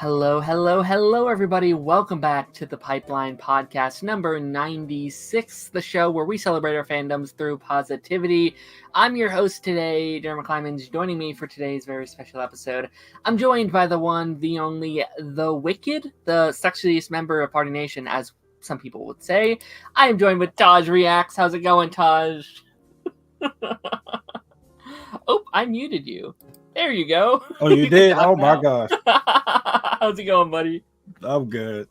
Hello, everybody. Welcome back to the Pipeline Podcast number 96, the show where we celebrate our fandoms through positivity. I'm your host today, Daren Mcclimans. Joining me for today's very special episode, I'm joined by the one, the only, the Wicked, the sexiest member of Party Nation, as some people would say. I am joined with Taj Reacts. How's it going, Taj? Oh, I muted you. There you go. Oh, you did? Oh, my gosh. How's it going, buddy? I'm good.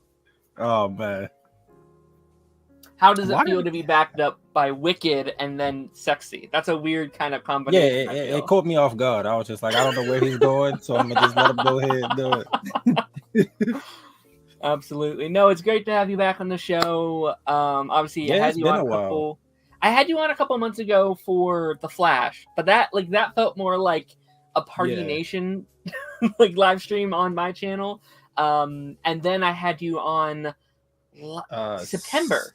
Oh, man. How does it feel to be backed up by Wicked and then sexy? That's a weird kind of combination. Yeah, it caught me off guard. I was just like, I don't know where he's going, so I'm going to just let him go ahead and do it. Absolutely. No, it's great to have you back on the show. Obviously, I had you on a couple months ago for The Flash, but that felt more like a Party Nation like live stream on my channel. And then I had you on September.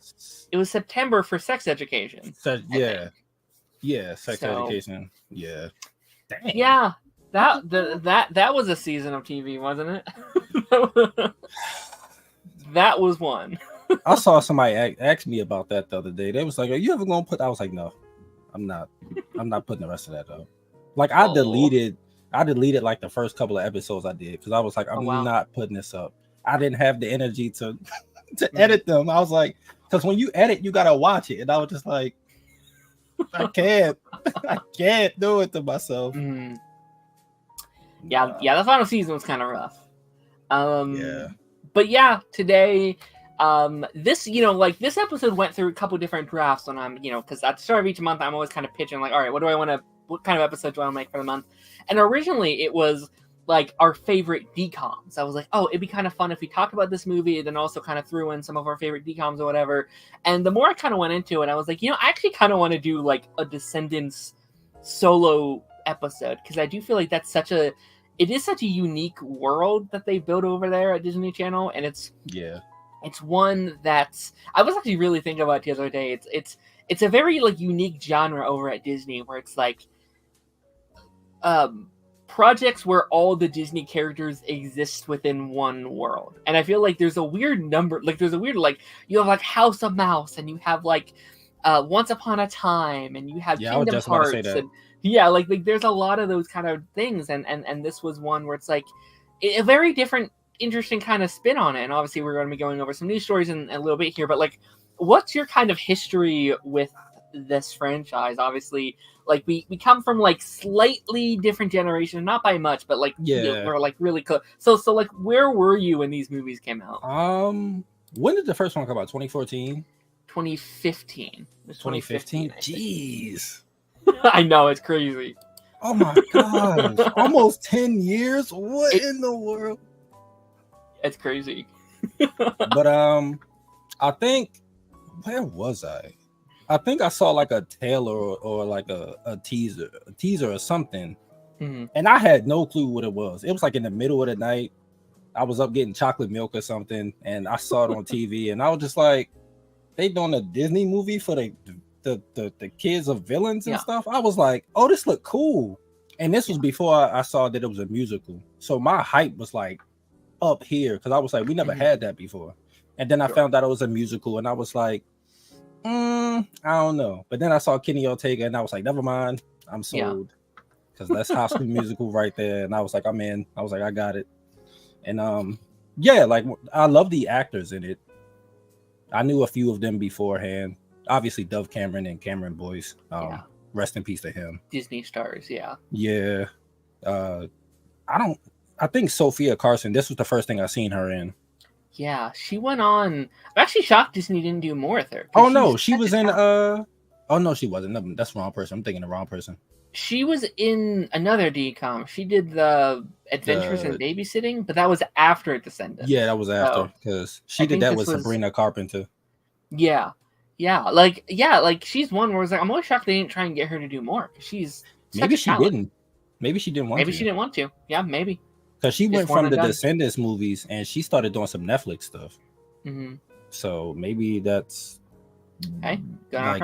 It was September for Sex Education. Sex Education. Yeah. Dang. Yeah. That was a season of TV, wasn't it? That was one. I saw somebody ask me about that the other day. They was like, "Are you ever gonna put?" I was like, "No, I'm not. I'm not putting the rest of that up." Like I deleted like the first couple of episodes I did because I was like, I'm not putting this up. I didn't have the energy to edit them. I was like, because when you edit, you gotta watch it, and I was just like, I can't do it to myself. Yeah, the final season was kind of rough. But yeah, today, this episode went through a couple different drafts, and I'm, because at the start of each month, I'm always kind of pitching like, all right, what kind of episode do I want to make for the month? And originally it was like our favorite DCOMs. I was like, oh, it'd be kind of fun if we talked about this movie and then also kind of threw in some of our favorite DCOMs or whatever. And the more I kind of went into it, I was like, I actually kind of want to do like a Descendants solo episode, because I do feel like it is such a unique world that they built over there at Disney Channel, and it's one that's, I was actually really thinking about it the other day. It's a very like unique genre over at Disney where it's like projects where all the Disney characters exist within one world. And I feel like there's a weird number, like you have like House of Mouse, and you have like Once Upon a Time, and you have Kingdom Hearts, and like there's a lot of those kind of things, and this was one where it's like a very different, interesting kind of spin on it. And obviously we're going to be going over some news stories in a little bit here, but like, what's your kind of history with this franchise? Obviously, like we come from like slightly different generations, not by much, but like we're like really close. So like, where were you when these movies came out? When did the first one come out? 2014? 2015. 2015? Jeez. I know, it's crazy. Oh my gosh. Almost 10 years? What in the world? It's crazy. But I think, where was I? I think I saw like a trailer or like a teaser or something. Mm-hmm. And I had no clue what it was. It was like in the middle of the night. I was up getting chocolate milk or something, and I saw it on TV, and I was just like, they doing a Disney movie for the kids of villains and stuff. I was like, oh, this looked cool. And this was before I saw that it was a musical. So my hype was like up here, because I was like, we never had that before. And then I found out it was a musical, and I was like, I don't know. But then I saw Kenny Ortega, and I was like, never mind, I'm sold. Because that's High School Musical right there. And I was like, I'm in. I was like, I got it. And like, I love the actors in it. I knew a few of them beforehand. Obviously, Dove Cameron and Cameron Boyce. Rest in peace to him. Disney stars, Yeah. I think Sophia Carson, this was the first thing I seen her in. Yeah, she went on. I'm actually shocked Disney didn't do more with her. Oh no, she was in oh no, she wasn't. No, that's the wrong person. I'm thinking the wrong person. She was in another DCOM. She did the Adventures in Babysitting, but that was after Descendants. Yeah, that was after, because she did that with Sabrina Carpenter. Yeah. Like she's one where I was like, I'm always shocked they didn't try and get her to do more. She's maybe she didn't. Maybe she didn't want to. Maybe she didn't want to. Yeah, maybe. Because she went from the Descendants movies and she started doing some Netflix stuff. Mm-hmm. So maybe that's like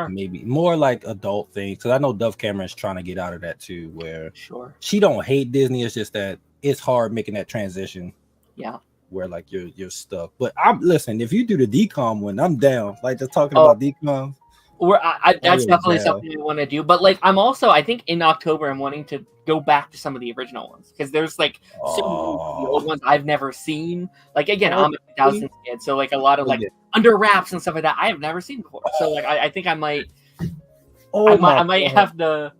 maybe more like adult things. Because I know Dove Cameron's trying to get out of that too, where sure she don't hate Disney. It's just that it's hard making that transition. Yeah. Where like you're stuck. But listen, if you do the decom one, I'm down. Like just talking about decom. That's definitely something we want to do. But like, I think in October, I'm wanting to go back to some of the original ones because there's like so many old ones I've never seen. Like again, I'm a 2000s kid, so like a lot of like Under Wraps and stuff like that I have never seen before. So like, I think I might, I might have to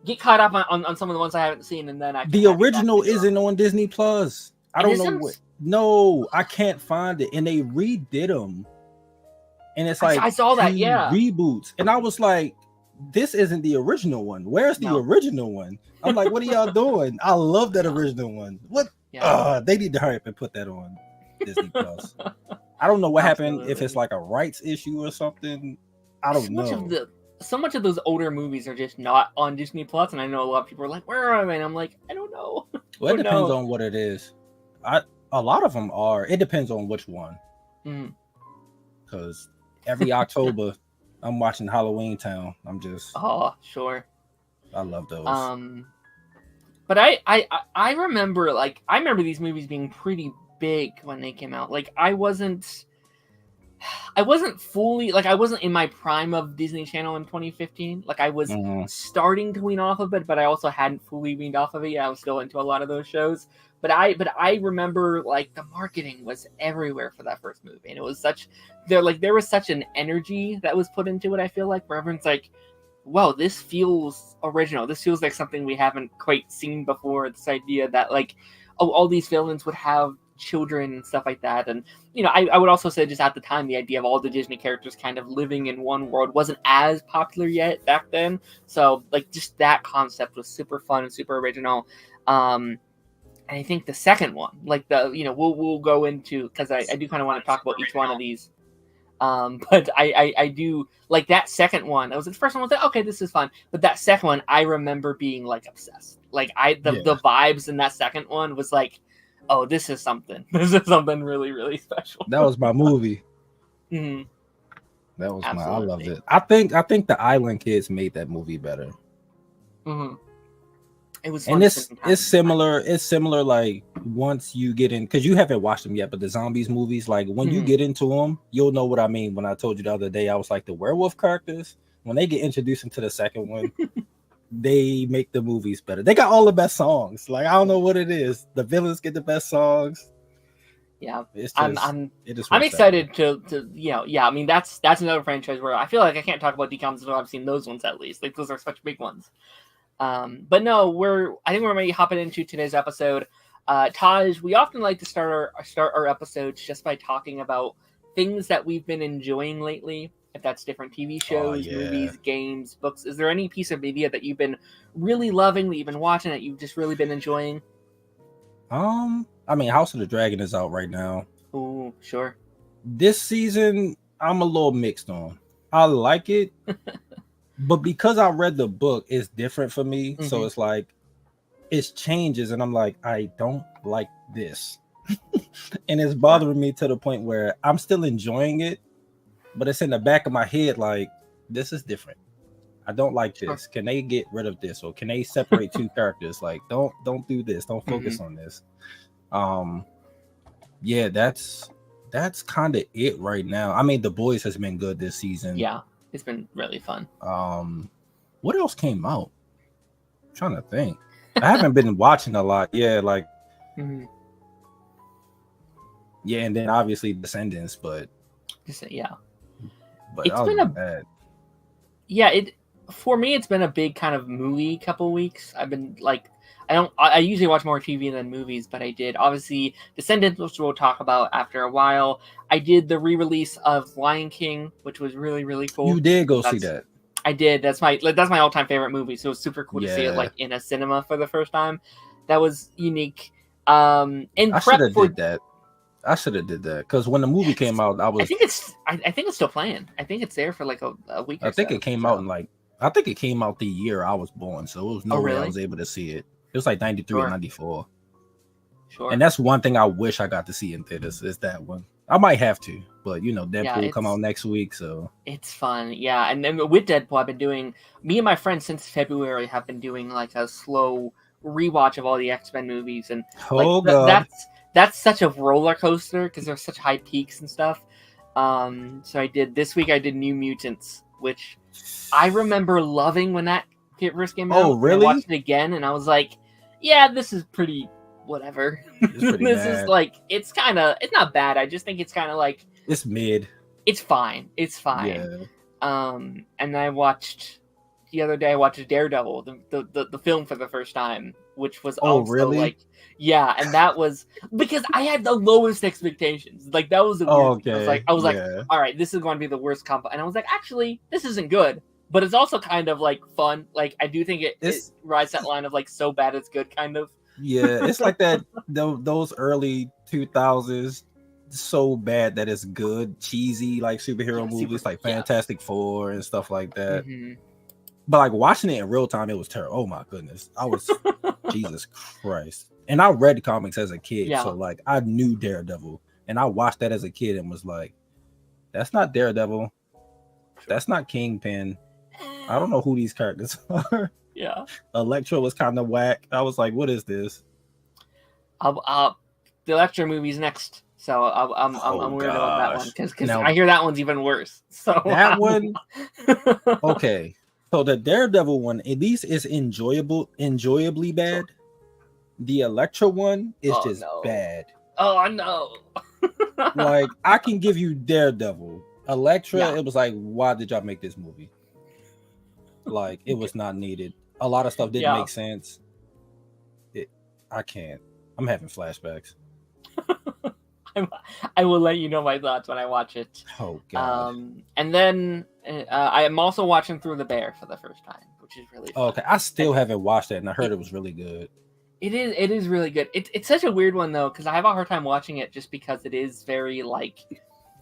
get caught up on some of the ones I haven't seen, and then the original isn't on Disney Plus. I don't know what. No, I can't find it, and they redid them. And it's like I saw that, reboots, and I was like, "This isn't the original one. Where's the original one?" I'm like, "What are y'all doing?" I love that original one. What? Yeah. They need to hurry up and put that on Disney Plus. I don't know what happened. If it's like a rights issue or something, I don't know. So much of those older movies are just not on Disney Plus, and I know a lot of people are like, "Where are they?" And I'm like, "I don't know." Well, it depends on what it is. A lot of them are. It depends on which one. Because every October, I'm watching Halloween Town. I'm just sure. I love those. But I remember these movies being pretty big when they came out. Like I wasn't fully I wasn't in my prime of Disney Channel in 2015. Like I was starting to wean off of it, but I also hadn't fully weaned off of it yet. I was still into a lot of those shows. But I remember like the marketing was everywhere for that first movie, and it was there was such an energy that was put into it. I feel like where everyone's like, "Wow, this feels original. This feels like something we haven't quite seen before." This idea that like, all these villains would have children and stuff like that, and I would also say just at the time the idea of all the Disney characters kind of living in one world wasn't as popular yet back then. So like just that concept was super fun and super original. And I think the second one, like we'll go into, because I do kind of want to talk about each one of these. But I do like that second one. That was the first one. I was like, okay, this is fun. But that second one, I remember being like obsessed. Like the vibes in that second one was like, oh, this is something. This is something really, really special. That was my movie. Mm-hmm. That was I loved it. I think the Island Kids made that movie better. Mm-hmm. It was, and it's similar. It's similar. Like once you get in, because you haven't watched them yet, but the zombies movies, like when you get into them, you'll know what I mean. When I told you the other day, I was like the werewolf characters. When they get introduced into the second one, they make the movies better. They got all the best songs. Like I don't know what it is. The villains get the best songs. Yeah, it's just, I'm excited to I mean that's another franchise where I feel like I can't talk about decoms until I've seen those ones at least. Like those are such big ones. But no, I think we're maybe hopping into today's episode. Taj, we often like to start our episodes just by talking about things that we've been enjoying lately. If that's different TV shows, movies, games, books. Is there any piece of media that you've been really loving, that you've been watching, that you've just really been enjoying? I mean, House of the Dragon is out right now. Oh, sure. This season, I'm a little mixed on. I like it. But because I read the book, it's different for me. Mm-hmm. So it's like, it's changes. And I'm like, I don't like this. And it's bothering me to the point where I'm still enjoying it. But it's in the back of my head, like, this is different. I don't like this. Can they get rid of this? Or can they separate two characters? Like, don't do this. Don't focus on this. Yeah, that's kind of it right now. I mean, The Boys has been good this season. Yeah. It's been really fun. What else came out? I'm trying to think. I haven't been watching a lot. Yeah, like yeah, and then obviously Descendants, but it's been bad. Yeah, for me it's been a big kind of movie couple weeks. I've been like I usually watch more TV than movies, but I did obviously Descendants, which we'll talk about after a while. I did the re-release of Lion King, which was really, really cool. You did go see that. I did. That's my all-time favorite movie. So it was super cool to see it like in a cinema for the first time. That was unique. And I should have did that. I should have did that because when the movie came out, I think it's still playing. I think it's there for like a week. I think it came out I think it came out the year I was born, so it was no way I was able to see it. It was like 93 or 94. Sure. And that's one thing I wish I got to see in theaters is that one. I might have to, but Deadpool come out next week, so it's fun. Yeah, and then with Deadpool, I've been doing. Me and my friends since February have been doing like a slow rewatch of all the X-Men movies, and that's such a roller coaster because there's such high peaks and stuff. So this week I did New Mutants, which I remember loving when that first came out. Oh, really? I watched it again and I was like, yeah, this is pretty whatever. It's pretty This bad. is like, it's not bad. I just think it's kind of like, It's mid. it's fine. It's fine. And I watched the other day. I watched Daredevil, the film for the first time, which was also really? like, yeah, and that was because I had the lowest expectations. Like that was the weird thing. I was like, all right, this is going to be the worst combo, and I was like, actually, this isn't good, but it's also kind of like fun. Like I do think it rides that line of like so bad it's good, kind of. Yeah, it's like that. Those early 2000s. So bad that it's good, cheesy like superhero movies like Fantastic Four and stuff like that. But like watching it in real time, it was terrible. Oh my goodness, I was Jesus Christ. And I read comics as a kid, so like I knew Daredevil, and I watched that as a kid and was like, "That's not Daredevil. That's not Kingpin. I don't know who these characters are." Yeah, Elektra was kind of whack. I was like, "What is this?" The Elektra movie's next. So I'm worried about that one because I hear that one's even worse. So that one, okay. So the Daredevil one, at least is enjoyably bad. The Elektra one is just bad. Oh no! Like I can give you Daredevil, Elektra. It was like, why did y'all make this movie? Like it was not needed. A lot of stuff didn't make sense. I can't. I'm having flashbacks. I will let you know my thoughts when I watch it. Oh god! And then I am also watching Through the Bear for the first time, which is really fun. Okay. I still haven't watched it, and I heard it was really good. It is really good. It's such a weird one though, because I have a hard time watching it just because it is very like,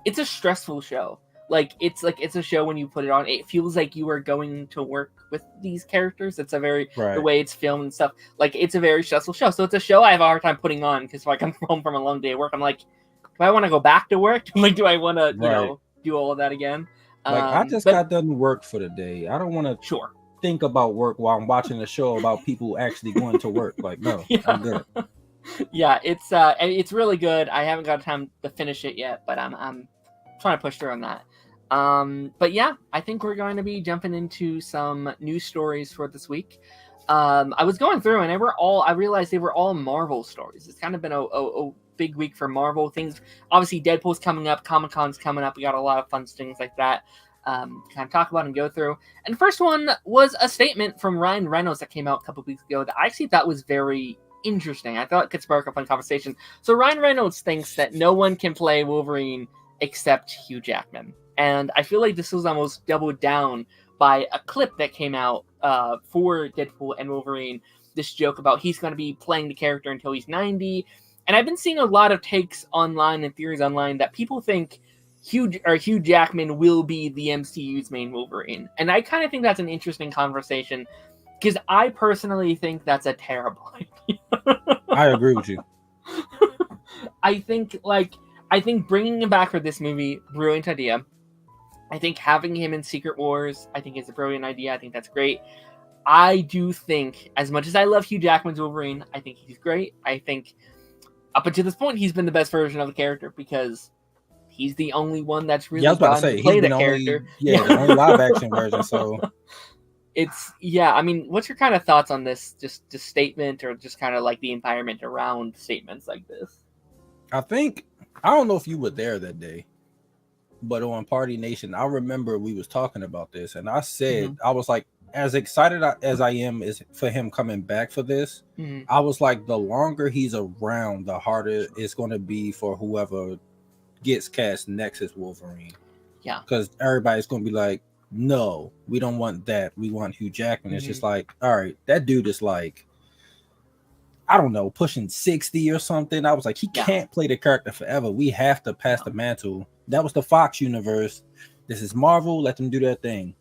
it's a stressful show. Like it's a show when you put it on, it feels like you are going to work with these characters. It's a very the way it's filmed and stuff. Like it's a very stressful show. So it's a show I have a hard time putting on because if I come home from a long day of work, I'm like, do I want to go back to work? Like, do I want to you know do all of that again? Like I just got done work for the day. I don't want to think about work while I'm watching a show about people actually going to work. Like no, I'm good. Yeah, it's really good. I haven't got time to finish it yet, but I'm trying to push through on that. But yeah, I think we're going to be jumping into some news stories for this week. I was going through and I realized they were all Marvel stories. It's kind of been a big week for Marvel things. Obviously Deadpool's coming up, Comic-Con's coming up. We got a lot of fun things like that. Kind of talk about and go through. And the first one was a statement from Ryan Reynolds that came out a couple weeks ago that I actually thought was very interesting. I thought it could spark a fun conversation. So Ryan Reynolds thinks that no one can play Wolverine except Hugh Jackman. And I feel like this was almost doubled down by a clip that came out for Deadpool and Wolverine. This joke about he's going to be playing the character until he's 90. And I've been seeing a lot of takes online and theories online that people think Hugh Jackman will be the MCU's main Wolverine. And I kind of think that's an interesting conversation because I personally think that's a terrible idea. I agree with you. I think bringing him back for this movie, brilliant idea. I think having him in Secret Wars, I think is a brilliant idea. I think that's great. I do think, as much as I love Hugh Jackman's Wolverine, I think he's great. I think up until this point, he's been the best version of the character because he's the only one that's really gone to play that character. The only live action version. So I mean, what's your kind of thoughts on this? Just statement or just kind of like the environment around statements like this? I don't know if you were there that day, but on Party Nation, I remember we was talking about this, and I said, I was like, as excited as I am is for him coming back for this, I was like, the longer he's around, the harder it's going to be for whoever gets cast next as Wolverine. Yeah, because everybody's going to be like, no, we don't want that. We want Hugh Jackman. It's just like, all right, that dude is like, I don't know, pushing 60 or something. I was like, he can't play the character forever. We have to pass the mantle. That was the Fox universe. This is Marvel. Let them do their thing.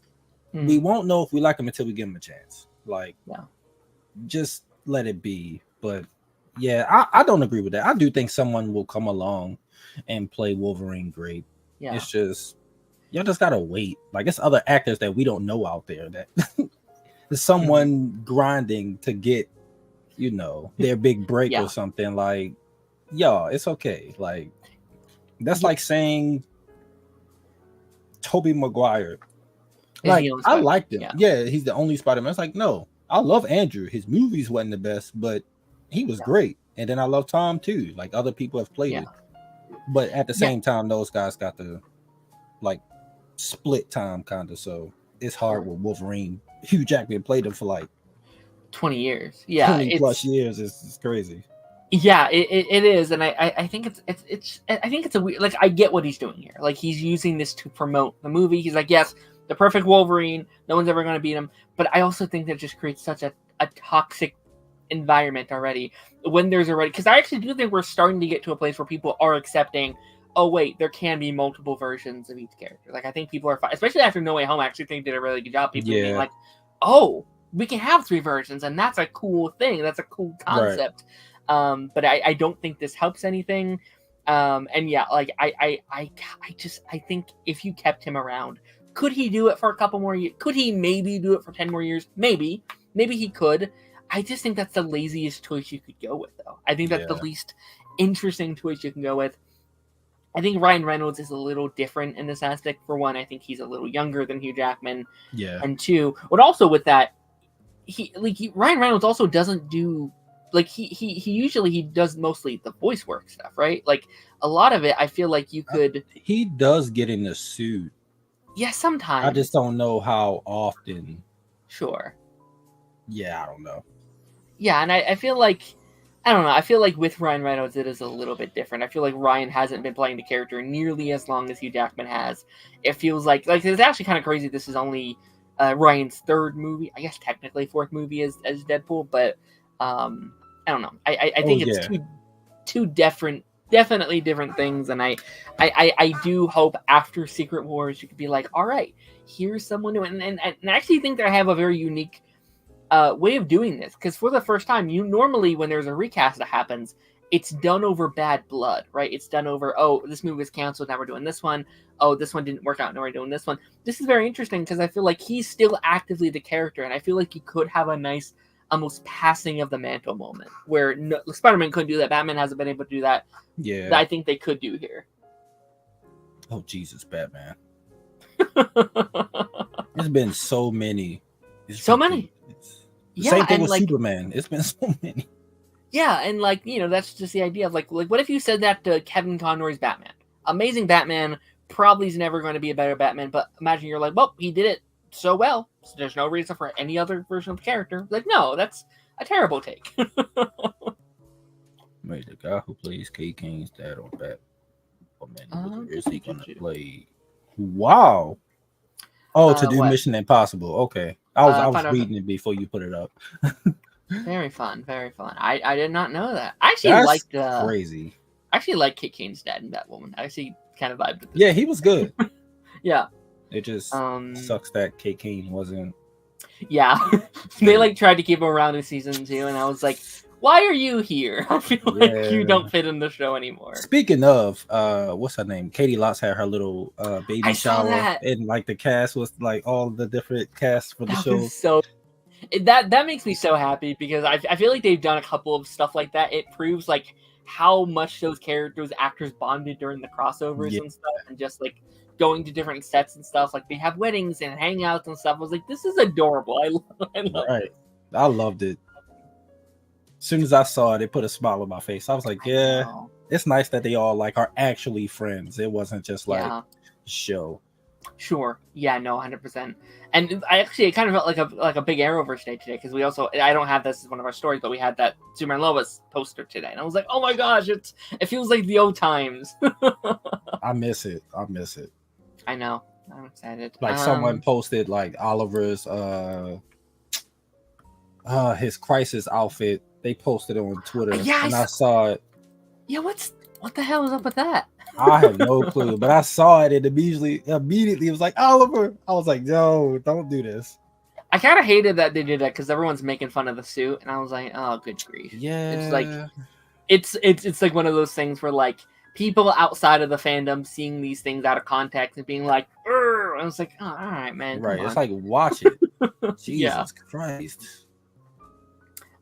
We won't know if we like him until we give him a chance. Like, just let it be. But yeah, I don't agree with that. I do think someone will come along and play Wolverine great. Yeah. It's just, y'all just gotta wait. Like, it's other actors that we don't know out there that there's someone grinding to get, you know, their big break or something. Like, yeah, it's okay. Like that's like saying Tobey Maguire. Is the Like only I Spider-Man. liked him. Yeah. Yeah, he's the only Spider-Man. It's like, no, I love Andrew. His movies wasn't the best, but he was Yeah. great. And then I love Tom too. Like other people have played Yeah. it. But at the Yeah. same time, those guys got the like split time kind of. So it's hard with Wolverine. Hugh Jackman played him for like 20 years. Yeah. 20 plus years. It's crazy. Yeah, it is, and I think it's I think it's a weird, like, I get what he's doing here. Like, he's using this to promote the movie. He's like, yes, the perfect Wolverine, no one's ever going to beat him. But I also think that just creates such a toxic environment already when there's already, because I actually do think we're starting to get to a place where people are accepting, oh wait, there can be multiple versions of each character. Like, I think people are fine, especially after No Way Home. I actually think did a really good job. People being like, oh, we can have 3 versions, and that's a cool thing. That's a cool concept. Right. But I don't think this helps anything. And yeah, like I think if you kept him around, could he do it for a couple more years? Could he maybe do it for 10 more years? Maybe he could. I just think that's the laziest choice you could go with, though. I think that's the least interesting choice you can go with. I think Ryan Reynolds is a little different in this aspect. For one, I think he's a little younger than Hugh Jackman. Yeah. And two, but also with that, Ryan Reynolds also doesn't do, like, he usually does mostly the voice work stuff, right? Like, a lot of it, I feel like you could. He does get in the suit. Yeah, sometimes. I just don't know how often. Sure. Yeah, I don't know. Yeah, and I feel like, I don't know, I feel like with Ryan Reynolds, it is a little bit different. I feel like Ryan hasn't been playing the character nearly as long as Hugh Jackman has. It feels like it's actually kind of crazy. This is only Ryan's 3rd movie. I guess technically 4th movie as Deadpool, but I don't know. I think it's two definitely different things, and I do hope after Secret Wars you could be like, all right, here's someone new, and I actually think they have a very unique way of doing this, because for the first time, you normally, when there's a recast that happens, it's done over bad blood, right? It's done over, oh, this movie was canceled, now we're doing this one. Oh, this one didn't work out, now we're doing this one. This is very interesting because I feel like he's still actively the character, and I feel like you could have a nice, almost passing of the mantle moment where Spider-Man couldn't do that. Batman hasn't been able to do that. Yeah, that I think they could do here. Oh Jesus, Batman! There's been so many. Many. The same thing with Superman. It's been so many. Yeah, and that's just the idea of like what if you said that to Kevin Conroy's Batman? Amazing Batman, probably is never going to be a better Batman, but imagine you're like, well, he did it so well, so there's no reason for any other version of the character. Like, no, that's a terrible take. Wait, the guy who plays Kate Kane's dad on Batman, is he going to play? Wow. Oh, to do what? Mission Impossible. Okay. I was reading it before you put it up. Very fun, very fun. I did not know that. I actually liked crazy. I actually like Kit Kane's dad in Batwoman. I actually kind of vibed with this. Yeah, he was good. Yeah. It just sucks that Kit Kane wasn't. Yeah. They tried to keep him around in season 2, and I was like, why are you here? I feel like you don't fit in the show anymore. Speaking of, what's her name? Katie Lotz had her little baby shower, and the cast was all the different casts for the show. So that makes me so happy because I feel like they've done a couple of stuff like that. It proves how much those actors bonded during the crossovers and stuff, and just going to different sets and stuff. Like, they have weddings and hangouts and stuff. I was like, this is adorable. I love it. I loved it. As soon as I saw it, it put a smile on my face. I was like, yeah, it's nice that they all are actually friends. It wasn't just a show. Sure. Yeah, no, 100%. And I actually, it kind of felt like a big Arrowverse day today, because we also, I don't have this as one of our stories, but we had that Superman Lois poster today, and I was like, oh my gosh, it feels like the old times. I miss it. I know. I'm excited. Someone posted Oliver's his Crisis outfit. They posted it on Twitter, and I saw it. Yeah, what the hell is up with that? I have no clue, but I saw it, and immediately it was like, Oliver. I was like, no, don't do this. I kind of hated that they did that because everyone's making fun of the suit, and I was like, oh, good grief. Yeah, it's like one of those things where people outside of the fandom seeing these things out of context and being like, I was like, oh, all right, man. Right, it's like, watch it. Jesus Christ.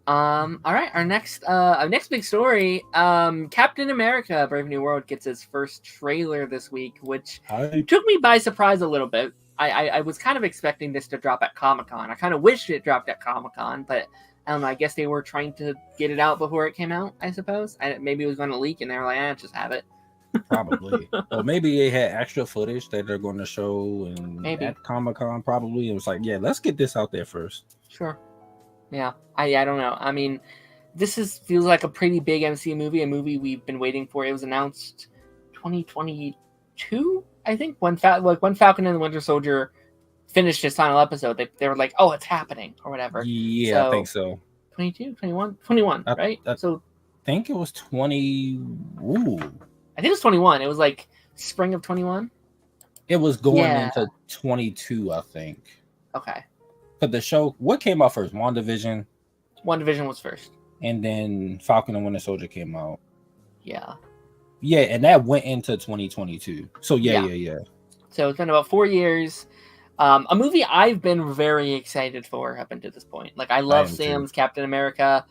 All right, our next big story. Captain America: Brave New World gets its first trailer this week, which took me by surprise a little bit. I was kind of expecting this to drop at Comic-Con. I kind of wished it dropped at Comic-Con, but I don't know. I guess they were trying to get it out before it came out, I suppose. Maybe it was going to leak, and they were like, just have it. Probably. Or maybe they had extra footage that they're going to show at Comic-Con, probably. It was like, yeah, let's get this out there first. Sure. Yeah. I don't know. I mean, this feels like a pretty big MCU movie, a movie we've been waiting for. It was announced 2022, I think, when Falcon and the Winter Soldier finished his final episode. They were like, oh, it's happening, or whatever. Yeah, so, I think so. 22, 21, right? I think it was 20. Ooh. I think it was 21. It was like spring of 21. It was going into 22, I think. Okay. But the show, what came out first? WandaVision? WandaVision was first. And then Falcon and Winter Soldier came out. Yeah. Yeah, and that went into 2022. So yeah. So it's been about 4 years. A movie I've been very excited for up until this point. Like, I love Sam's Captain America.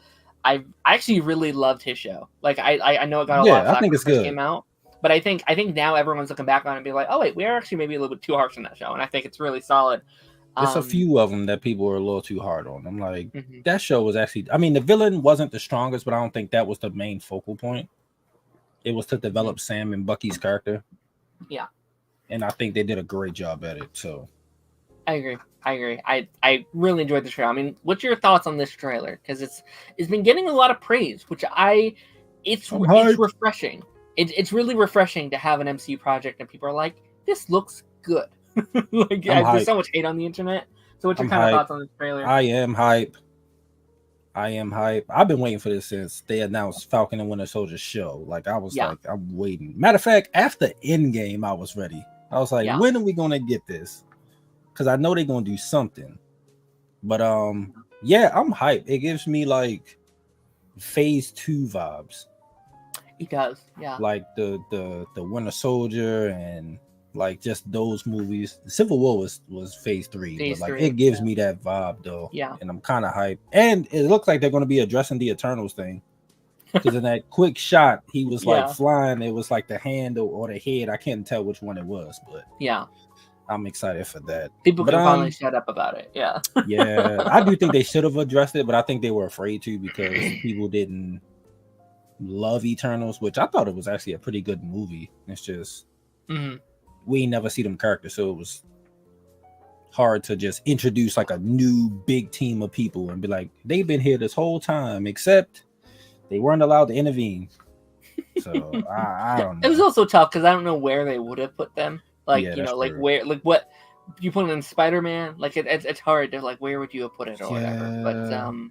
I actually really loved his show. Like, I know it got a lot of flack when it first came out, but I think now everyone's looking back on it and be like, oh wait, we are actually maybe a little bit too harsh on that show, and I think it's really solid. There's a few of them that people were a little too hard on. I'm like, that show was actually, I mean, the villain wasn't the strongest, but I don't think that was the main focal point. It was to develop Sam and Bucky's character. Yeah. And I think they did a great job at it. So I agree. I really enjoyed the trailer. I mean, what's your thoughts on this trailer? Because it's been getting a lot of praise, which it's refreshing. It's really refreshing to have an MCU project and people are like, this looks good. Like, there's so much hate on the internet. So what's your kind of thoughts on this trailer? I am hype. I've been waiting for this since they announced Falcon and Winter Soldier show. Like, I was like, I'm waiting. Matter of fact, after Endgame, I was ready. I was like, when are we gonna get this? Because I know they're gonna do something. But I'm hyped. It gives me like phase 2 vibes. It does, yeah. Like the Winter Soldier and like just those movies. Civil War was phase 3, but like it gives me that vibe though. Yeah. And I'm kind of hyped. And it looks like they're going to be addressing the Eternals thing. Because in that quick shot, he was like flying. It was like the hand or the head. I can't tell which one it was, but yeah, I'm excited for that. People can finally shut up about it. Yeah. Yeah, I do think they should have addressed it, but I think they were afraid to because people didn't love Eternals, which I thought it was actually a pretty good movie. It's just we never see them characters, so it was hard to just introduce like a new big team of people and be like, they've been here this whole time, except they weren't allowed to intervene. So I don't know. It was also tough because I don't know where they would have put them. Like, like where, like what you put them in Spider-Man. Like it's hard to like where would you have put it or whatever.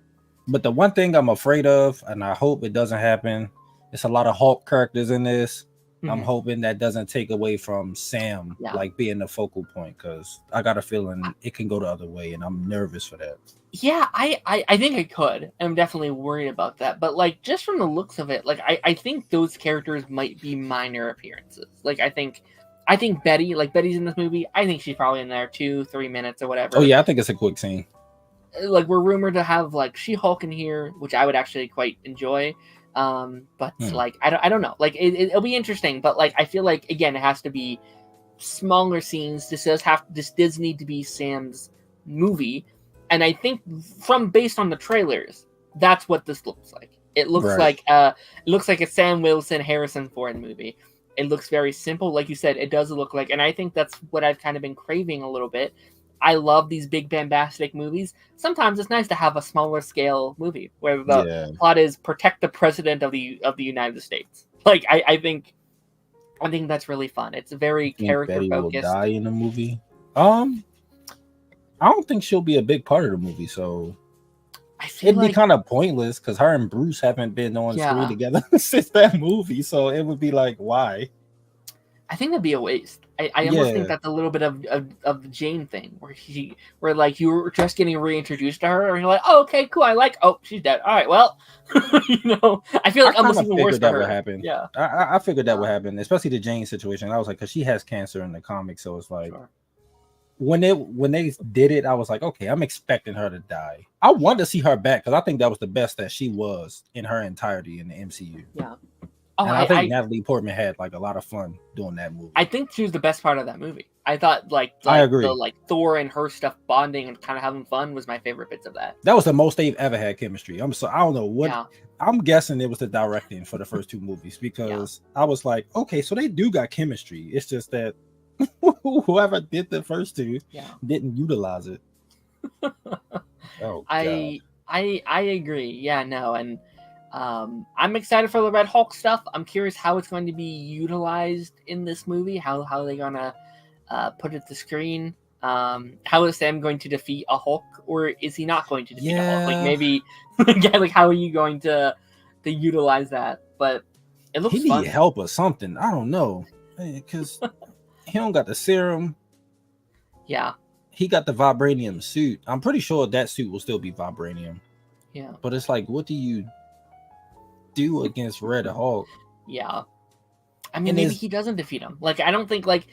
But the one thing I'm afraid of, and I hope it doesn't happen, it's a lot of Hulk characters in this. I'm hoping that doesn't take away from Sam like being the focal point, because I got a feeling it can go the other way, and I'm nervous for that. Yeah, I think it could. I'm definitely worried about that. But like just from the looks of it, like I think those characters might be minor appearances. Like I think Betty, like Betty's in this movie. I think she's probably in there 2-3 minutes or whatever. Oh yeah, I think it's a quick scene. Like we're rumored to have like She-Hulk in here, which I would actually quite enjoy. But like I don't know, like it'll be interesting, but like I feel like again it has to be smaller scenes. This does need to be Sam's movie, and I think based on the trailers, that's what this looks like. It looks like a Sam Wilson Harrison Ford movie. It looks very simple, like you said. It does look like, and I think that's what I've kind of been craving a little bit. I love these big bombastic movies. Sometimes it's nice to have a smaller scale movie where the plot is protect the president of the United States. Like I think that's really fun. It's very character Betty focused. Will die in the movie. I don't think she'll be a big part of the movie, so it'd be kind of pointless because her and Bruce haven't been on screen together since that movie. So it would be like, why? I think that'd be a waste. I almost think that's a little bit of the Jane thing where like you were just getting reintroduced to her and you're like, oh, okay, cool. She's dead. All right, well, I feel like almost even worse for her. Happen. Yeah, I figured that would happen, especially the Jane situation. I was like, because she has cancer in the comics, so it's like, when they did it, I was like, okay, I'm expecting her to die. I wanted to see her back because I think that was the best that she was in her entirety in the MCU. Yeah. Oh, and I think Natalie Portman had like a lot of fun doing that movie. I think she was the best part of that movie. I thought I agree. The like Thor and her stuff bonding and kind of having fun was my favorite bits of that. That was the most they've ever had chemistry. I don't know what. Yeah. I'm guessing it was the directing for the first two movies because I was like, okay, so they do got chemistry. It's just that whoever did the first two didn't utilize it. Oh, I agree. Yeah, no, and I'm excited for the Red Hulk stuff. I'm curious how it's going to be utilized in this movie. How are they gonna put it to screen? How is Sam going to defeat a Hulk, or is he not going to defeat a Hulk? Like maybe, like how are you going to utilize that? But it looks he fun. Need help or something. I don't know, because he don't got the serum. Yeah, he got the vibranium suit. I'm pretty sure that suit will still be vibranium. Yeah, but it's like, what do you do against Red Hulk? Yeah, I mean, maybe he doesn't defeat him. Like, I don't think like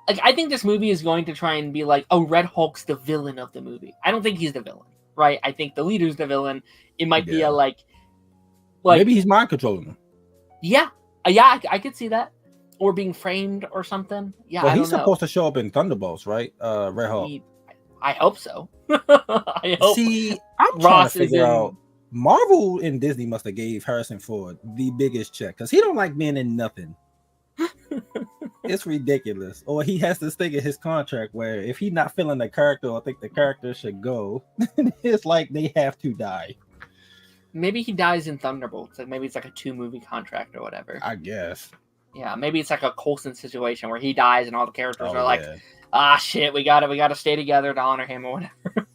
I think this movie is going to try and be like, oh, Red Hulk's the villain of the movie. I don't think he's the villain, right? I think the leader's the villain. It might be a like maybe he's mind controlling him. Yeah, I could see that, or being framed or something. Yeah, well, he's supposed to show up in Thunderbolts, right? Red Hulk. I hope so. I hope. See, I'm trying to figure out. Marvel and Disney must have gave Harrison Ford the biggest check because he don't like being in nothing. It's ridiculous. Or he has this thing in his contract where if he's not feeling the character or think the character should go, it's like they have to die. Maybe he dies in Thunderbolts. Like maybe it's like a 2-movie contract or whatever. I guess. Yeah, maybe it's like a Coulson situation where he dies and all the characters are like, ah, shit, we gotta stay together to honor him or whatever.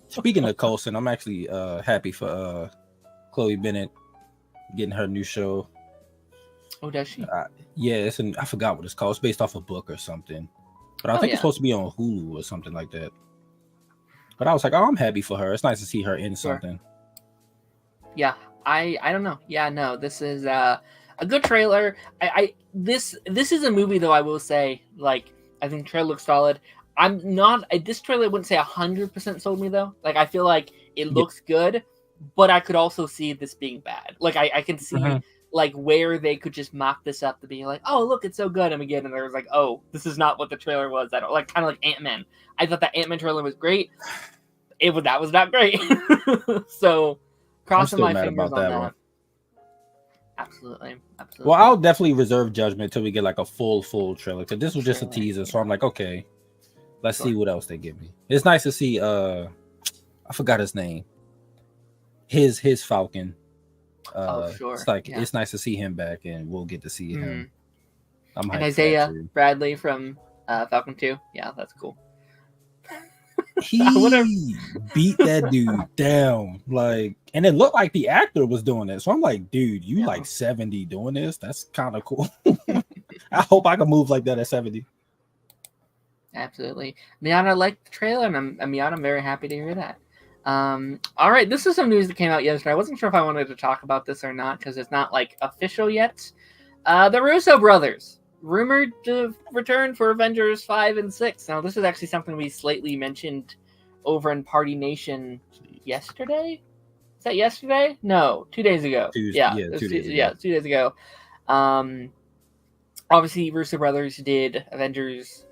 Speaking of Coulson, I'm actually happy for Chloe Bennett getting her new show. Oh, does she? Yeah, I forgot what it's called. It's based off a book or something. But I think it's supposed to be on Hulu or something like that. But I was like, oh, I'm happy for her. It's nice to see her in something. Yeah, I don't know. Yeah, no, this is a good trailer. This is a movie though, I will say, like, I think the trailer looks solid. I'm not this trailer wouldn't say 100% sold me though. Like I feel like it looks good, but I could also see this being bad. Like I can see like where they could just mock this up to be like, oh look, it's so good, and again, and there was like, oh, this is not what the trailer was. I don't like kind of like Ant-Man. I thought that Ant-Man trailer was great. That was not great. So crossing my fingers on that. One. Absolutely. Well, I'll definitely reserve judgment until we get like a full trailer because this was just a teaser. So I'm like, okay, let's see what else they give me. It's nice to see. I forgot his name. His Falcon. It's like it's nice to see him back, and we'll get to see him. And Isaiah Bradley from Falcon 2. Yeah, that's cool. He beat that dude down, like, and it looked like the actor was doing it. So I'm like, dude, you like 70 doing this? That's kind of cool. I hope I can move like that at 70. Absolutely. Miata liked the trailer, and I'm very happy to hear that. All right, this is some news that came out yesterday. I wasn't sure if I wanted to talk about this or not because it's not like official yet. The Russo brothers rumored to return for Avengers 5 and 6. Now, this is actually something we slightly mentioned over in Party Nation yesterday. Is that yesterday? No, 2 days ago. 2 days ago. Obviously, Russo brothers did Avengers.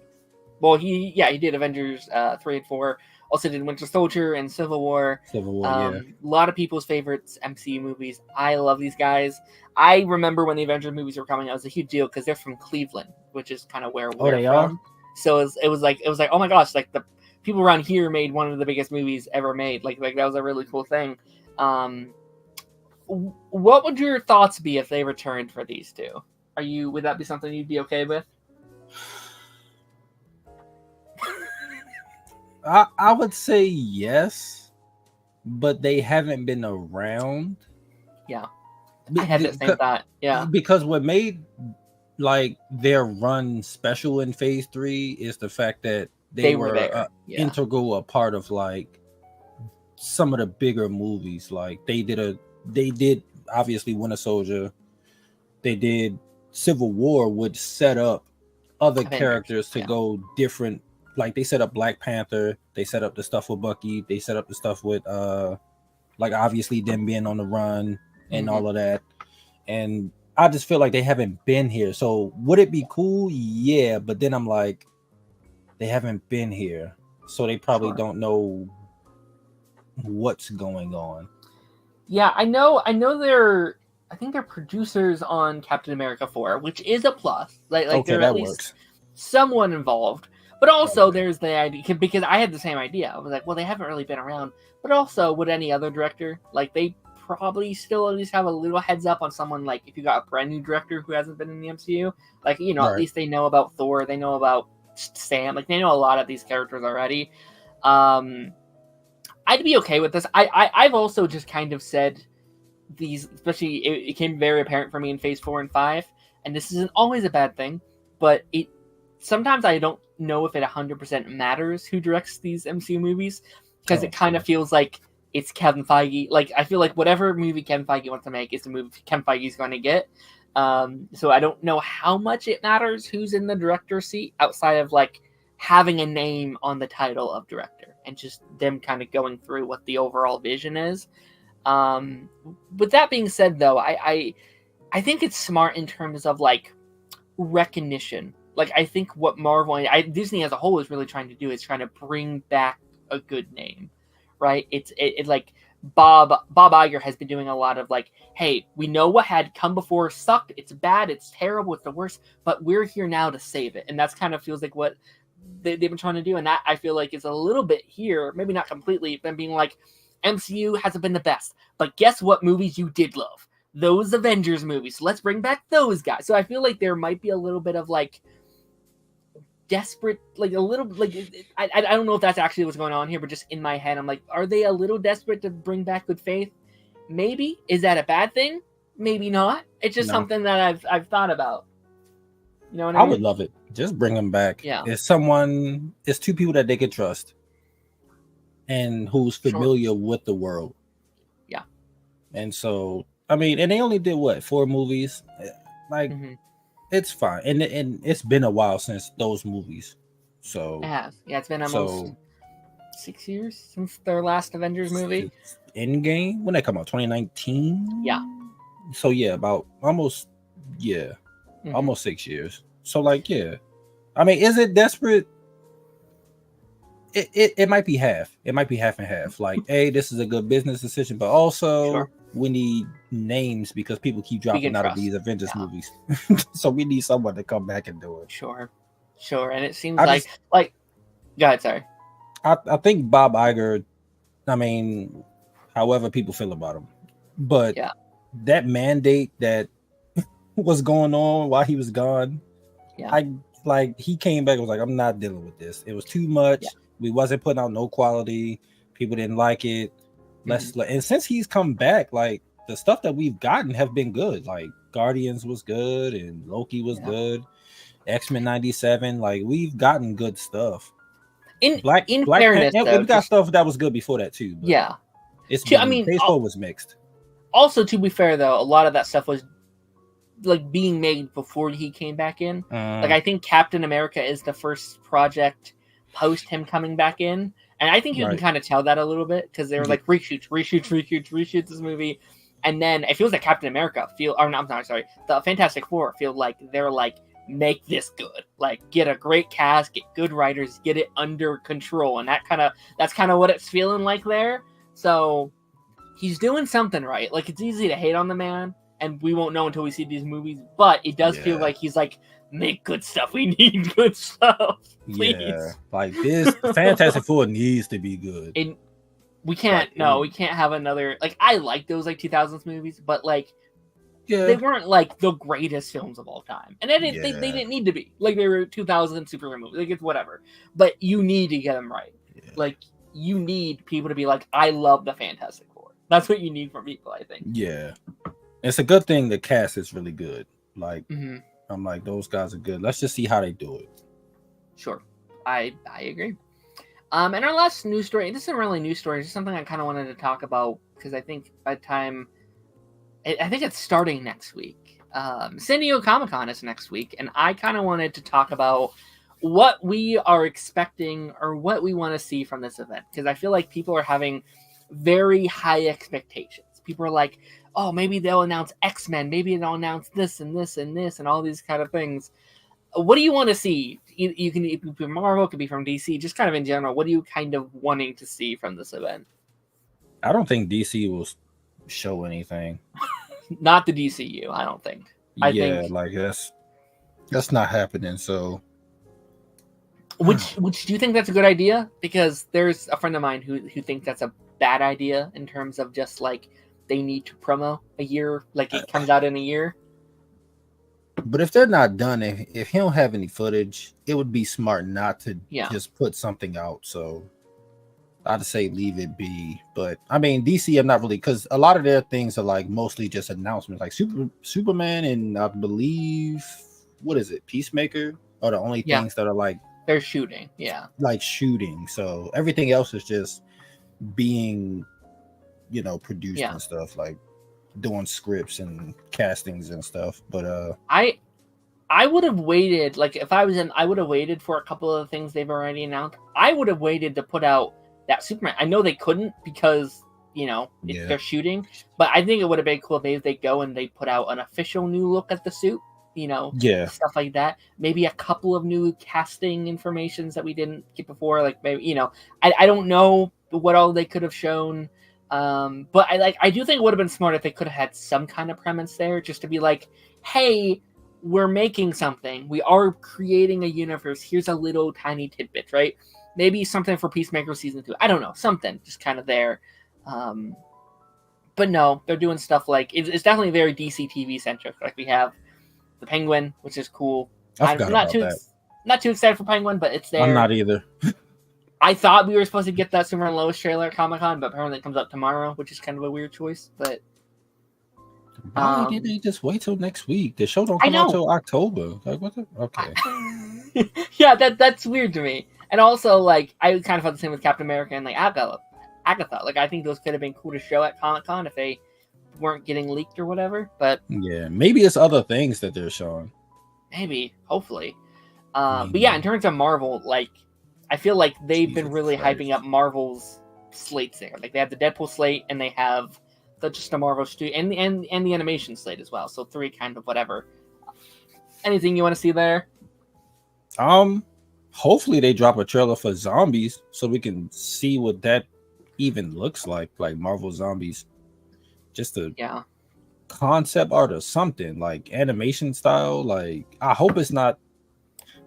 Well, he did Avengers 3 and 4. Also did Winter Soldier and Civil War. A lot of people's favorites MCU movies. I love these guys. I remember when the Avengers movies were coming out, it was a huge deal because they're from Cleveland, which is kind of where we're from. So it was like, oh my gosh, like the people around here made one of the biggest movies ever made. Like that was a really cool thing. What would your thoughts be if they returned for these two? Would that be something you'd be okay with? I would say yes, but they haven't been around. Yeah, I had the same thought. Yeah, because what made like their run special in Phase 3 is the fact that they were integral, a part of like some of the bigger movies. Like they did obviously Winter Soldier. They did Civil War, which set up other characters to go different like they set up Black Panther, they set up the stuff with Bucky, they set up the stuff with like obviously them being on the run and all of that. And I just feel like they haven't been here. So would it be cool? Yeah, but then I'm like, they haven't been here, so they probably don't know what's going on. Yeah, I know I think they're producers on Captain America 4, which is a plus. Like Okay, they're that at least works. someone involved. But also there's the idea, because I had the same idea. I was like, well, they haven't really been around. But also, would any other director, like, they probably still at least have a little heads up on someone, like, if you got a brand new director who hasn't been in the MCU, like, you know, at least they know about Thor, they know about Sam, like, they know a lot of these characters already. I'd be okay with this. I've also just kind of said these, especially, it became very apparent for me in Phase 4 and 5, and this isn't always a bad thing, but sometimes I don't know if it 100% matters who directs these MCU movies, because it kind of feels like it's Kevin Feige. Like, I feel like whatever movie Kevin Feige wants to make is the movie Kevin Feige's going to get. So I don't know how much it matters who's in the director's seat, outside of, like, having a name on the title of director, and just them kind of going through what the overall vision is. With that being said, though, I think it's smart in terms of, like, recognition. Like, I think what Marvel, Disney as a whole is really trying to do is trying to bring back a good name, right? It's like Bob Iger has been doing a lot of, like, hey, we know what had come before sucked, it's bad, it's terrible, it's the worst, but we're here now to save it. And that's kind of feels like what they've been trying to do, and that I feel like is a little bit here, maybe not completely, but being like, MCU hasn't been the best, but guess what movies you did love? Those Avengers movies. Let's bring back those guys. So I feel like there might be a little bit of, like, desperate, like, a little, like, I don't know if that's actually what's going on here, but just in my head, I'm like, are they a little desperate to bring back Good Faith? Maybe. Is that a bad thing? Maybe not. It's just something that I've thought about. You know what I mean? I would love it. Just bring them back. Yeah. It's two people that they could trust and who's familiar with the world. Yeah. And so, I mean, and they only did what, 4 movies? Like, it's fine. And it's been a while since those movies. So it has. Yeah, it's been almost 6 years since their last Avengers movie. Endgame? When they come out? 2019? Yeah. So yeah, about almost 6 years. So, like, yeah. I mean, is it desperate? It might be half. It might be half and half. Like, hey, this is a good business decision, but also we need names because people keep dropping out of these Avengers movies. So we need someone to come back and do it. Sure. And it seems like go ahead, sorry. I think Bob Iger, I mean, however people feel about him, but that mandate that was going on while he was gone, he came back and was like, I'm not dealing with this. It was too much. We wasn't putting out no quality. People didn't like it. And since he's come back, like, the stuff that we've gotten have been good. Like, Guardians was good and Loki was good. X-Men 97, like, we've gotten good stuff. In fairness, though, we got stuff that was good before that too. But it's Phase 4 was mixed. Also, to be fair though, a lot of that stuff was, like, being made before he came back in. Like, I think Captain America is the first project post him coming back in, and I think you can kind of tell that a little bit, because they were like reshoots this movie, and then it feels like Captain America the Fantastic Four feel like they're like, make this good, like, get a great cast, get good writers, get it under control, and that's kind of what it's feeling like there. So he's doing something right. Like, it's easy to hate on the man, and we won't know until we see these movies, but it does feel like he's like, make good stuff. We need good stuff. Please. Yeah, like, this Fantastic Four needs to be good. And we can't we can't have another, like, I like those, like, 2000s movies, but, like, they weren't, like, the greatest films of all time. And they didn't need to be. Like, they were 2000 Superman movies. Like, it's whatever. But you need to get them right. Yeah. Like, you need people to be like, I love the Fantastic Four. That's what you need from people, I think. Yeah. It's a good thing the cast is really good. Like, I'm like, those guys are good. Let's just see how they do it. Sure. I agree. And our last news story, this isn't really a news story, it's just something I kind of wanted to talk about, because I think by the time, I think it's starting next week. San Diego Comic-Con is next week, and I kind of wanted to talk about what we are expecting or what we want to see from this event, because I feel like people are having very high expectations. People are like, oh, maybe they'll announce X-Men, maybe they'll announce this and this and this and all these kind of things. What do you want to see? You can, it could be from Marvel, it could be from DC, just kind of in general. What are you kind of wanting to see from this event? I don't think DC will show anything. Not the DCU, I don't think. I think, like that's not happening. So, which do you think that's a good idea? Because there's a friend of mine who thinks that's a bad idea in terms of just like they need to promo a year, like it comes out in a year. But if they're not done, if he don't have any footage, it would be smart not to just put something out. So I'd say leave it be. But I mean, DC, I'm not really, because a lot of their things are like mostly just announcements, like Superman and I believe, what is it, Peacemaker are the only things that are like they're shooting, like shooting. So everything else is just being, produced and stuff, like doing scripts and castings and stuff. But I would have waited, like if I was in, I would have waited for a couple of the things they've already announced. I would have waited to put out that Superman. I know they couldn't because they're shooting, but I think it would have been cool if they go and they put out an official new look at the suit, stuff like that. Maybe a couple of new casting informations that we didn't get before, like maybe I don't know what all they could have shown. But I do think it would have been smart if they could have had some kind of premise there, just to be like, hey, we're making something. We are creating a universe. Here's a little tiny tidbit, right? Maybe something for Peacemaker season 2. I don't know, something just kind of there. But no, they're doing stuff like it's definitely very DC TV centric. Like we have the Penguin, which is cool. I'm not too excited for Penguin, but it's there. I'm not either. I thought we were supposed to get that Superman and Lois trailer at Comic-Con, but apparently it comes out tomorrow, which is kind of a weird choice. But why did they just wait till next week? The show don't come out till October. Like what? Okay. Yeah, that's weird to me. And also, like, I kind of felt the same with Captain America and like Agatha. Like, I think those could have been cool to show at Comic-Con if they weren't getting leaked or whatever. But yeah, maybe it's other things that they're showing. Maybe, hopefully. But yeah, in terms of Marvel, like, I feel like they've been really hyping up Marvel's slates there. Like they have the Deadpool slate and they have just the Marvel studio and the animation slate as well. So 3 kind of whatever. Anything you want to see there? Hopefully they drop a trailer for Zombies so we can see what that even looks like Marvel Zombies. Just a concept art or something, like animation style. Like I hope it's not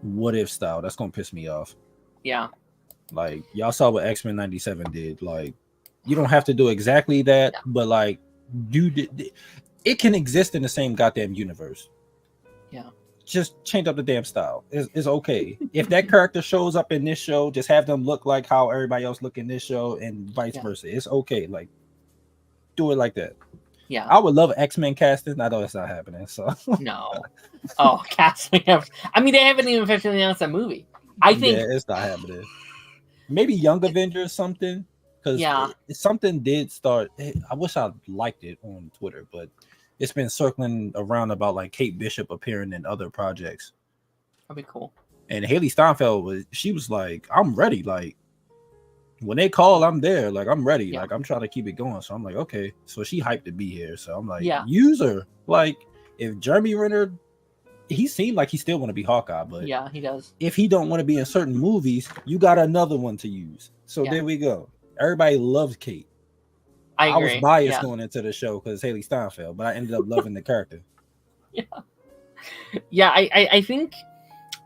What If style. That's gonna piss me off. Yeah. Like y'all saw what X-Men 97 did. Like you don't have to do exactly that, but like it can exist in the same goddamn universe. Yeah. Just change up the damn style. It's okay. If that character shows up in this show, just have them look like how everybody else look in this show and vice versa. It's okay. Like do it like that. Yeah. I would love X-Men casting. I know it's not happening. So no. Oh, casting. I mean, they haven't even officially announced a movie. I think it's not happening. Maybe Young Avengers something, because something did start. I wish I liked it on Twitter, but it's been circling around about like Kate Bishop appearing in other projects. That'd be cool. And Haley Steinfeld was like, I'm ready. Like when they call, I'm there. Like I'm ready. Like I'm trying to keep it going. So I'm like, okay. So she hyped to be here. So I'm like, use her. Like if Jeremy Renner. He seemed like he still want to be Hawkeye, but yeah, he does. If he don't want to be in certain movies, you got another one to use. So there we go. Everybody loves Kate. I was biased going into the show because Haley Steinfeld, but I ended up loving the character. I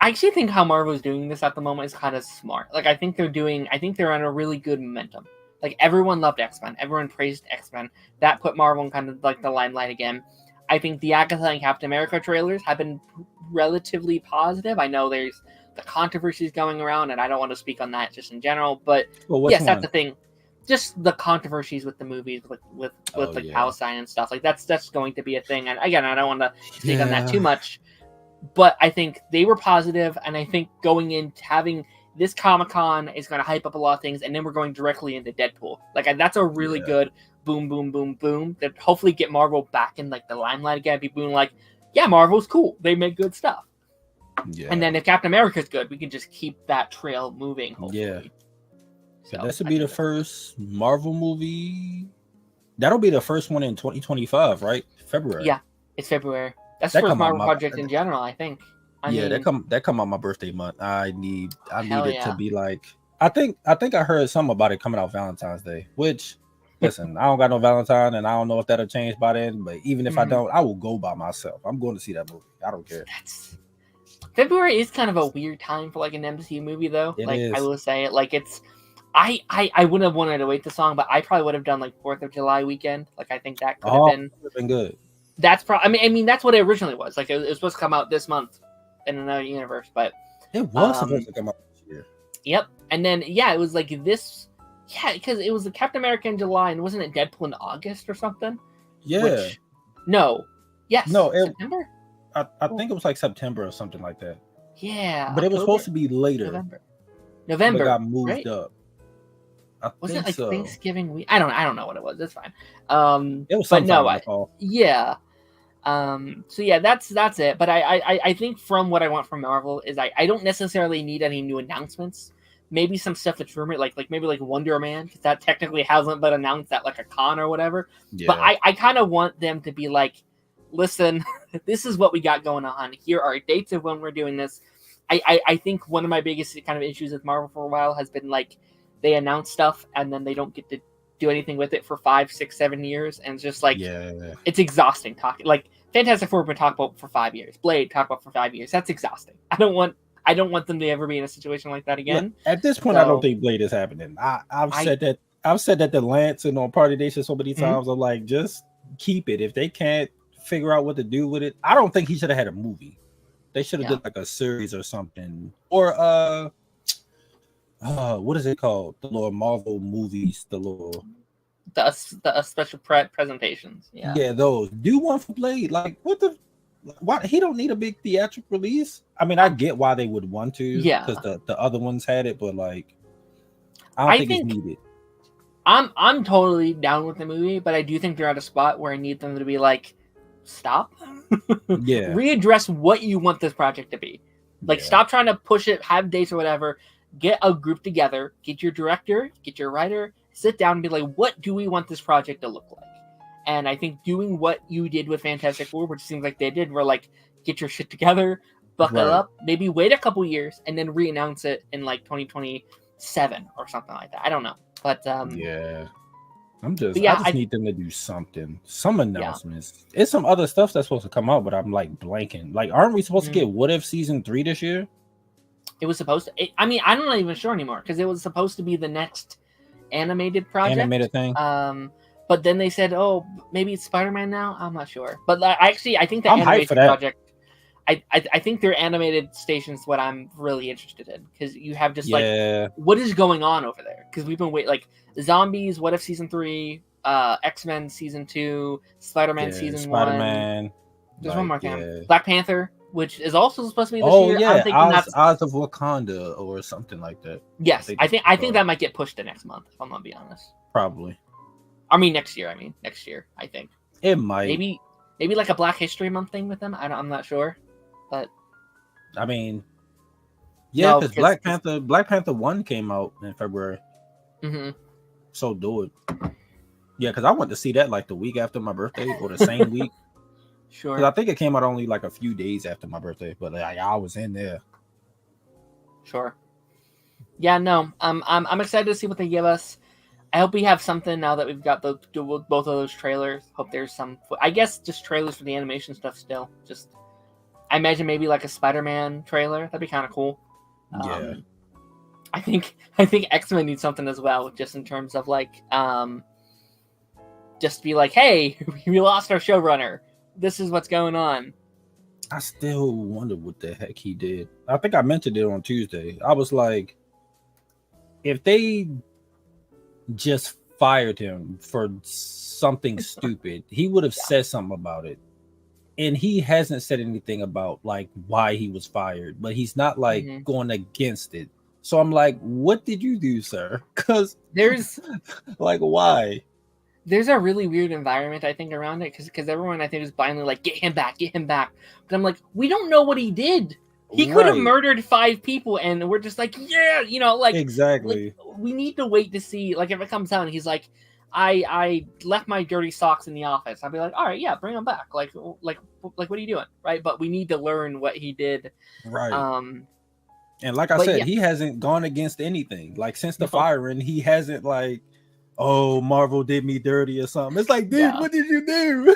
actually think how Marvel's doing this at the moment is kind of smart. Like I think they're on a really good momentum. Like everyone loved X-Men, everyone praised X-Men. That put Marvel in kind of like the limelight again. I think the Agatha and Captain America trailers have been relatively positive. I know there's the controversies going around, and I don't want to speak on that just in general. But yes, that's the thing. Just the controversies with the movies, with Palestine and stuff. Like that's going to be a thing. And again, I don't want to speak on that too much. But I think they were positive, and I think going into having this Comic-Con is going to hype up a lot of things, and then we're going directly into Deadpool. Like that's a really good boom, boom, boom, boom, that hopefully get Marvel back in like the limelight again. People being like, yeah, Marvel's cool. They make good stuff. Yeah. And then if Captain America's good, we can just keep that trail moving. Hopefully. Yeah. So This would be the first Marvel movie. That'll be the first one in 2025, right? February. Yeah, it's February. That's the first Marvel project in general, I think. I mean, that come out my birthday month. I need it to be like. I think I heard something about it coming out Valentine's Day. Which, listen, I don't got no Valentine, and I don't know if that'll change by then. But even if I don't, I will go by myself. I'm going to see that movie. I don't care. February is kind of a weird time for like an MCU movie, though. I will say it. Like it's. I wouldn't have wanted to wait this long, but I probably would have done like 4th of July weekend. Like I think that could have been good. That's probably. I mean that's what it originally was. Like it was supposed to come out this month in another universe, but it was supposed to come out this year. Yep, and then it was like this. Yeah, because it was the Captain America in July, and wasn't it Deadpool in August or something? Yeah. September. I think it was like September or something like that. Yeah, but it was supposed to be later. November. It got moved up. Was it like Thanksgiving week? I don't know what it was. It's fine. It was something. Yeah. So yeah, that's it. But I think from what I want from Marvel is I don't necessarily need any new announcements. Maybe some stuff that's rumored, like maybe like Wonder Man, because that technically hasn't been announced at like a con or whatever. Yeah. But I kind of want them to be like, listen, this is what we got going on. Here are dates of when we're doing this. I think one of my biggest kind of issues with Marvel for a while has been like they announce stuff and then they don't get to do anything with it for 5, 6, 7 years, and it's just like it's exhausting talking. Like Fantastic Four been talked about for 5 years. Blade talked about for 5 years. That's exhausting. I don't want them to ever be in a situation like that again. Look, at this point, I don't think Blade is happening. I've said that to Lance and on Party Nation so many times. I'm like, just keep it. If they can't figure out what to do with it, I don't think he should have had a movie. They should have done like a series or something, or what is it called? The little Marvel movies, the special presentations. Yeah, those. Do one for Blade. Like why he don't need a big theatrical release? I mean, I get why they would want to, because the other ones had it, but like I don't think it's needed. I'm totally down with the movie, but I do think they're at a spot where I need them to be like, stop. Readdress what you want this project to be. Like, stop trying to push it, have dates or whatever. Get a group together, get your director, get your writer, sit down and be like, what do we want this project to look like? And I think doing what you did with Fantastic Four, which seems like they did, were like, get your shit together, buckle up, maybe wait a couple years, and then re-announce it in like 2027 or something like that. I don't know. But I just need them to do something, some announcements. It's some other stuff that's supposed to come out, but I'm like blanking. Like, aren't we supposed to get What If season 3 this year? It was supposed to. I'm not even sure anymore because it was supposed to be the next animated project. Animated thing. But then they said, oh, maybe it's Spider-Man now. I'm not sure. But I think the animation project. I think their animated station's what I'm really interested in, because you have just like what is going on over there, because we've been waiting, like Zombies, What If season 3, X-Men season 2, Spider-Man season 1. There's one more thing. Black Panther, which is also supposed to be this year. I'm thinking Oz of Wakanda or something like that. Yes, I think that might get pushed to next month, if I'm gonna be honest. Probably. Next year. I think it might. Maybe like a Black History Month thing with them. I'm not sure. But I mean, because Black Panther 1 came out in February. So do it. Yeah, because I went to see that like the week after my birthday or the same week. Sure. Because I think it came out only like a few days after my birthday, but like, I was in there. Sure. Yeah, no. I'm excited to see what they give us. I hope we have something now that we've got both of those trailers. Hope there's some. I guess just trailers for the animation stuff still. Just. I imagine maybe like a Spider-Man trailer. That'd be kind of cool. I think X-Men needs something as well, just in terms of like, just be like, hey, we lost our showrunner. This is what's going on. I still wonder what the heck he did. I think I mentioned it on Tuesday. I was like, if they just fired him for something stupid, he would have said something about it. And he hasn't said anything about like why he was fired, but he's not like going against it. So I'm like, what did you do, sir? Because there's like, why? There's a really weird environment, I think, around it, because everyone, I think, is blindly like, get him back. But I'm like, we don't know what he did. He could have murdered 5 people, and we're just like, yeah, you know, like exactly. Like, we need to wait to see, like, if it comes out and he's like, I left my dirty socks in the office. I'll be like, all right, yeah, bring them back. Like, what are you doing, right? But we need to learn what he did, right? And like I said, he hasn't gone against anything. Like since the firing, he hasn't like, oh, Marvel did me dirty or something. It's like, dude, what did you do?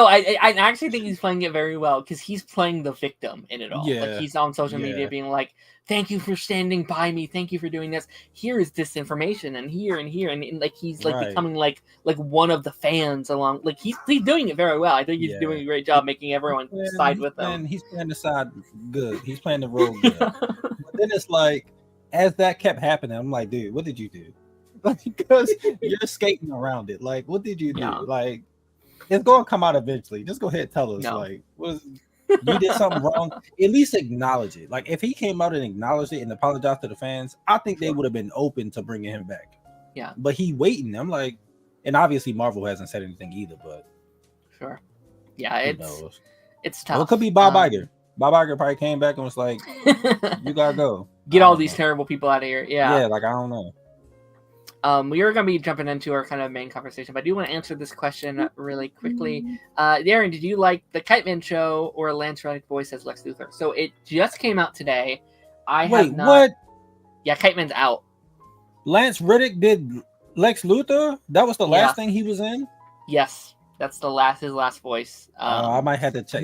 I actually think he's playing it very well because he's playing the victim in it all. Yeah. Like he's on social media being like, thank you for standing by me. Thank you for doing this. Here is disinformation and here and like he's like becoming like one of the fans along. Like he's doing it very well. I think he's doing a great job making everyone side with him. He's playing the side good. He's playing the role good. But then it's like, as that kept happening, I'm like, dude, what did you do? Because you're skating around it. Like, what did you do? Like, it's going to come out eventually. Just go ahead and tell us. Like, you did something wrong. At least acknowledge it. Like, if he came out and acknowledged it and apologized to the fans, I think they would have been open to bringing him back. Yeah. But he waiting. I'm like, and obviously Marvel hasn't said anything either. But sure. Yeah, it's tough. Well, it could be Bob Iger. Bob Iger probably came back and was like, "You gotta go. Get all these terrible people out of here." Yeah. Yeah. Like I don't know. We are going to be jumping into our kind of main conversation, but I do want to answer this question really quickly. Daren, did you like the Kite Man show or Lance Reddick voice as Lex Luthor? So it just came out today. What? Yeah, Kite Man's out. Lance Reddick did Lex Luthor? That was the last thing he was in? Yes, that's his last voice. I might have to check.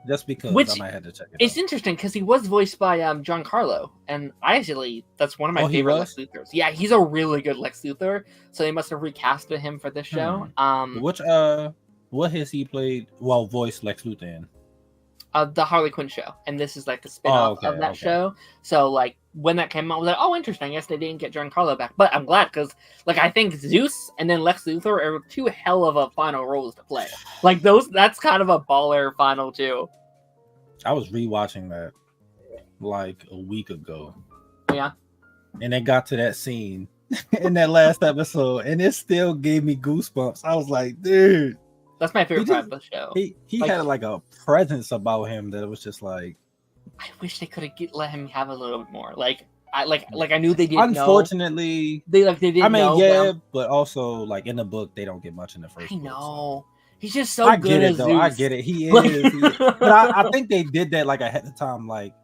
Just because I might have to check it It's interesting because he was voiced by Giancarlo, and that's one of my favorite Lex Luthors. Yeah, he's a really good Lex Luthor, so they must have recasted him for this show. What has he played voiced Lex Luthor in? The Harley Quinn show, and this is like the spin-off of that show. So like when that came out, I was like, oh, interesting. I guess they didn't get Giancarlo back, but I'm glad because like I think Zeus and then Lex Luthor are 2 hell of a final roles to play. Like that's kind of a baller final too. I was rewatching that like a week ago. Yeah, and it got to that scene in that last episode, and it still gave me goosebumps. I was like, dude. That's my favorite part of the show. He had like a presence about him that was just like. I wish they could have let him have a little bit more. Like I knew they didn't. Unfortunately, they didn't. know, but also like in the book they don't get much in the first. I know. He's just so good. Get it though. I get it. He is. But I think they did that like ahead of time. Like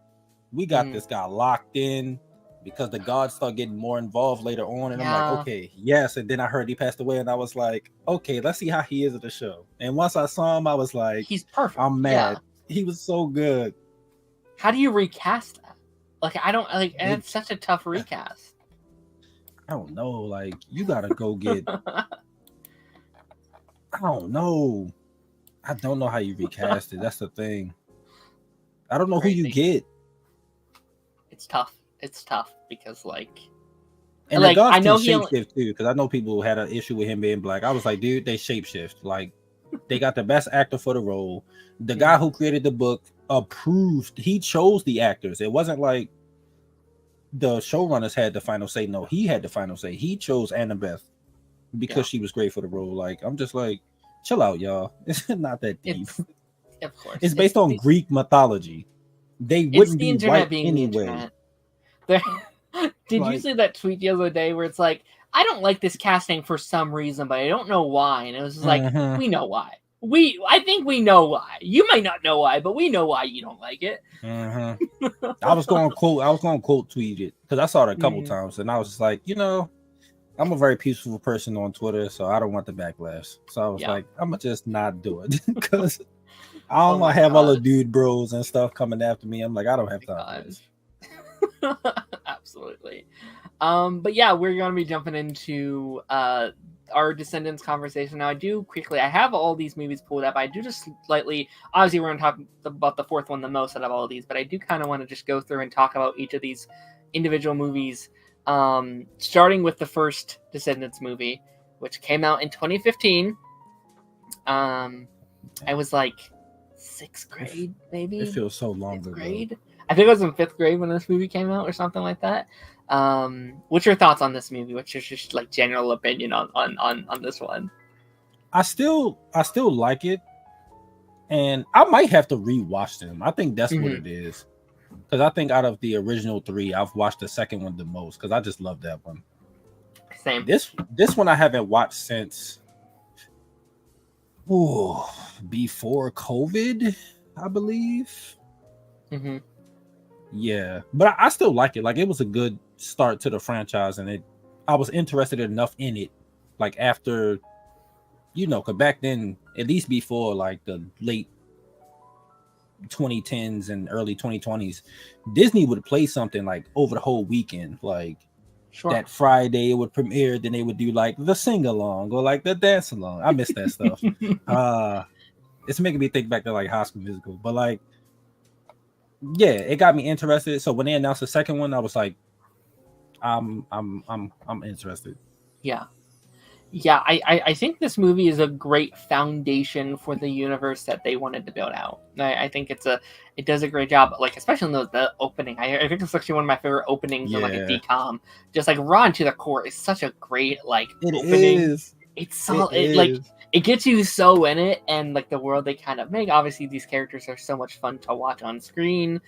we got this guy locked in. Because the gods start getting more involved later on, and I'm like, okay, yes. And then I heard he passed away, and I was like, okay, let's see how he is at the show. And once I saw him, I was like, he's perfect. I'm mad. Yeah. He was so good. How do you recast that? Like, I don't like, and it's such a tough recast. I don't know. Like, you gotta go get. I don't know. I don't know how you recast it. That's the thing. I don't know who you get. It's tough. It's tough because like, and like I know he shapeshift too, because I know people had an issue with him being black. I was like, dude, they shapeshift. Like, they got the best actor for the role. The guy who created the book approved. He chose the actors. It wasn't like the showrunners had the final say. No, he had the final say. He chose Annabeth because she was great for the role. Like, I'm just like, chill out, y'all. It's not that deep. Of course, it's based on Greek mythology. They wouldn't be white anyway. Did you see that tweet the other day where it's like, I don't like this casting for some reason, but I don't know why. And it was just like, we know why. I think we know why. You might not know why, but we know why you don't like it. I was going to quote tweet it because I saw it a couple times, and I was just like, I'm a very peaceful person on Twitter, so I don't want the backlash. So I was like, I'm gonna just not do it because I don't want to have all the dude bros and stuff coming after me. I'm like, I don't have time for this. Absolutely. But yeah, we're going to be jumping into our Descendants conversation now. I have all these movies pulled up. I do just slightly, obviously we're going to talk about the fourth one the most out of all of these, but I do kind of want to just go through and talk about each of these individual movies, starting with the first Descendants movie, which came out in 2015. I was like 6th grade, maybe. It feels so long ago. Grade. I think I was in 5th grade when this movie came out or something like that. What's your thoughts on this movie? What's your just like general opinion on this one? I still like it. and I might have to rewatch them. I think that's what Mhm. it is. Because I think out of the original 3, I've watched the second one the most because I just love that one. Same. This one I haven't watched since before COVID, I believe. Mm-hmm. Yeah, but I still like it. Like, it was a good start to the franchise, and I was interested enough in it. Like, after, because back then, at least before like the late 2010s and early 2020s, Disney would play something like over the whole weekend. Like, Sure. that Friday it would premiere, then they would do like the sing along or like the dance along. I miss that stuff. It's making me think back to like High School Musical, but like, yeah, it got me interested. So when they announced the second one, I was like, I'm interested. Yeah. Yeah, I think this movie is a great foundation for the universe that they wanted to build out. I think it does a great job, like, especially in the opening. I think it's actually one of my favorite openings in like a DCOM. Just like Raw to the Core is such a great like opening. Is. It's so like it gets you so in it, and like the world they kind of make. Obviously, these characters are so much fun to watch on screen.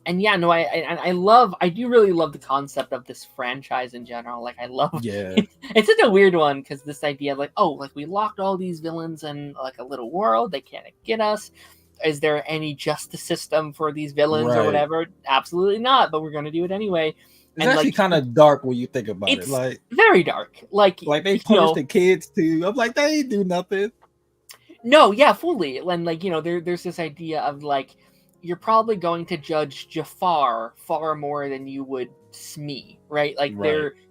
And yeah, no, I do really love the concept of this franchise in general. Like, I love, it's such a weird one, because this idea of like, oh, like we locked all these villains in like a little world, they can't get us. Is there any justice system for these villains or whatever? Absolutely not, but we're going to do it anyway. It's actually kind of dark when you think about it. Like, very dark. Like they punish the kids too. I'm like, they ain't do nothing. No, yeah, fully. And like, there's this idea of like, you're probably going to judge Jafar far more than you would Smee, right? Like,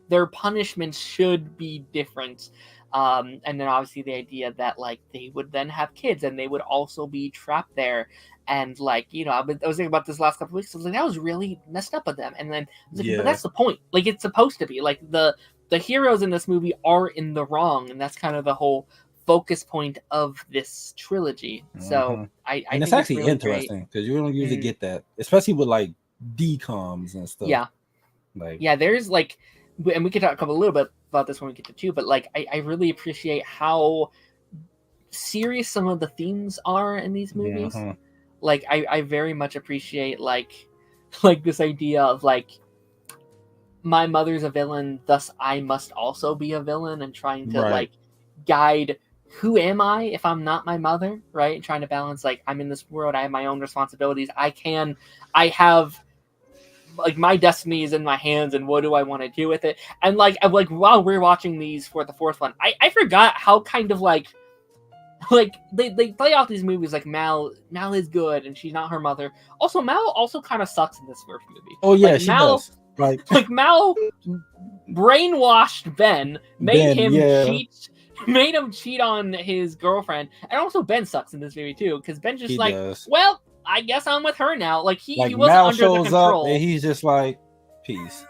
their punishments should be different. And then obviously the idea that like they would then have kids and they would also be trapped there. And like, I was thinking about this last couple of weeks. I was like, that was really messed up of them. And then I was like, but that's the point. Like, it's supposed to be like the heroes in this movie are in the wrong, and that's kind of the whole focus point of this trilogy. So I think it's actually really interesting because you don't usually get that, especially with like DCOMs and stuff. Yeah, like there's like, and we can talk a little bit about this when we get to 2, but like I really appreciate how serious some of the themes are in these movies. Like I very much appreciate like this idea of like, my mother's a villain, thus I must also be a villain, and trying to like guide, who am I if I'm not my mother, right? Trying to balance, like, I'm in this world, I have my own responsibilities, I have, like, my destiny is in my hands, and what do I want to do with it? And like while we're watching these for the 4th one, I forgot how kind of like they play off these movies like Mal is good and she's not her mother. Also, Mal also kind of sucks in this 1st movie. Oh yeah, like, she does. Like Mal brainwashed Ben, made him cheat on his girlfriend, and also Ben sucks in this movie too, because Ben's just well, I guess I'm with her now. Like he wasn't Mal under shows the control, up and he's just like, peace.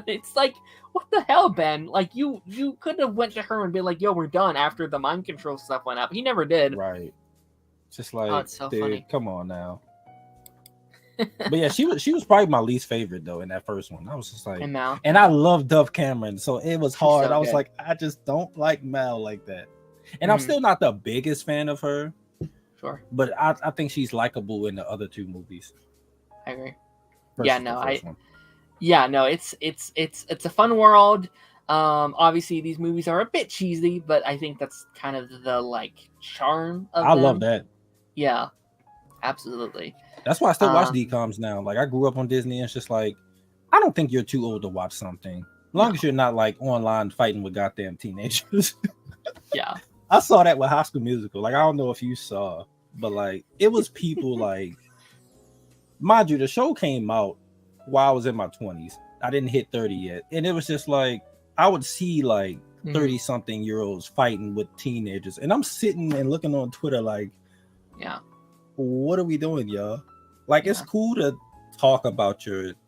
It's like, what the hell, Ben? Like you could have went to her and been like, yo, we're done after the mind control stuff went up. He never did. Right. Just like, it's so dude, funny. Come on now. But yeah, she was probably my least favorite though in that 1st one. I was just like, and I love Dove Cameron, so it was hard. I was like, I just don't like Mal like that. And I'm still not the biggest fan of her. Sure. But I think she's likable in the other 2 movies. I agree. It's a fun world. Obviously these movies are a bit cheesy, but I think that's kind of the like charm of them. Love that. Yeah. Absolutely. That's why I still watch DCOMs now. Like, I grew up on Disney, and it's just like, I don't think you're too old to watch something. As long as you're not like online fighting with goddamn teenagers. Yeah. I saw that with High School Musical. Like, I don't know if you saw, but like, it was people like, mind you, the show came out while I was in my 20s. I didn't hit 30 yet. And it was just like, I would see like 30-something-year-olds fighting with teenagers. And I'm sitting and looking on Twitter like, what are we doing, y'all? Like, it's cool to talk about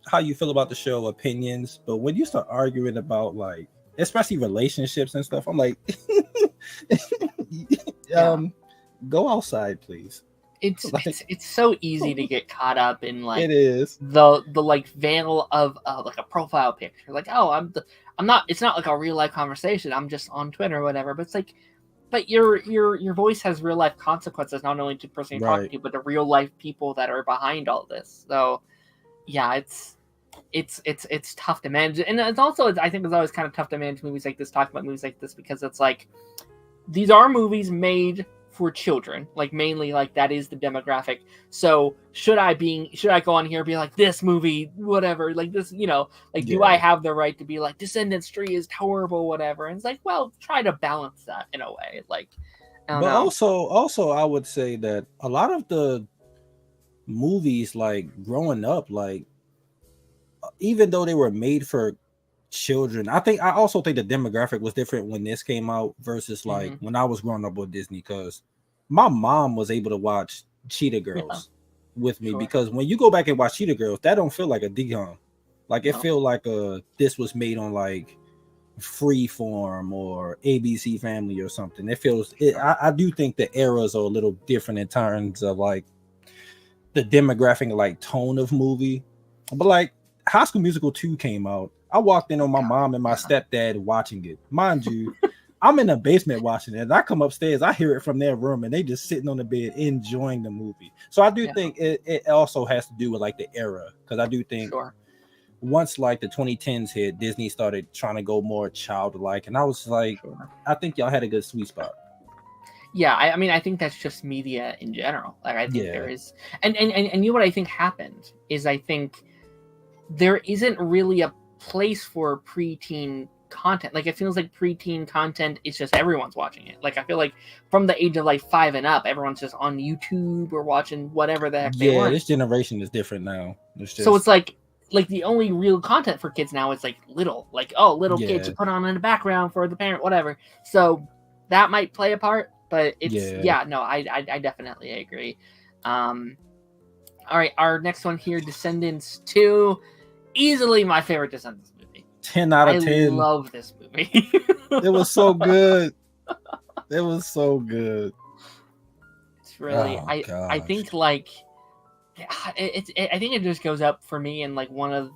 how you feel about the show, opinions, but when you start arguing about like, especially relationships and stuff, I'm like, go outside, please. It's so easy to get caught up in like, it is the like veil of like a profile picture. Like, oh, I'm not. It's not like a real life conversation. I'm just on Twitter or whatever. But it's like, but your voice has real life consequences, not only to the person you're talking Right. to, but the real life people that are behind all this. So yeah, it's tough to manage, and it's also, I think it's always kind of tough to manage movies like this, talk about movies like this, because it's like these are movies made for children, like mainly, like that is the demographic. So should I go on here and be like, this movie, whatever, like this, like, do I Yeah. have the right to be like Descendants 3 is horrible, whatever? And it's like, well, try to balance that in a way. Like, I don't But know. also I would say that a lot of the movies, like growing up, like even though they were made for children, I also think the demographic was different when this came out versus like Mm-hmm. when I was growing up with Disney, because my mom was able to watch Cheetah Yeah, Girls with me, sure. because when you go back and watch Cheetah Girls, that don't feel like a decom. Like it No, feel like this was made on like Freeform or ABC Family or something. It feels I do think the eras are a little different in terms of like the demographic, like tone of movie. But like High School Musical 2 came out, I walked in on my God, mom and my yeah. stepdad watching it. Mind you, I'm in the basement watching it, and I come upstairs, I hear it from their room, and they just sitting on the bed enjoying the movie. So I do Yeah, think it also has to do with like the era, because I do think sure. once like the 2010s hit, Disney started trying to go more childlike, and I was like, Sure. I think y'all had a good sweet spot. Yeah, I mean, I think that's just media in general. Like, I think there Yeah, is, and you know what I think happened is, I think there isn't really a place for preteen content. Like, it feels like preteen content is just everyone's watching it. Like, I feel like from the age of like 5 and up, everyone's just on YouTube or watching whatever the heck they yeah, want. this generation is different now. It's So just it's like the only real content for kids now is like little kids yeah, you put on in the background for the parent, whatever. So that might play a part, but it's, yeah. yeah, no, I definitely agree. All right, our next one here, Descendants 2, easily my favorite Descendants movie. 10 out I of 10. love this movie. It was so good. It was so good. It's really, Oh I gosh. think like I think it just goes up for me, and like one of,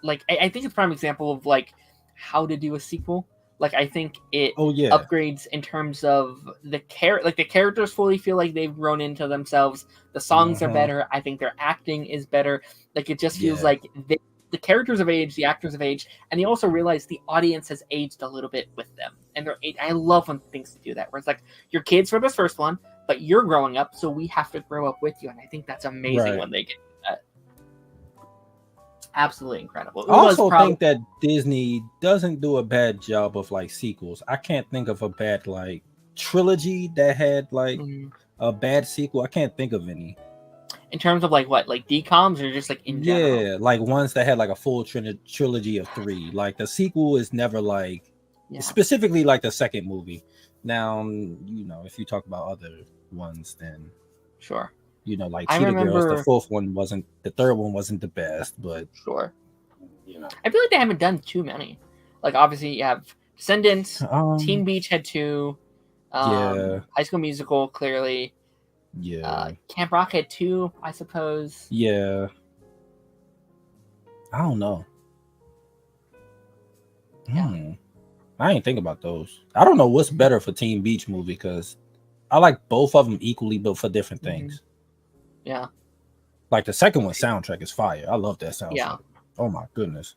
like, I think it's a prime example of like how to do a sequel. Like, I think it Oh yeah. upgrades in terms of the the characters fully feel like they've grown into themselves. The songs are Uh-huh. better. I think their acting is better. Like, it just feels Yeah. like the characters have aged, the actors have aged, and you also realize the audience has aged a little bit with them. And I love when things do that, where it's like, your kids for this first one, but you're growing up, so we have to grow up with you. And I think that's amazing Right. when they get that. Absolutely incredible. I Uma's also probably, think that Disney doesn't do a bad job of like sequels. I can't think of a bad like trilogy that had like a bad sequel. I can't think of any. in terms of like what, like decoms, or just like in general. Yeah, like ones that had like a full trilogy of 3. Like the sequel is never like Yeah, specifically like the second movie. Now, if you talk about other ones, then sure. like I Cheetah Girls, the remember, fourth one wasn't, the third one wasn't the best, but sure. you know. I feel like they haven't done too many. Like, obviously you have Descendants, Teen Um, Beach had 2, yeah, High School Musical, clearly, yeah, Camp Rock had 2, I suppose. yeah. I don't know. Yeah. I ain't think about those. I don't know what's better for Teen Beach movie, because I like both of them equally, but for different things. Yeah. Like the second one soundtrack is fire. I love that soundtrack. Yeah. Oh my goodness.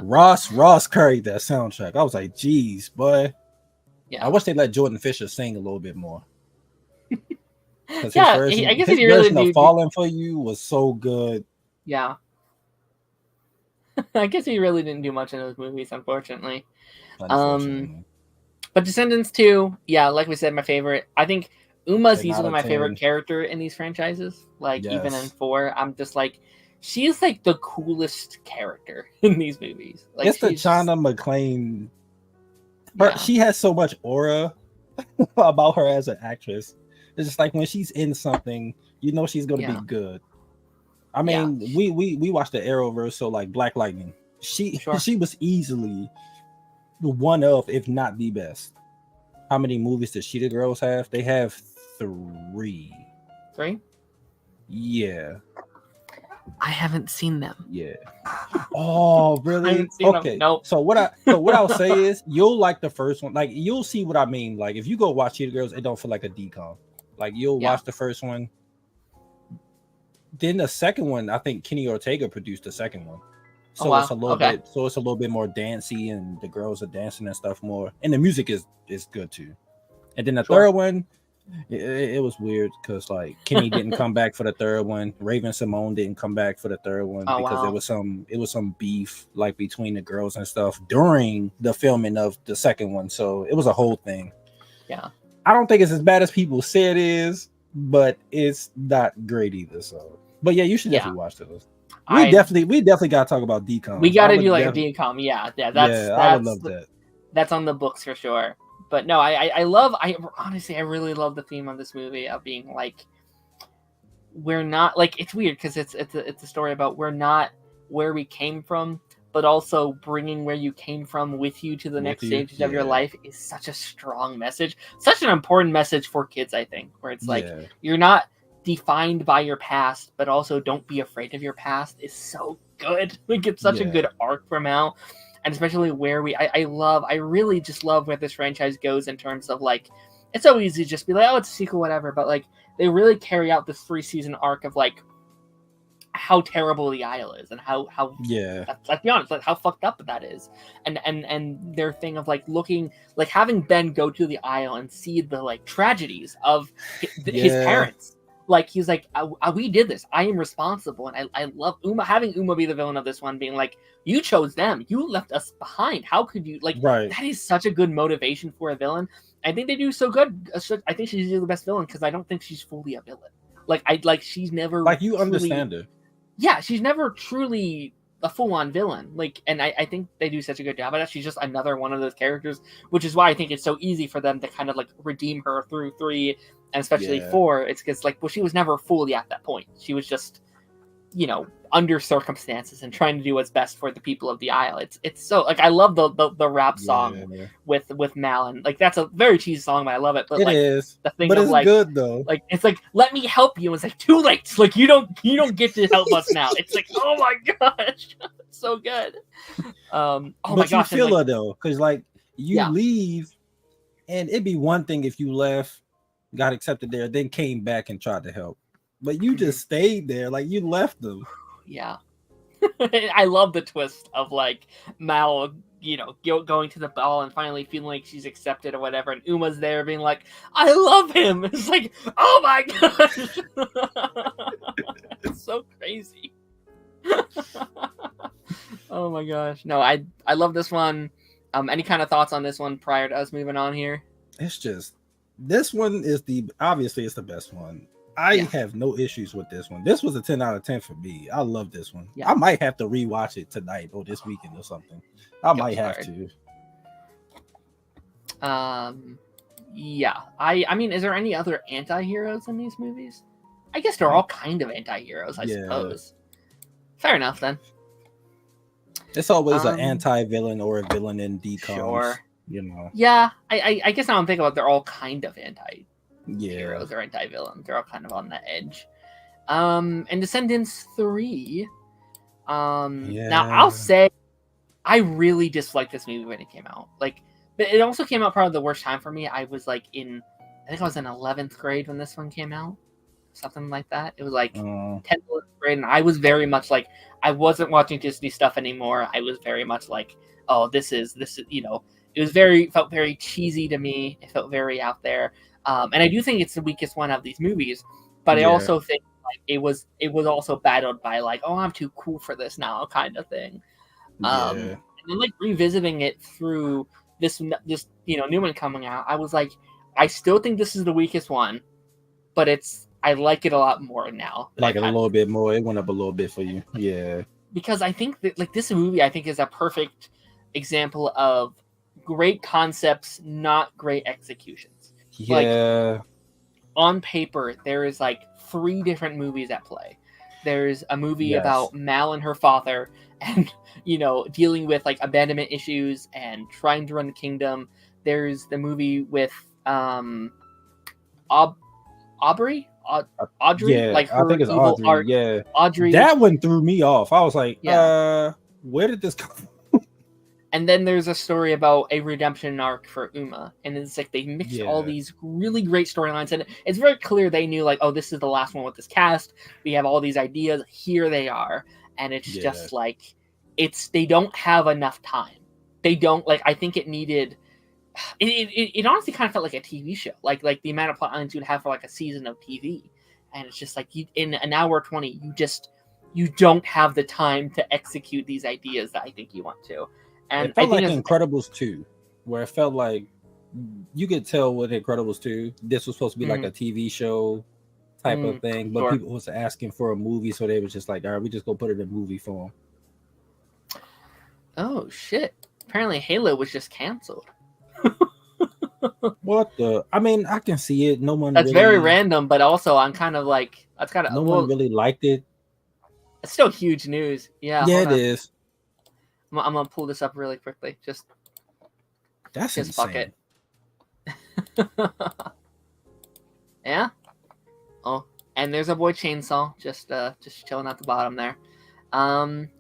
Ross carried that soundtrack. I was like, geez, boy. Yeah. I wish they let Jordan Fisher sing a little bit more. Because Yeah, I guess his if you really version of do, Falling for You was so good. yeah. I guess he really didn't do much in those movies, unfortunately. Unfortunately. But Descendants 2, yeah, like we said, my favorite. I think Uma's 10 out easily of my 10. favorite character in these franchises. Like, even in Yes. 4, I'm just like, she is like the coolest character in these movies. Like, It's the she's China McClain. yeah. She has so much aura about her as an actress. It's just like when she's in something, she's going to be good. I mean, we watched the Arrowverse, so like Black Lightning. She was easily one of, if not the best. How many movies does Cheetah Girls have? They have 3. 3? Yeah. I haven't seen them. Yeah. Oh, I really? haven't seen Okay. them. Nope. So what I'll say is you'll like the first one. Like you'll see what I mean. Like if you go watch Cheetah Girls, it don't feel like a decom. Like you'll watch the first one. Then the second one, I think Kenny Ortega produced the second one. So it's a little bit more dancey, and the girls are dancing and stuff more. And the music is good too. And then the third one, it was weird because like Kenny didn't come back for the third one. Raven Simone didn't come back for the third one because it was some beef like between the girls and stuff during the filming of the second one. So it was a whole thing. Yeah. I don't think it's as bad as people say it is, but it's not great either. So, but yeah, you should definitely watch those. We definitely got to talk about decom. We got to do like a decom. Yeah, that's I would love that. That's on the books for sure. But no, I honestly really love the theme of this movie of being like, we're not like, it's weird because it's a story about we're not where we came from, but also bringing where you came from with you to the next stages of your life is such a strong message, such an important message for kids, I think, where it's like you're not defined by your past, but also don't be afraid of your past is so good. Like it's such a good arc for Mal. And especially where I really just love where this franchise goes in terms of like, it's so easy to just be like, oh, it's a sequel, whatever. But like, they really carry out this 3-season arc of like how terrible the Isle is and how let's be honest, like how fucked up that is. And their thing of like looking, like having Ben go to the Isle and see the like tragedies of his parents. Like he's like, we did this. I am responsible, and I love having Uma be the villain of this one, being like, you chose them, you left us behind. How could you like? Right. That is such a good motivation for a villain. I think they do so good. I think she's the best villain because I don't think she's fully a villain. She's never like you understand her. Yeah, she's never truly a full-on villain. Like, and I think they do such a good job at it. She's just another one of those characters, which is why I think it's so easy for them to kind of like redeem her through 3 and especially 4. It's because like, well, she was never fully at that point. She was just, under circumstances and trying to do what's best for the people of the Isle. It's so like, I love the rap song with Mal, and like that's a very cheesy song, but I love it. But it is the thing, but it's like good though. Like it's like, let me help you. And it's like too late. Like you don't get to help us now. It's like, oh my gosh, it's so good. But my gosh, you feel her though, because like you leave, and it'd be one thing if you left, got accepted there, then came back and tried to help. But you just stayed there, like you left them. Yeah. I love the twist of like Mal, going to the ball and finally feeling like she's accepted or whatever, and Uma's there being like, I love him. It's like, oh my gosh. It's so crazy. Oh my gosh. No, I love this one. Any kind of thoughts on this one prior to us moving on here? It's just, this one is obviously it's the best one. I have no issues with this one. This was a 10 out of 10 for me. I love this one. Yeah. I might have to rewatch it tonight or this weekend or something. I might have to. Yeah. I mean, is there any other anti-heroes in these movies? I guess they're all kind of anti-heroes, I suppose. Fair enough then. It's always an anti-villain or a villain in decoms. Sure. Yeah. I guess now I'm thinking about they're all kind of heroes or anti-villains. They're all kind of on the edge. And Descendants 3. Now I'll say I really disliked this movie when it came out. Like, but it also came out probably the worst time for me. I was like I think I was in 11th grade when this one came out. Something like that. It was like 10th, 11th grade, and I was very much like, I wasn't watching Disney stuff anymore. I was very much like, oh, this is it felt very cheesy to me. It felt very out there. And I do think it's the weakest one of these movies, but I also think like it was also battled by like, oh, I'm too cool for this now kind of thing. And then like revisiting it through this new one coming out, I was like, I still think this is the weakest one, but I like it a lot more now. Like it a little bit more. It went up a little bit for you. Yeah. Because I think that like this movie, I think is a perfect example of great concepts, not great executions. Yeah. Like, on paper, there is like 3 different movies at play. There's a movie about Mal and her father and, dealing with like abandonment issues and trying to run the kingdom. There's the movie with Aubrey Audrey, Yeah, like I her think it's evil Audrey. arc. Yeah, Audrey. that one threw me off. I was like, Yeah. where did this come from? And then there's a story about a redemption arc for Uma, and it's like they mixed all Yeah. these really great storylines, and it's very clear they knew like, oh, this is the last one with this cast. We have all these ideas. Here they are, and it's Yeah. just like they don't have enough time. They don't like. I think it needed. It honestly kind of felt like a TV show, like the amount of plot lines you'd have for like a season of TV, and it's just like in an hour 20, you don't have the time to execute these ideas that I think you want to. And it felt I think like Incredibles 2, where it felt like you could tell with Incredibles 2, this was supposed to be like a TV show type of thing, but people was asking for a movie, so they was just like, all right, we just go put it in movie form. Oh shit! Apparently, Halo was just canceled. What the? I mean, I can see it. No one. That's very random, but also I'm kind of like that's kind of no one really liked it. It's still huge news. Yeah, it is. I'm gonna pull this up really quickly. Just insane. Fuck it. Yeah. Oh, and there's a boy Chainsaw just chilling at the bottom there.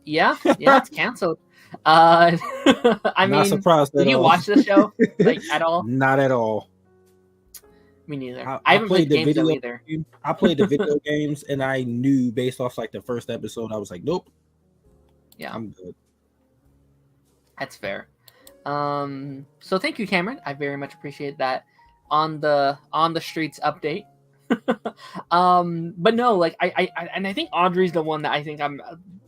Yeah, it's canceled. I mean, not surprised. Did you watch the show like at all? Not at all. Me neither. I haven't played the games either. I played the video games, and I knew based off like the first episode, I was like, nope. Yeah, I'm good. That's fair. So thank you, Cameron. I very much appreciate that on the streets update. But no, like I think Audrey's the one that I think I'm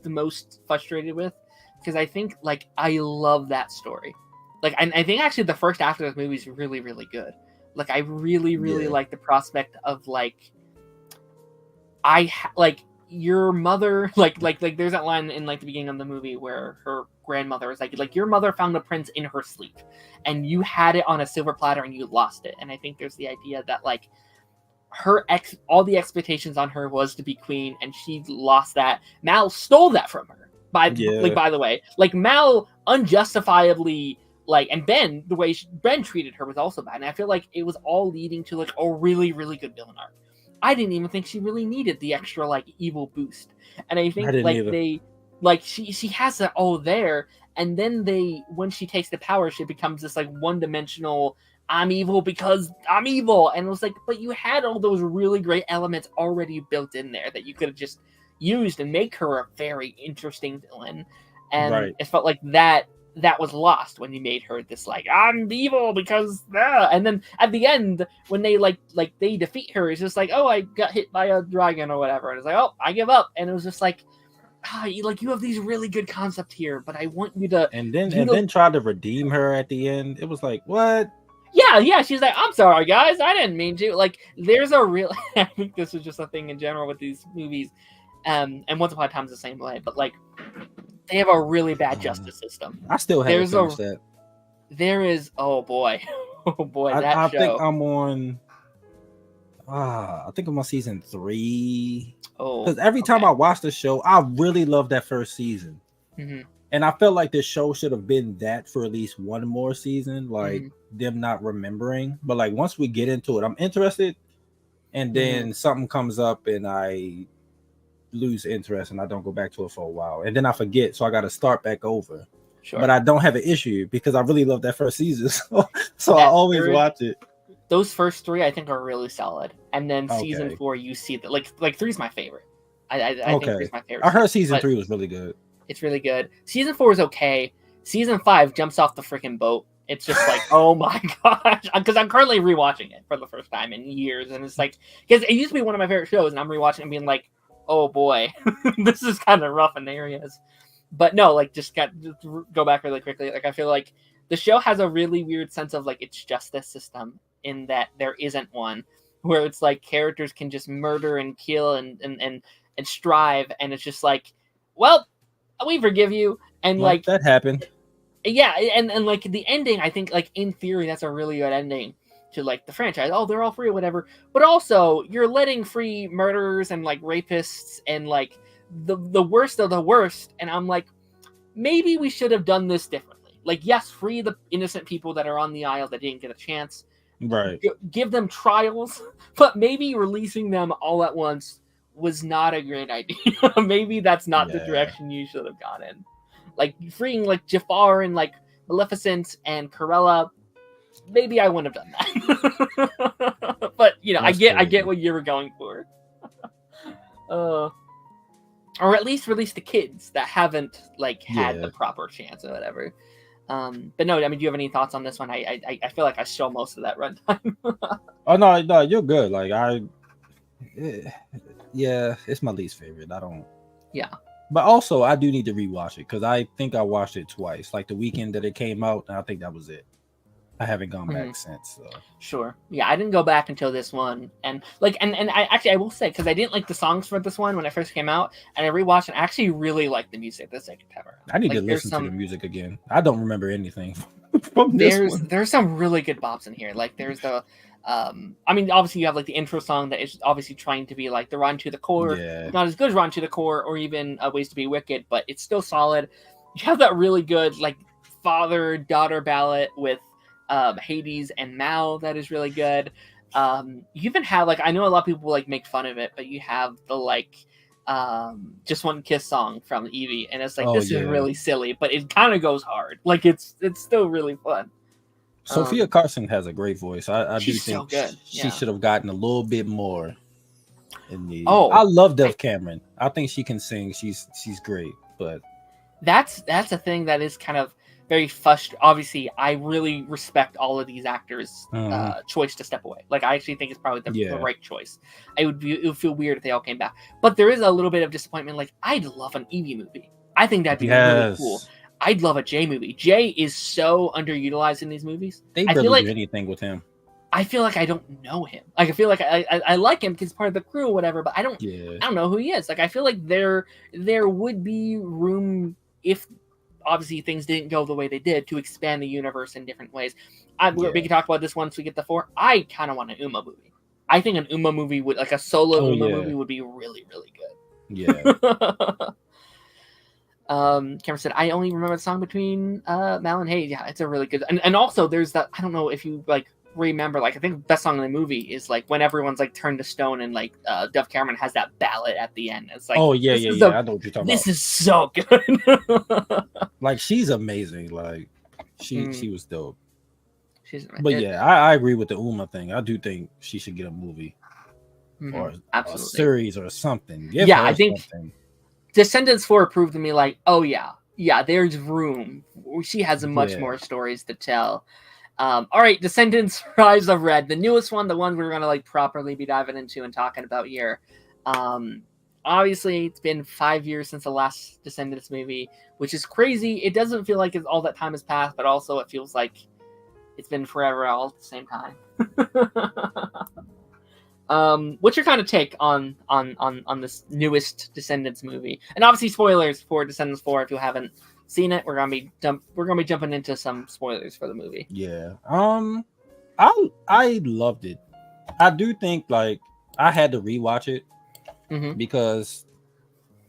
the most frustrated with, because I think like I love that story. Like I think actually the first half of this movie is really, really good. Like I really like the prospect of like your mother, like there's that line in like the beginning of the movie where her grandmother is like your mother found a prince in her sleep, and you had it on a silver platter and you lost it. And I think there's the idea that like all the expectations on her was to be queen, and she lost that. Mal stole that from her. By the way, like Mal unjustifiably, like, and Ben, the way Ben treated her was also bad. And I feel like it was all leading to like a really, really good villain arc. I didn't even think she really needed the extra like evil boost. And I think she has that all there. And then when she takes the power, she becomes this like one-dimensional, I'm evil because I'm evil. And it was like, but you had all those really great elements already built in there that you could have just used and make her a very interesting villain. And it felt like that was lost when you made her this like, I'm evil because and then at the end when they like they defeat her, it's just like, oh, I got hit by a dragon or whatever, and it's like, oh, I give up. And it was just like, you have these really good concepts here, but I want you to then try to redeem her at the end. It was like, what? Yeah, she's like, I'm sorry guys, I didn't mean to. Like there's a real I think this is just a thing in general with these movies, and Once Upon a Time's the same way, but like they have a really bad justice system. I still haven't finished that. There is, oh boy, I think I'm on. I think I'm on season 3. Oh, because every time I watch the show, I really love that first season, and I felt like the show should have been that for at least one more season, like them not remembering. But like once we get into it, I'm interested, and then something comes up and I lose interest and I don't go back to it for a while, and then I forget, so I got to start back over. Sure. But I don't have an issue because I really love that first season, so I always watch it. Those first 3 I think are really solid, and then season 4 you see that like 3 is my favorite. I think 3 is my favorite. I heard season 3 was really good. It's really good. Season 4 is okay. Season 5 jumps off the freaking boat. It's just like, oh my gosh, because I'm currently rewatching it for the first time in years, and it's like, because it used to be one of my favorite shows, and I'm rewatching it and being like, oh boy, this is kind of rough in areas. But no, like just go back really quickly. Like I feel like the show has a really weird sense of like its justice system, in that there isn't one, where it's like characters can just murder and kill and strive, and it's just like, well, we forgive you, and like that happened. Yeah, and like the ending, I think like in theory that's a really good ending to like the franchise. Oh, they're all free or whatever. But also you're letting free murderers and like rapists and like the worst of the worst. And I'm like, maybe we should have done this differently. Like, yes, free the innocent people that are on the aisle that didn't get a chance, Right. Give them trials, but maybe releasing them all at once was not a great idea. Maybe that's not the Yeah. direction you should have gone in. Like freeing like Jafar and like Maleficent and Corella, maybe I wouldn't have done that. But you know, That's I get crazy. what you were going for. Or at least release the kids that haven't like had the Yeah. proper chance or whatever. But no, I mean, do you have any thoughts on this one? I feel like I stole most of that runtime. Oh no, you're good. Like yeah, it's my least favorite. I don't. Yeah. But also, I do need to rewatch it because I think I watched it twice. Like the weekend that it came out, and I think that was it. I haven't gone back since. So. Sure. Yeah, I didn't go back until this one, and like, and I actually I will say because I didn't like the songs for this one when it first came out, and I rewatched it. I actually really like the music the second time around. I need like, to listen to the music again. I don't remember anything from this one. There's some really good bops in here. Like there's the I mean, obviously you have like the intro song that is obviously trying to be like the Run to the Core. Yeah. Not as good as Run to the Core or even Ways to Be Wicked, but it's still solid. You have that really good like father-daughter ballad with Hades and Mao that is really good. You even have like I know a lot of people like make fun of it, but you have the like Just One Kiss song from Eevee, and it's like this is really silly, but it kind of goes hard. Like it's still really fun. Sophia Carson has a great voice. I do think so good. She should have gotten a little bit more in the. Oh, I love Dev Cameron. I think she can sing. She's great, but that's a thing that is kind of very frustrating. Obviously, I really respect all of these actors' choice to step away. Like I actually think it's probably the right choice. It would feel weird if they all came back, but there is a little bit of disappointment. Like I'd love an Eevee movie. I think that'd be really cool. I'd love a Jay movie. Jay is so underutilized in these movies. They barely do anything with him. I feel like I don't know him. Like I feel like I like him because he's part of the crew or whatever, but I don't know who he is. Like I feel like there would be room if obviously things didn't go the way they did to expand the universe in different ways. We can talk about this once we get to 4. I kind of want an Uma movie. I think an Uma movie would like a solo Uma movie would be really, really good. Yeah. Cameron said, I only remember the song between Mal and Hayes. Yeah, it's a really good and also there's that I don't know if you like remember like I think the best song in the movie is like when everyone's like turned to stone and like Dove Cameron has that ballad at the end. It's like I know what you're talking about. This is so good. Like she's amazing. Like she was dope. But yeah, I agree with the Uma thing. I do think she should get a movie or a series or something. I think something. Descendants 4 proved to me like, oh yeah, there's room. She has much more stories to tell. All right, Descendants Rise of Red, the newest one, the one we're gonna like properly be diving into and talking about here. Obviously, it's been 5 years since the last Descendants movie, which is crazy. It doesn't feel like all that time has passed, but also it feels like it's been forever all at the same time. What's your kind of take on this newest Descendants movie? And obviously spoilers for Descendants 4 if you haven't seen it. We're gonna be jumping into some spoilers for the movie. Yeah. I loved it. I do think like I had to rewatch it because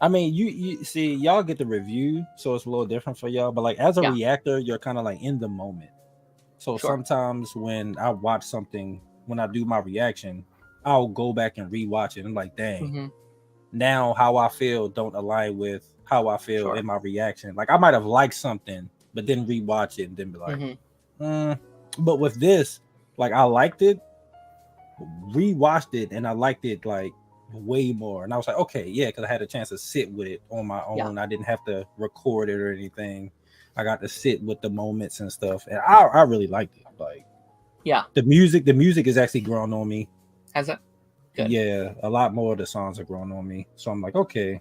I mean you see y'all get the review, so it's a little different for y'all. But like as a reactor, you're kind of like in the moment. So sometimes when I watch something, when I do my reaction, I'll go back and rewatch it. I'm like, dang, now how I feel don't align with how I feel in my reaction. Like I might have liked something, but then rewatch it and then be like, But with this, like I liked it, rewatched it, and I liked it like way more. And I was like, okay, yeah, because I had a chance to sit with it on my own. I didn't have to record it or anything. I got to sit with the moments and stuff, and I really liked it. Like, the music is actually growing on me. Has it? Good. Yeah, a lot more of the songs are growing on me. So I'm like, okay.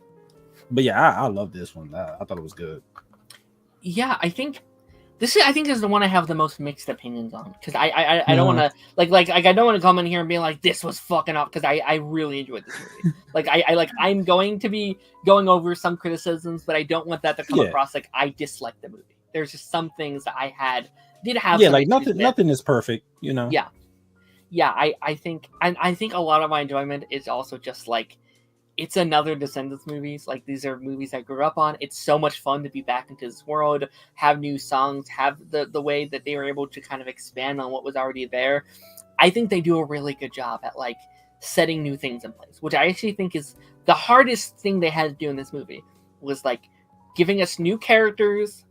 But yeah, I love this one. I thought it was good. Yeah, I think this is the one I have the most mixed opinions on because I don't want to like I don't want to come in here and be like this was fucking up because I really enjoyed this movie. Like I'm going to be going over some criticisms, but I don't want that to come across like I dislike the movie. There's just some things that I did have. Yeah, like nothing is perfect, you know. Yeah. I think a lot of my enjoyment is also just like it's another Descendants movies. Like these are movies I grew up on. It's so much fun to be back into this world, have new songs, have the way that they were able to kind of expand on what was already there. I think they do a really good job at like setting new things in place, which I actually think is the hardest thing they had to do in this movie, was like giving us new characters,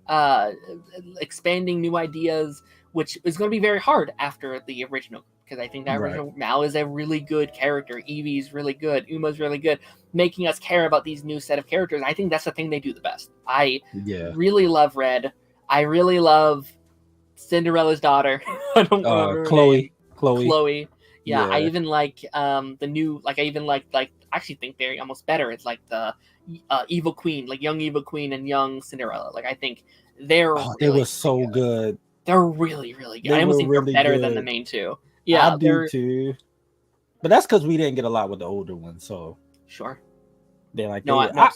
expanding new ideas, which is going to be very hard after the original, because I think that original Mal is a really good character, Evie's really good, Uma's really good, making us care about these new set of characters. I think that's the thing they do the best. I really love Red. I really love Cinderella's daughter. I don't remember her name. Chloe. Yeah, I even like the new, like I even like I actually think they're almost better. It's like the Evil Queen, like young Evil Queen and young Cinderella. Like I think they're they were so good. They're really, really good. I almost think they're better than the main two. Yeah, I do too. But that's because we didn't get a lot with the older ones, so sure. They're like,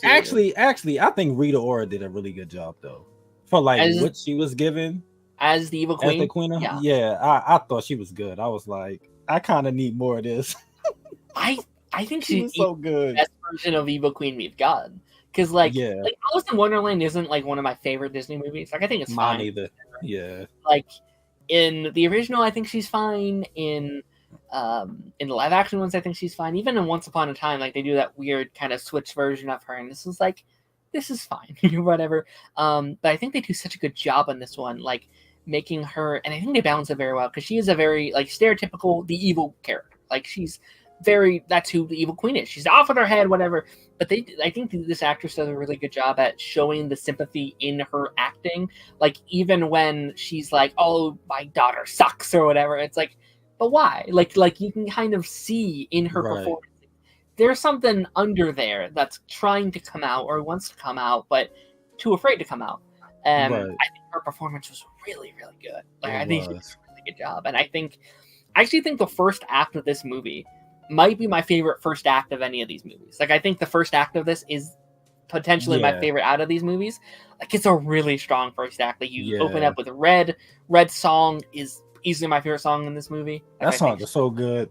actually, I think Rita Ora did a really good job though, for like what she was given as the Evil Queen. As the Queen, I thought she was good. I was like, I kind of need more of this. I think she was so good. Best version of Evil Queen we've gotten. Because like Alice in Wonderland isn't like one of my favorite Disney movies. Like I think it's fine. Mine either. Yeah. Like in the original, I think she's fine. In the live action ones, I think she's fine. Even in Once Upon a Time, like they do that weird kind of switch version of her, and this is fine, whatever. But I think they do such a good job on this one, like making her, and I think they balance it very well, because she is a very like stereotypical the evil character. Like she's that's who the Evil Queen is. She's off with her head, whatever. But I think this actress does a really good job at showing the sympathy in her acting. Like even when she's like, "Oh, my daughter sucks" or whatever, it's like, but why? Like you can kind of see in her performance, there's something under there that's trying to come out or wants to come out, but too afraid to come out. I think her performance was really, really good. Like I think she did a really good job, and I actually think the first act of this movie might be my favorite first act of any of these movies. Like I think the first act of this is potentially my favorite out of these movies. Like it's a really strong first act. Like you open up with a Red song is easily my favorite song in this movie. Like, that song is so good.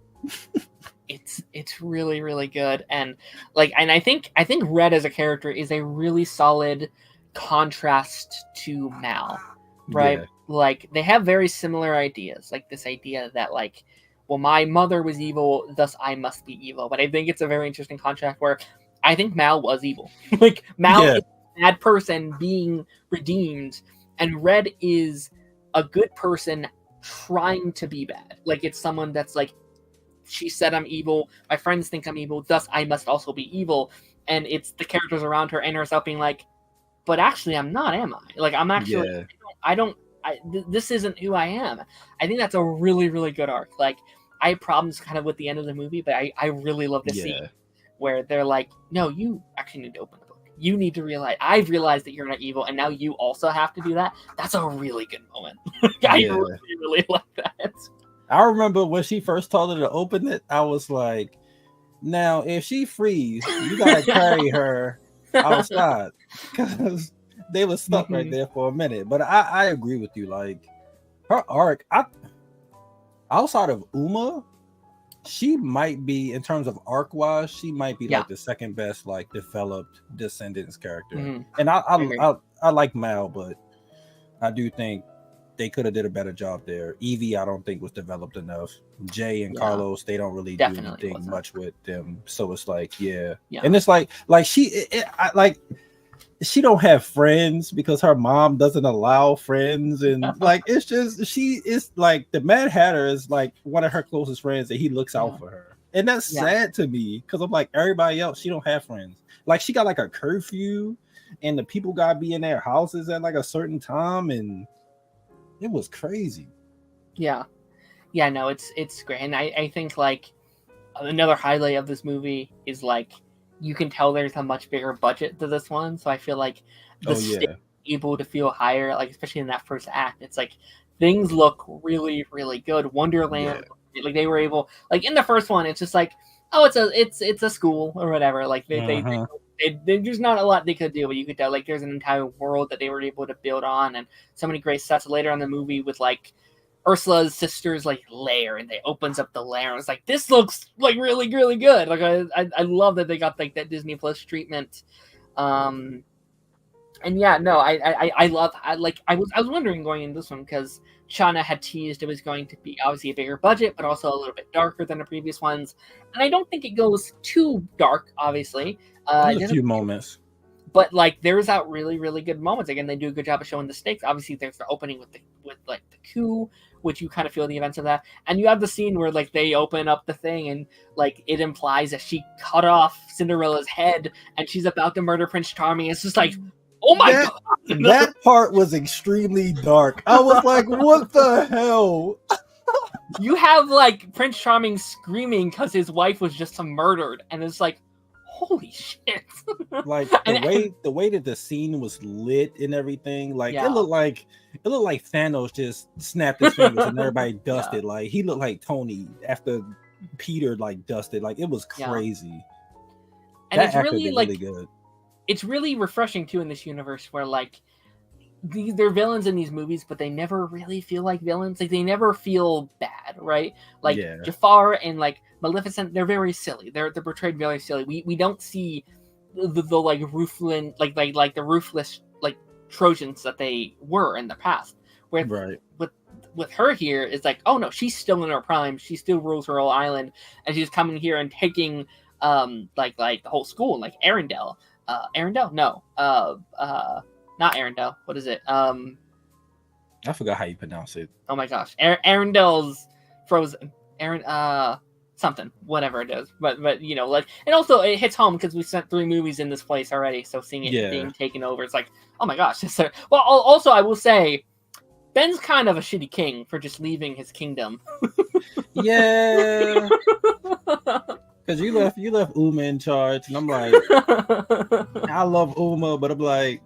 It's really, really good. And I think Red as a character is a really solid contrast to Mal. Right? Yeah. Like they have very similar ideas. Like this idea that like, well, my mother was evil, thus I must be evil. But I think it's a very interesting contrast where I think Mal was evil. Like Mal is a bad person being redeemed, and Red is a good person trying to be bad. Like it's someone that's like, she said I'm evil, my friends think I'm evil, thus I must also be evil. And it's the characters around her and herself being like, but actually I'm not, am I? Like I'm actually this isn't who I am. I think that's a really, really good arc. Like I have problems kind of with the end of the movie, but I really love to see where they're like, no, you actually need to open the book. You need to realize, I've realized that you're not evil, and now you also have to do that. That's a really good moment. I really, really like that. I remember when she first told her to open it, I was like, now, if she frees, you gotta carry her outside. Because they were stuck right there for a minute. But I agree with you. Like, her arc, outside of Uma, she might be, in terms of arc wise, she might be like the second best like developed Descendants character. And I like Mal, but I do think they could have did a better job there. Evie, I don't think was developed enough. Jay and Carlos, they don't really do anything much with them. So it's like, and it's like she don't have friends because her mom doesn't allow friends, and like it's just, she is like, the Mad Hatter is like one of her closest friends, and he looks out for her, and that's sad to me because I'm like, everybody else, she don't have friends. Like she got like a curfew, and the people gotta be in their houses at like a certain time, and it was crazy. No, it's great. And I think like another highlight of this movie is like, you can tell there's a much bigger budget to this one, so I feel like the stakes able to feel higher, like especially in that first act. It's like things look really, really good. Wonderland, like they were able, like in the first one, it's just like, oh, it's a school or whatever. Like there's not a lot they could do, but you could tell like there's an entire world that they were able to build on, and so many great sets later on in the movie with like Ursula's sister's like lair, and they opens up the lair, and it's like, this looks like really, really good. Like I love that they got like that Disney Plus treatment. And yeah, no, I love I was wondering going into this one because Shauna had teased it was going to be obviously a bigger budget, but also a little bit darker than the previous ones. And I don't think it goes too dark, obviously. There's It a doesn't, few moments. but like there's that really really good moments. Again, they do a good job of showing the stakes. Obviously, there's the opening with like the coup, which you kind of feel the events of that, and you have the scene where like they open up the thing and like it implies that she cut off Cinderella's head and she's about to murder Prince Charming. It's just like, oh my That- god! That part was extremely dark. I was like, what the hell? You have like Prince Charming screaming because his wife was just murdered, and it's like, holy shit! Like And- the way that the scene was lit and everything, like Yeah. it looked like Thanos just snapped his fingers and everybody dusted. Like he looked like Tony after Peter like dusted. Like it was Yeah. crazy. And That it's actor really did like really good. it's really refreshing too in this universe where like they're villains in these movies, but they never really feel like villains. Like they never feel bad, right? Like Yeah. Jafar and like Maleficent, they're very silly. They're portrayed very silly. We don't see the like ruthless like the ruthless like Trojans that they were in the past. Where Right. with her here, it's like, oh no, she's still in her prime. She still rules her whole island, and she's coming here and taking like the whole school, like Arendelle. Arendelle? No. Not Arendelle. What is it? I forgot how you pronounce it. Oh my gosh. Arendelle's frozen. Something. Whatever it is. But you know, like, and also it hits home because we spent 3 movies in this place already. So seeing it Yeah. being taken over, it's like, oh my gosh. Well, also I will say, Ben's kind of a shitty king for just leaving his kingdom. Yeah. Because you left Uma in charge, and I'm like, I love Uma, but I'm like,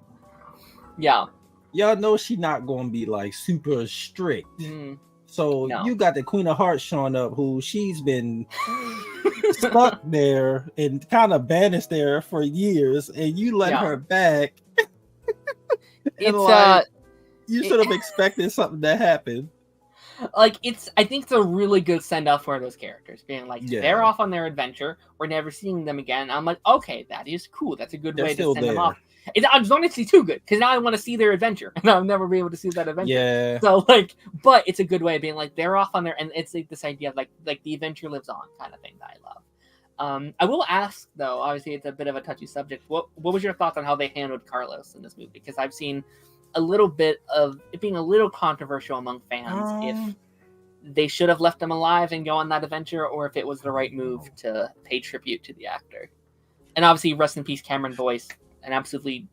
Yeah. y'all know she not gonna be like super strict. Mhm. So No. you got the Queen of Hearts showing up, who she's been stuck there and kind of banished there for years, and you let Yeah. her back. It's like, you should have expected something to happen. like I think it's a really good send off for those characters, being like Yeah. they're off on their adventure, we're never seeing them again. I'm like, okay, that is cool. That's a good They're way to still send them there. off. I just want it to see too good because now I want to see their adventure, and I'll never be able to see that adventure. Yeah. So like, but it's a good way of being like they're off on their, and it's like this idea of like the adventure lives on kind of thing that I love. I will ask though, obviously it's a bit of a touchy subject. What was your thoughts on how they handled Carlos in this movie? Because I've seen a little bit of it being a little controversial among fans if they should have left him alive and go on that adventure, or if it was the right move to pay tribute to the actor. And obviously, rest in peace, Cameron Boyce, and absolutely.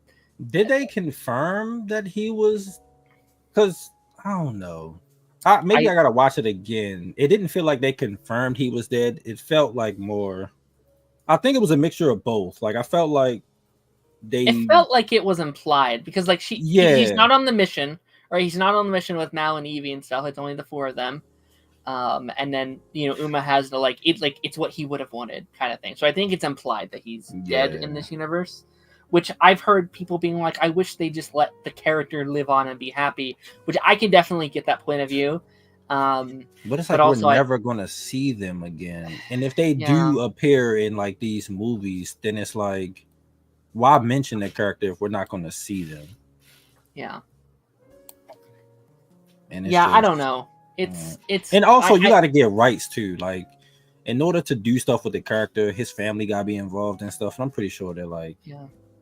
Did they confirm that he was? Because I don't know. Maybe I gotta watch it again. It didn't feel like they confirmed he was dead. It felt like more. I think it was a mixture of both. Like I felt like It felt like it was implied because, like, he's not on the mission, or he's not on the mission with Mal and Evie and stuff. It's only the 4 of them. And then Uma has the it's what he would have wanted kind of thing. So I think it's implied that he's dead in this universe, which I've heard people being like, I wish they just let the character live on and be happy, which I can definitely get that point of view. But it's like we're never gonna see them again. And if they do appear in like these movies, then it's like, why mention the character if we're not gonna see them? Yeah. And I don't know. It's and also you got to get rights too. Like, in order to do stuff with the character, his family got to be involved and stuff. And I'm pretty sure they're like,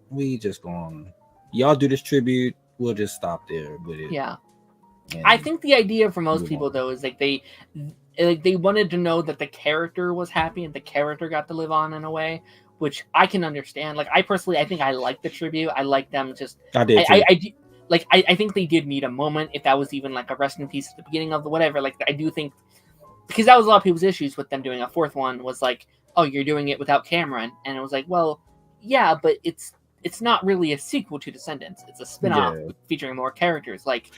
we just going, y'all do this tribute, we'll just stop there with it. Yeah. I think the idea for most people though is like they wanted to know that the character was happy and the character got to live on in a way, which I can understand. Like I think I like the tribute. I like them just. I did. I think they did need a moment, if that was even like a rest in peace at the beginning of the whatever. Like I do think, because that was a lot of people's issues with them doing a 4th one, was like, oh, you're doing it without Cameron, and it was like, well, yeah, but it's not really a sequel to Descendants. It's a spin-off featuring more characters. Like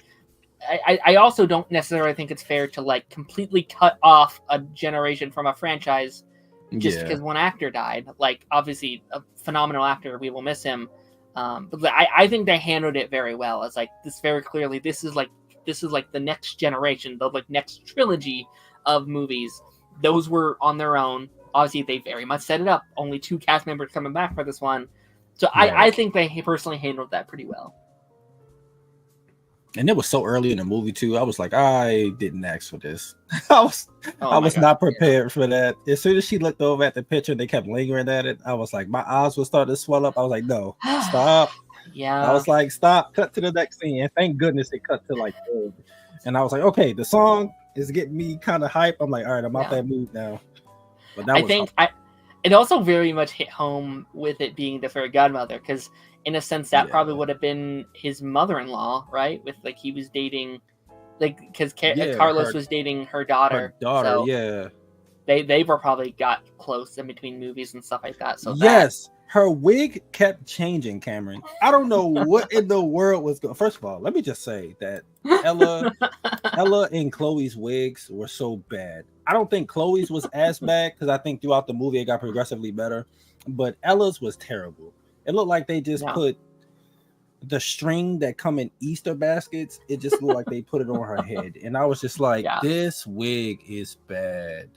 I also don't necessarily think it's fair to like completely cut off a generation from a franchise just because one actor died. Like obviously a phenomenal actor, we will miss him. But I think they handled it very well. It's like this very clearly. This is like the next generation, the like next trilogy of movies. Those were on their own. Obviously, they very much set it up. Only 2 cast members coming back for this one, So Right. I think they personally handled that pretty well. And it was so early in the movie too. I was like, I didn't ask for this. I was God, not prepared for that. As soon as she looked over at the picture, they kept lingering at it. I was like, my eyes were starting to swell up. I was like, no, stop. Yeah. I was like, stop, cut to the next scene. And thank goodness it cut to like old. And I was like, okay, the song is getting me kind of hype. I'm like, all right, I'm out that mood now. But that it also very much hit home with it being the fairy godmother, because in a sense that probably would have been his mother-in-law, right? With like he was dating, like because Carlos was dating her daughter. So they were probably got close in between movies and stuff like that. So her wig kept changing, Cameron. I don't know what in the world was going. First of all, let me just say that Ella and Chloe's wigs were so bad. I don't think Chloe's was as bad because I think throughout the movie it got progressively better, but Ella's was terrible. It looked like they just put the string that come in Easter baskets. It just looked like they put it on her head, and I was just like, this wig is bad.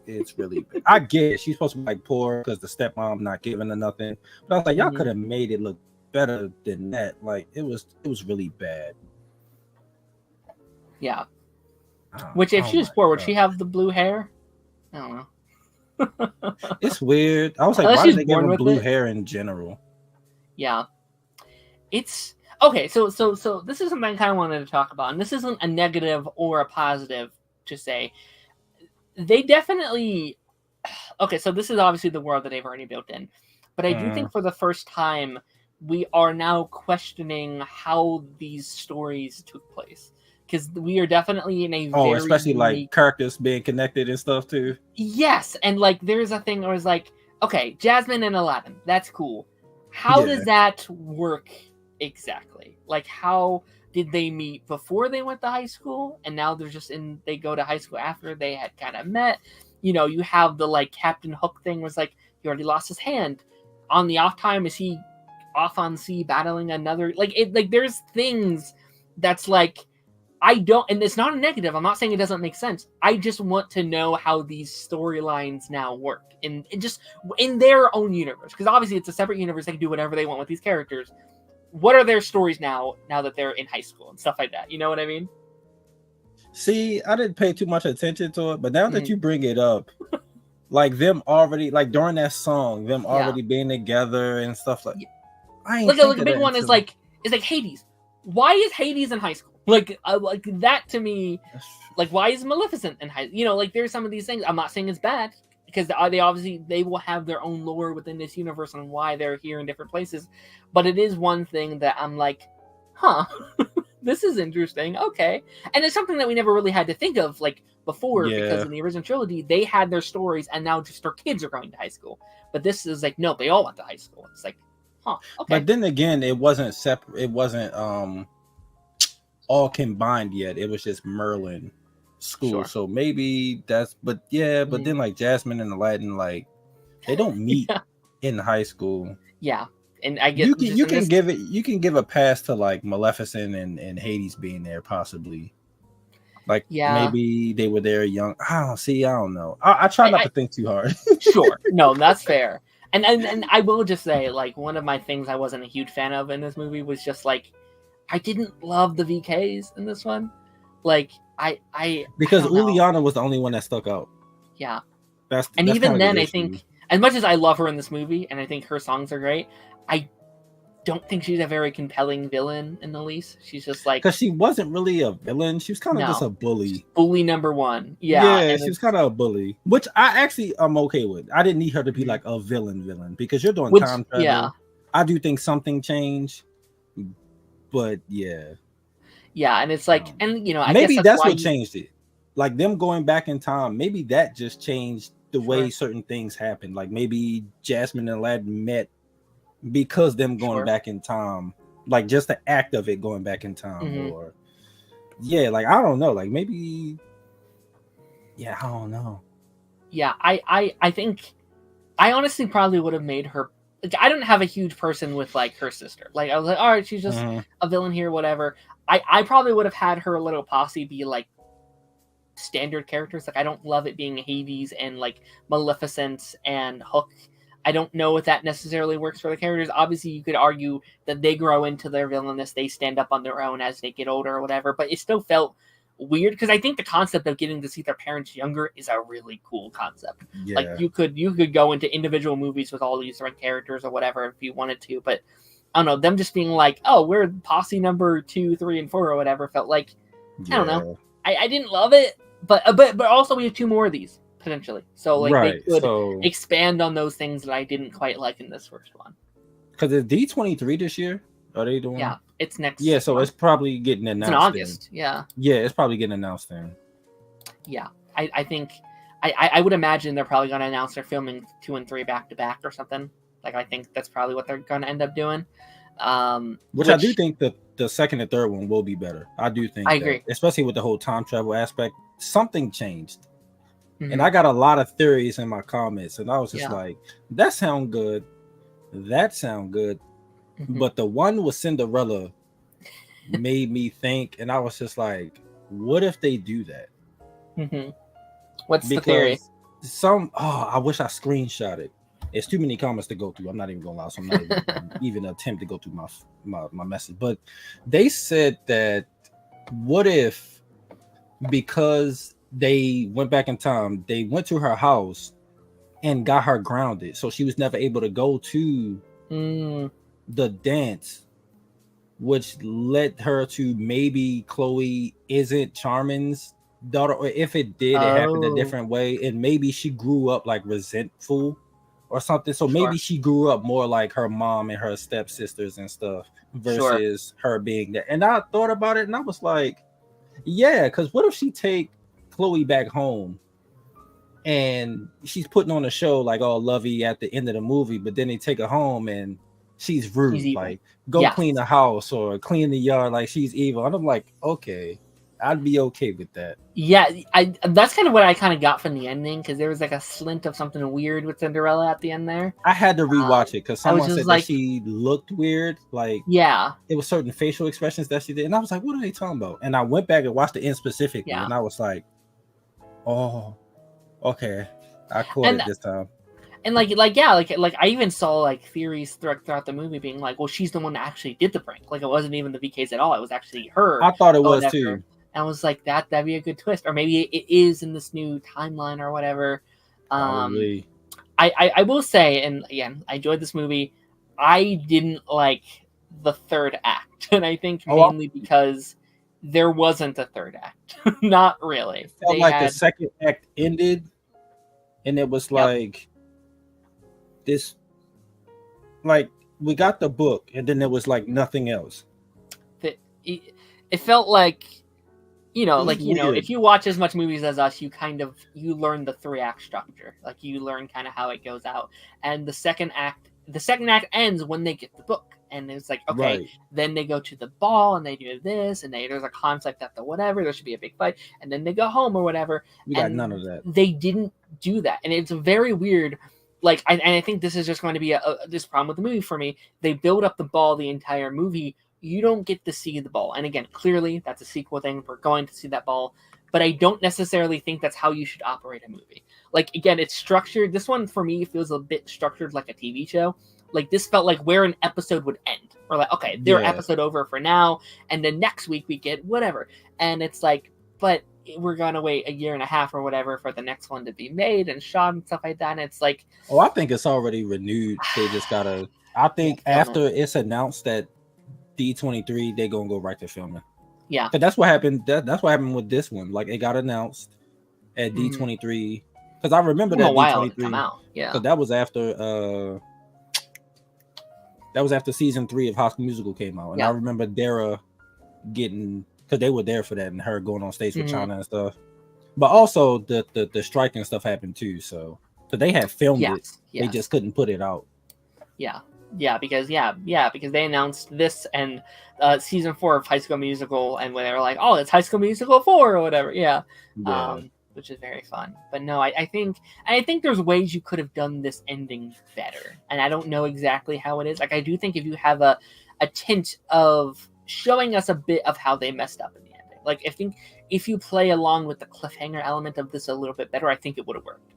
It's really bad. I get it. She's supposed to be like poor because the stepmom not giving her nothing. But I was like, y'all could have made it look better than that. Like it was really bad. Yeah. Which if she was poor, would she have the blue hair? I don't know. It's weird. I was like, why did they give her blue hair in general? Yeah. It's okay, so this is something I kind of wanted to talk about, and this isn't a negative or a positive to say. They definitely okay, so this is obviously the world that they've already built in, but I do think for the first time we are now questioning how these stories took place, because we are definitely in a especially like characters being connected and stuff too. Yes, and like there's a thing where it's like, okay, Jasmine and Aladdin, that's cool. How does that work exactly? Like, how did they meet before they went to high school, and now they're just they go to high school after they had kind of met? You know, you have the like Captain Hook thing was like he already lost his hand. On the off time, is he off on sea battling another? Like there's things that's like I don't, and it's not a negative. I'm not saying it doesn't make sense. I just want to know how these storylines now work in just in their own universe, because obviously it's a separate universe. They can do whatever they want with these characters. What are their stories now that they're in high school and stuff like that? You know what I mean? See, I didn't pay too much attention to it, but now that you bring it up, like them already, like during that song, them already being together and stuff like. I ain't like a big one is like Hades. Why is Hades in high school? Like that to me, like why is Maleficent in high? You know, like there's some of these things. I'm not saying it's bad, because they will have their own lore within this universe on why they're here in different places. But it is one thing that I'm like, huh, this is interesting. Okay. And it's something that we never really had to think of like before, because in the original trilogy, they had their stories and now just their kids are going to high school. But this is like, no, they all went to high school. It's like, huh, okay. But then again, it wasn't separate. It wasn't all combined yet. It was just Merlin school. So maybe that's, but then like Jasmine and Aladdin, like they don't meet in high school. Yeah. And I get you can give a pass to like Maleficent and Hades being there possibly. Like maybe they were there young. I don't know. I try not to think too hard. Sure. No, that's fair. And I will just say, like, one of my things I wasn't a huge fan of in this movie was just like I didn't love the VKs in this one. Like because Uliana was the only one that stuck out. Yeah. That's even then I think as much as I love her in this movie and I think her songs are great, I don't think she's a very compelling villain in the least. She's just like, because she wasn't really a villain. She was kind of just a bully. Bully number one. Yeah, she was kind of a bully, which I actually am okay with. I didn't need her to be like a villain because you're doing time travel. Yeah, I do think something changed, but yeah, and it's like, and you know, I maybe guess that's what changed it. Like them going back in time, maybe that just changed the way certain things happened. Like maybe Jasmine and Aladdin met because them going back in time, like just the act of it going back in time, or like I don't know, like maybe, I don't know. Yeah, I think I honestly probably would have made her. Like, I don't have a huge person with like her sister. Like I was like, all right, she's just a villain here, whatever. I probably would have had her little posse be like standard characters. Like I don't love it being Hades and like Maleficent and Hook. I don't know if that necessarily works for the characters. Obviously, you could argue that they grow into their villainous, they stand up on their own as they get older or whatever, but it still felt weird because I think the concept of getting to see their parents younger is a really cool concept. Yeah. Like you could go into individual movies with all these different characters or whatever if you wanted to, but I don't know, them just being like, oh, we're posse number 2, 3, and 4 or whatever felt like, I don't know. I didn't love it, but also we have 2 more of these potentially, so like they could expand on those things that I didn't quite like in this first one. Because it's D23 this year. Are they doing? Yeah, it's next. Yeah, so it's probably getting announced. It's in August. Yeah. Yeah, it's probably getting announced then. Yeah, I think I would imagine they're probably going to announce they're filming 2 and 3 back to back or something. Like I think that's probably what they're going to end up doing. Which I do think that the second and third one will be better. I do think. I agree, especially with the whole time travel aspect. Something changed, and I got a lot of theories in my comments, and I was just like, "That sound good, that sound good," but the one with Cinderella made me think, and I was just like, "What if they do that?" What's the theory? I wish I screenshot it. It's too many comments to go through. I'm not even gonna lie, so I'm not even attempt to go through my message. But they said that what if, because they went back in time, they went to her house and got her grounded, so she was never able to go to the dance, which led her to maybe Chloe isn't Charmin's daughter, or if it did, it happened a different way, and maybe she grew up like resentful or something. So maybe she grew up more like her mom and her stepsisters and stuff versus her being there. And I thought about it and I was like, yeah, because what if she take Chloe back home and she's putting on a show like all lovey at the end of the movie, but then they take her home and she's rude, like go clean the house or clean the yard, like she's evil. And I'm like, okay, I'd be okay with that. Yeah, that's kind of what I kind of got from the ending, because there was like a slint of something weird with Cinderella at the end there. I had to rewatch it because someone said that she looked weird. Like, it was certain facial expressions that she did, and I was like, "What are they talking about?" And I went back and watched the end specifically, and I was like, "Oh, okay, I caught it this time." And like I even saw like theories throughout the movie being like, "Well, she's the one that actually did the prank. Like, it wasn't even the VKs at all. It was actually her." I thought it was too. And I was like, that'd be a good twist, or maybe it is in this new timeline or whatever. I will say, and again, I enjoyed this movie. I didn't like the third act, and I think mainly because there wasn't a third act. Not really. It felt like the second act ended, and it was like this, like we got the book, and then there was like nothing else. It felt like, if you watch as much movies as us, you learn the 3-act structure. Like, you learn kind of how it goes out. And the second act ends when they get the book. And it's like, okay, then they go to the ball and they do this, and there's a conflict at the whatever, there should be a big fight, and then they go home or whatever. We got none of that. They didn't do that. And it's very weird. Like, I think this is just going to be this problem with the movie for me. They build up the ball the entire movie. You don't get to see the ball. And again, clearly that's a sequel thing. We're going to see that ball, but I don't necessarily think that's how you should operate a movie. Like, again, it's structured. This one for me feels a bit structured like a TV show. Like, this felt like where an episode would end. Or like, okay, they're episode over for now, and then next week we get whatever. And it's like, but we're going to wait a year and a half or whatever for the next one to be made and shot and stuff like that. And it's like, I think it's already renewed. They just gotta, I think after it's announced that D23, they're gonna go right to filming. Yeah, but that's what happened. That's what happened with this one. Like, it got announced at D23, because I remember that D23 come out. Yeah, so that was after season 3 of High School Musical came out, and I remember Dara getting, because they were there for that, and her going on stage with China and stuff. But also the strike and stuff happened too. So they had filmed it, they just couldn't put it out. Because they announced this and season 4 of High School Musical, and when they were like, "Oh, it's High School Musical 4" or whatever, which is very fun. But no, I think there's ways you could have done this ending better, and I don't know exactly how it is. Like, I do think if you have a tint of showing us a bit of how they messed up in the ending, like, I think if you play along with the cliffhanger element of this a little bit better, I think it would have worked.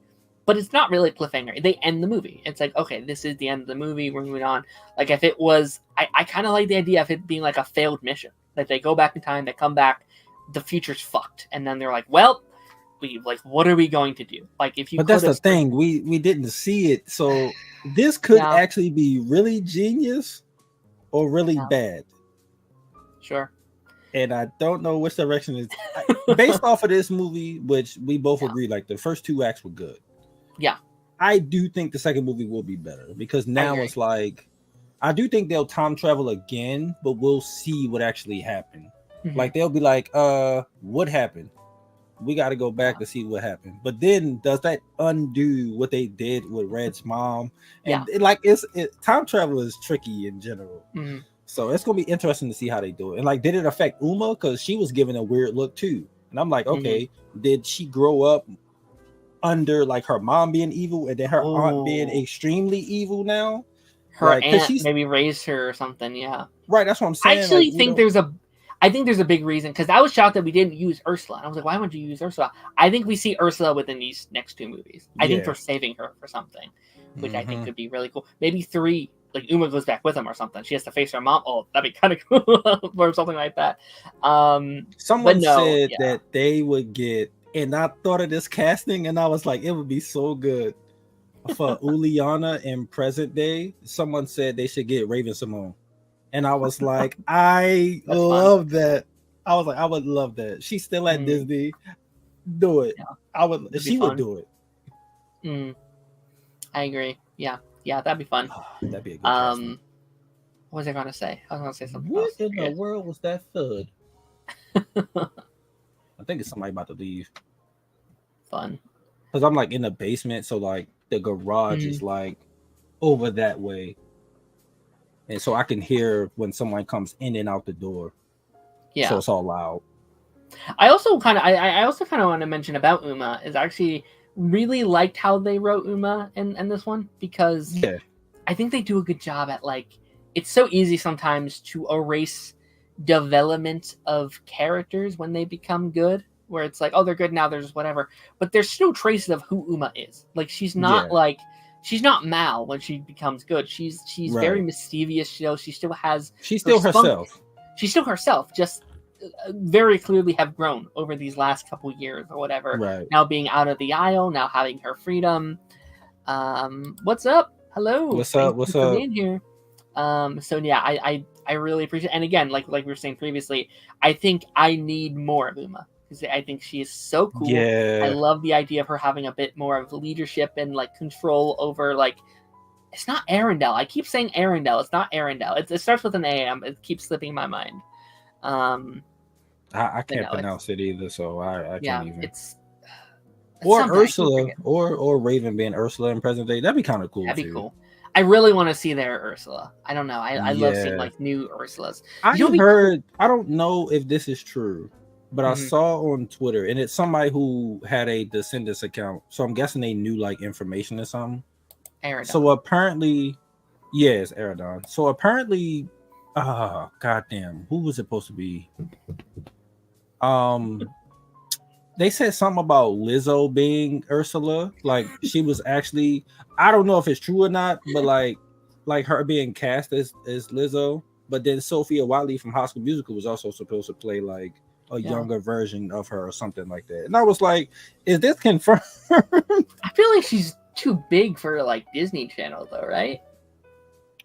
but it's not really a cliffhanger. They end the movie. It's like, okay, this is the end of the movie. We're moving on. Like if it was, I kind of like the idea of it being like a failed mission. Like they go back in time, they come back, the future's fucked, and then they're like, well, we like, what are we going to do? Like if you. But that's the thing, we didn't see it, so this could actually be really genius or really bad. Sure. And I don't know which direction is based off of this movie, which we both agree, like the first 2 acts were good. Yeah. I do think the second movie will be better because now it's like, I do think they'll time travel again, but we'll see what actually happened. Mm-hmm. Like they'll be like, what happened? We got to go back to see what happened. But then does that undo what they did with Red's mom? And time travel is tricky in general. Mm-hmm. So it's gonna be interesting to see how they do it. And like, did it affect Uma? Because she was given a weird look too. And I'm like, okay, did she grow up under like her mom being evil and then her aunt being extremely evil now? Her aunt maybe raised her or something. Yeah, right. That's what I'm saying. I actually think there's a big reason, because I was shocked that we didn't use Ursula. I was like, why wouldn't you use Ursula? I think we see Ursula within these next 2 movies. I think they're saving her for something, which I think could be really cool. Maybe 3. Like Uma goes back with him or something. She has to face her mom. Oh, that'd be kind of cool or something like that. Someone said that they would get, and I thought of this casting, and I was like, it would be so good for Uliana in present day. Someone said they should get Raven Simone, and I was like, I love that. I was like, I would love that. She's still at Disney. Do it. Yeah. I would. She would do it. I agree. Yeah, that'd be fun. That'd be a good casting. What was I going to say? I was going to say something What else. in the world was that thud? I think it's somebody about to leave. Fun. Because I'm like in the basement, so like the garage is like over that way. And so I can hear when someone comes in and out the door. Yeah. So it's all loud. I also kind of want to mention about Uma is actually really liked how they wrote Uma in this one, because I think they do a good job at, like, it's so easy sometimes to erase development of characters when they become good, where it's like, oh, they're good now, there's whatever, but there's still traces of who Uma is. Like, she's not like, she's not Mal when she becomes good. She's very mischievous, you know. She's still herself. She's still herself, just very clearly have grown over these last couple years or whatever. Right. Now being out of the aisle, now having her freedom. What's up? Hello. What's up? What's up? Being here. So yeah, I really appreciate it. And again, like we were saying previously, I think I need more of Uma, because I think she is so cool. Yeah. I love the idea of her having a bit more of leadership and like control over, like, it's not Arendelle. I keep saying Arendelle. It's not Arendelle. It starts with an A. It keeps slipping my mind. I can't pronounce it either, so I can't even. It's or Ursula, or Raven being Ursula in present day. That'd be kind of cool. That'd be cool. I really want to see their Ursula. I don't know. I love seeing like new Ursulas. I don't know if this is true, but I saw on Twitter, and it's somebody who had a Descendants account, so I'm guessing they knew like information or something. Aradon. So apparently, it's Aradon. So apparently, goddamn, who was it supposed to be? They said something about Lizzo being Ursula. Like, she was actually, I don't know if it's true or not, but like her being cast as Lizzo. But then Sophia Wiley from High School Musical was also supposed to play like a younger version of her or something like that. And I was like, is this confirmed? I feel like she's too big for like Disney Channel though, right?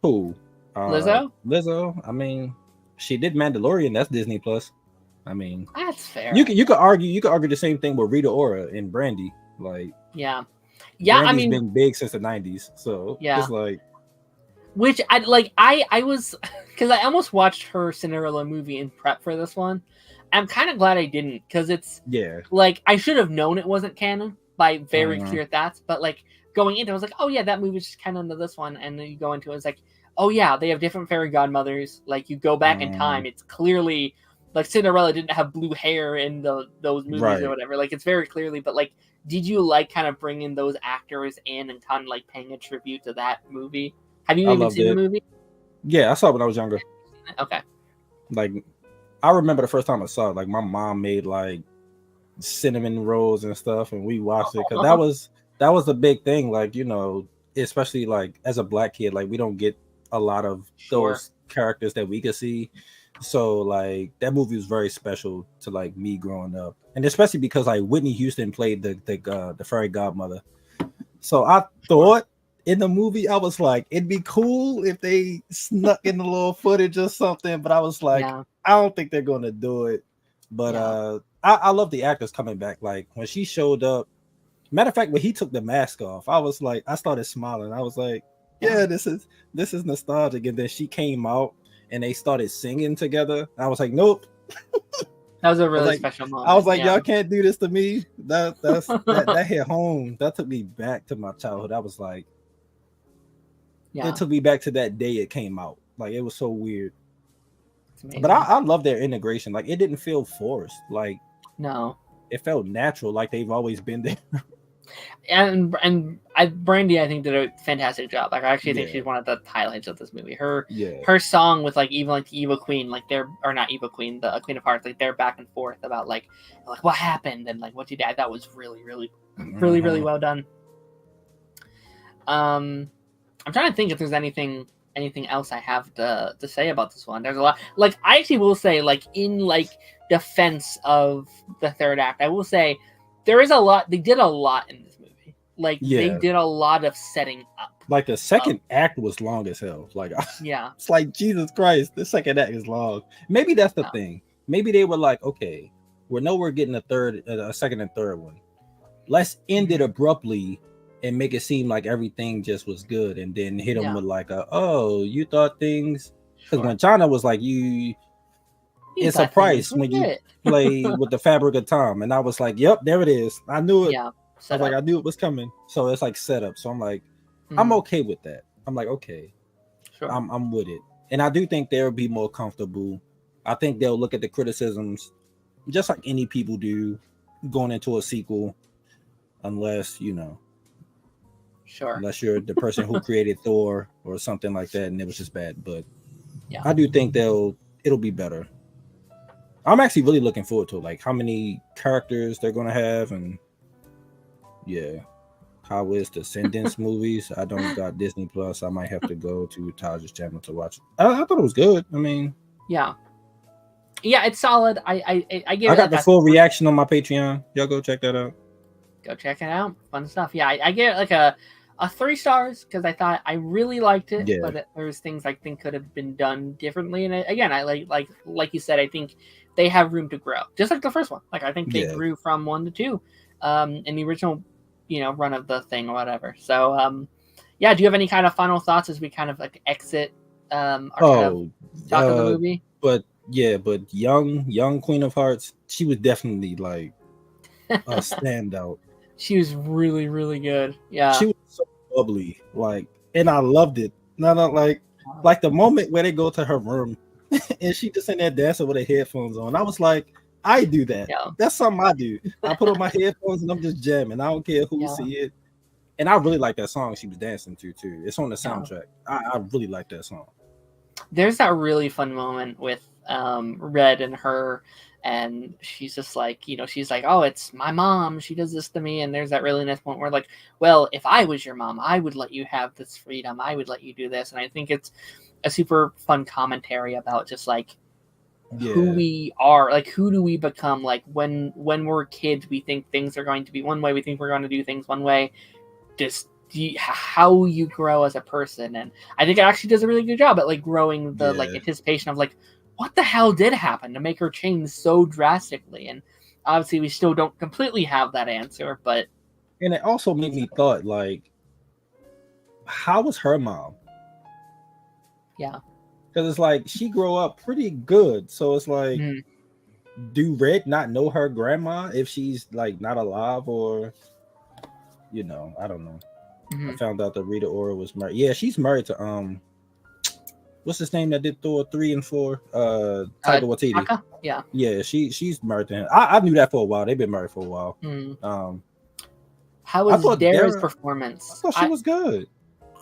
Who? Lizzo? Lizzo. I mean, she did Mandalorian. That's Disney Plus. I mean, that's fair. You could argue the same thing with Rita Ora and Brandy. Like, yeah. Brandy's I mean, been big since the 90s. So it's like, which I was, because I almost watched her Cinderella movie in prep for this one. I'm kind of glad I didn't, because it's like, I should have known it wasn't canon by very clear thoughts, but like going into it, I was like, oh yeah, that movie's just kind of into this one, and then you go into it, it's like, oh yeah, they have different fairy godmothers. Like, you go back in time, it's clearly like Cinderella didn't have blue hair in those movies or whatever. Like, it's very clearly, but like, did you like kind of bringing those actors in and kind of like paying a tribute to that movie? Have you even seen the movie? Yeah, I saw it when I was younger. Okay. Like, I remember the first time I saw it, like my mom made like cinnamon rolls and stuff, and we watched it because that was a big thing. Like, especially like as a black kid, like we don't get a lot of Sure. those characters that we could see. So like that movie was very special to like me growing up, and especially because like Whitney Houston played the fairy godmother. So I Sure. thought in the movie, I was like, it'd be cool if they snuck in a little footage or something, but I was like, Yeah. I don't think they're gonna do it. But Yeah. I love the actors coming back. Like when she showed up, matter of fact, when he took the mask off, I was like, I started smiling. I was like, Yeah. yeah, this is nostalgic. And then she came out and they started singing together. I was like, nope. That was a I was really like, special I was moment. like, Yeah. y'all can't do this to me. That hit home. That took me back to my childhood. I was like, Yeah. it took me back to that day it came out. Like it was so weird. It's amazing. But I love their integration. Like it didn't feel forced. Like No. it felt natural, like they've always been there. And Brandy, I think, did a fantastic job. Like I actually think Yeah. she's one of the highlights of this movie. Her Yeah. song with like even like the Evil Queen, like they're or not Evil Queen, the Queen of Hearts, like they're back and forth about like what happened and like what you did. That was really really well done. I'm trying to think if there's anything else I have to say about this one. There's a lot. Like I actually will say, like in like defense of the third act, I will say there is a lot. They did a lot in this movie. Like they did a lot of setting up. Like the second act was long as hell. Like Yeah, it's like Jesus Christ, the second act is long. Maybe that's the thing. Maybe they were like, okay, we're getting a second and third one. Let's end it abruptly and make it seem like everything just was good, and then hit them with like oh, you thought things, because when China was like it's a price when you play with the fabric of time, and I was like, yep, there it is. I knew it. Yeah, I was like, I knew it was coming. So it's like set up. So I'm like, I'm okay with that. I'm like, okay, sure. I'm with it, and I do think they'll be more comfortable. I think they'll look at the criticisms just like any people do going into a sequel, unless Sure. Unless you're the person who created Thor or something like that, and it was just bad. But yeah, I do think it'll be better. I'm actually really looking forward to it, like how many characters they're gonna have, and how is the Descendants movies. I don't got Disney Plus. I might have to go to Taj's channel to watch it. I thought it was good. I mean, yeah, it's solid. I give. I got the full reaction on my Patreon. Y'all go check that out. Go check it out. Fun stuff. Yeah, I gave it like a 3 stars because I thought I really liked it, but there's things I think could have been done differently. And again, I like you said, I think they have room to grow, just like the first one. Like I think they grew from 1 to 2, in the original, run of the thing or whatever. So, do you have any kind of final thoughts as we kind of like exit our kind of talk of the movie? But young Queen of Hearts, she was definitely like a standout. She was really, really good. Yeah. She was so bubbly. Like, and I loved it. No, like the moment where they go to her room and she just in there dancing with her headphones on. I was like, I do that. Yeah. That's something I do. I put on my headphones and I'm just jamming. I don't care who see it. And I really like that song she was dancing to too. It's on the soundtrack. I really like that song. There's that really fun moment with Red and her, and she's just like, she's like, oh, it's my mom, she does this to me. And there's that really nice point where like, well, if I was your mom, I would let you have this freedom, I would let you do this. And I think it's a super fun commentary about just like who we are, like who do we become. Like when we're kids, we think things are going to be one way, we think we're going to do things one way. Just how you grow as a person. And I think it actually does a really good job at like growing the like anticipation of like, what the hell did happen to make her change so drastically? And obviously we still don't completely have that answer, but. And it also made me thought like, how was her mom? Yeah. Because it's like, she grew up pretty good. So it's like, do Red not know her grandma if she's like not alive, or, I don't know. I found out that Rita Ora was married. Yeah, she's married to, what's his name that did Thor 3 and 4? Taika Waititi. Yeah, she's married to him. I knew that for a while. They've been married for a while. How was Daren's performance? I thought she was good.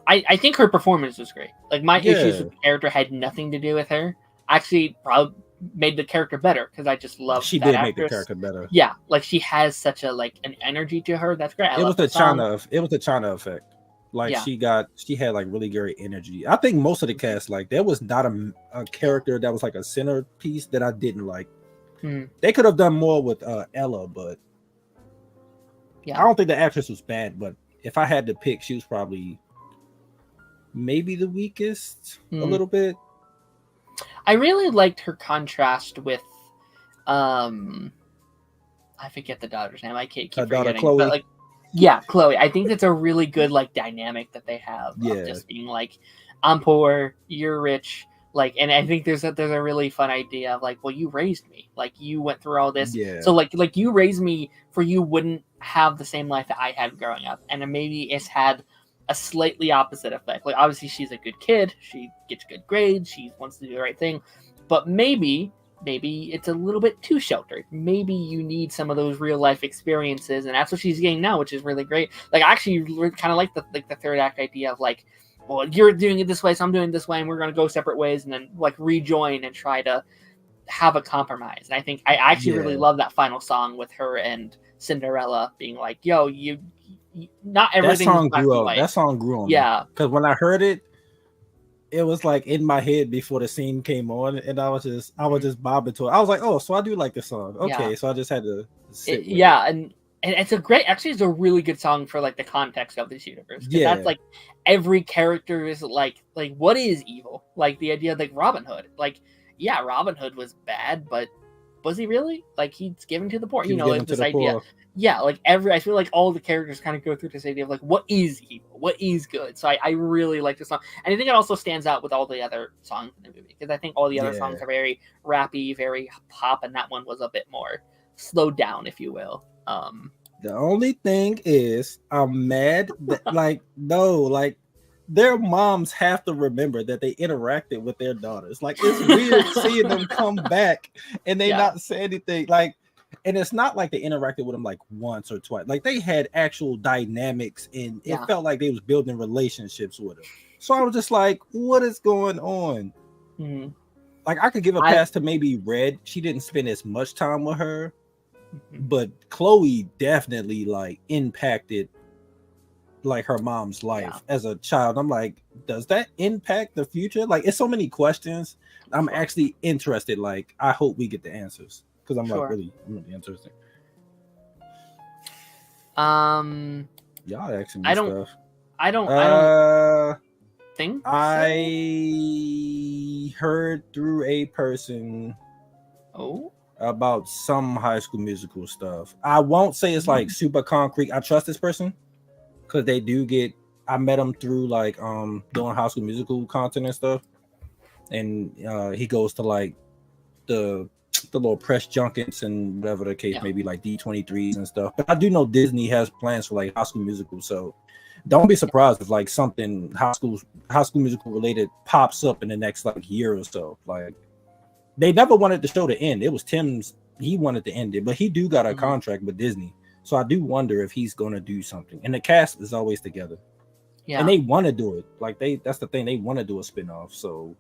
I think her performance was great. Like my issues with the character had nothing to do with her. Actually, made the character better because I just love She that did actress. make the character better. Yeah, like she has such a like an energy to her. That's great. It was the China effect. Like she had like really great energy. I think most of the cast, like there was not a character that was like a centerpiece that I didn't like. They could have done more with Ella, but I don't think the actress was bad. But if I had to pick, she was probably maybe the weakest a little bit. I really liked her contrast with I forget the daughter's name. I keep forgetting. Chloe. But like, yeah, Chloe. I think that's a really good like dynamic that they have. Yeah. Of just being like, I'm poor, you're rich. Like, and I think there's a really fun idea of like, well, you raised me. Like, you went through all this. Yeah. So like you raised me for you wouldn't have the same life that I had growing up, and maybe it's had a slightly opposite effect. Like, obviously, she's a good kid. She gets good grades. She wants to do the right thing, but maybe it's a little bit too sheltered. Maybe you need some of those real life experiences, and that's what she's getting now, which is really great. Like, I actually kind of like the third act idea of like, well, you're doing it this way, so I'm doing it this way, and we're gonna go separate ways, and then like rejoin and try to have a compromise. And I think I actually really love that final song with her and Cinderella being like, "Yo, you not everything." That song grew on me. Yeah, because when I heard it, it was like in my head before the scene came on, and I was just bobbing to it. I was like, "Oh, so I do like this song." Okay, so I just had to sit with it. And it's it's a really good song for like the context of this universe. Yeah, that's like every character is like what is evil? Like the idea of like Robin Hood. Like, yeah, Robin Hood was bad, but was he really? Like, he's given to the poor. You know, like this idea. Poor. Yeah, like I feel like all the characters kind of go through this idea of like what is evil, what is good. So I really like this song, and I think it also stands out with all the other songs in the movie because I think all the other songs are very rappy, very pop, and that one was a bit more slowed down, if you will. The only thing is, I'm mad that like their moms have to remember that they interacted with their daughters. Like, it's weird seeing them come back and they not say anything. Like, and it's not like they interacted with them like once or twice. Like, they had actual dynamics, and it felt like they was building relationships with them. So I was just like, what is going on? Mm-hmm. Like, I could give a pass to maybe Red. She didn't spend as much time with her, but Chloe definitely like impacted like her mom's life as a child. I'm like, does that impact the future? Like, it's so many questions. I'm actually interested. Like, I hope we get the answers because I'm like really interested. Y'all asking me stuff. I don't think so. I heard through a person about some High School Musical stuff. I won't say it's like super concrete. I trust this person because they do get. I met him through like doing High School Musical content and stuff, and he goes to like the little press junkets and whatever the case may be, like D23s and stuff. But I do know Disney has plans for like High School Musical, so don't be surprised if like something High School Musical related pops up in the next like year or so. Like, they never wanted the show to end. It was Tim's. He wanted to end it, but he do got a contract with Disney. So I do wonder if he's going to do something. And the cast is always together. Yeah. And they want to do it. Like, that's the thing. They want to do a spinoff. So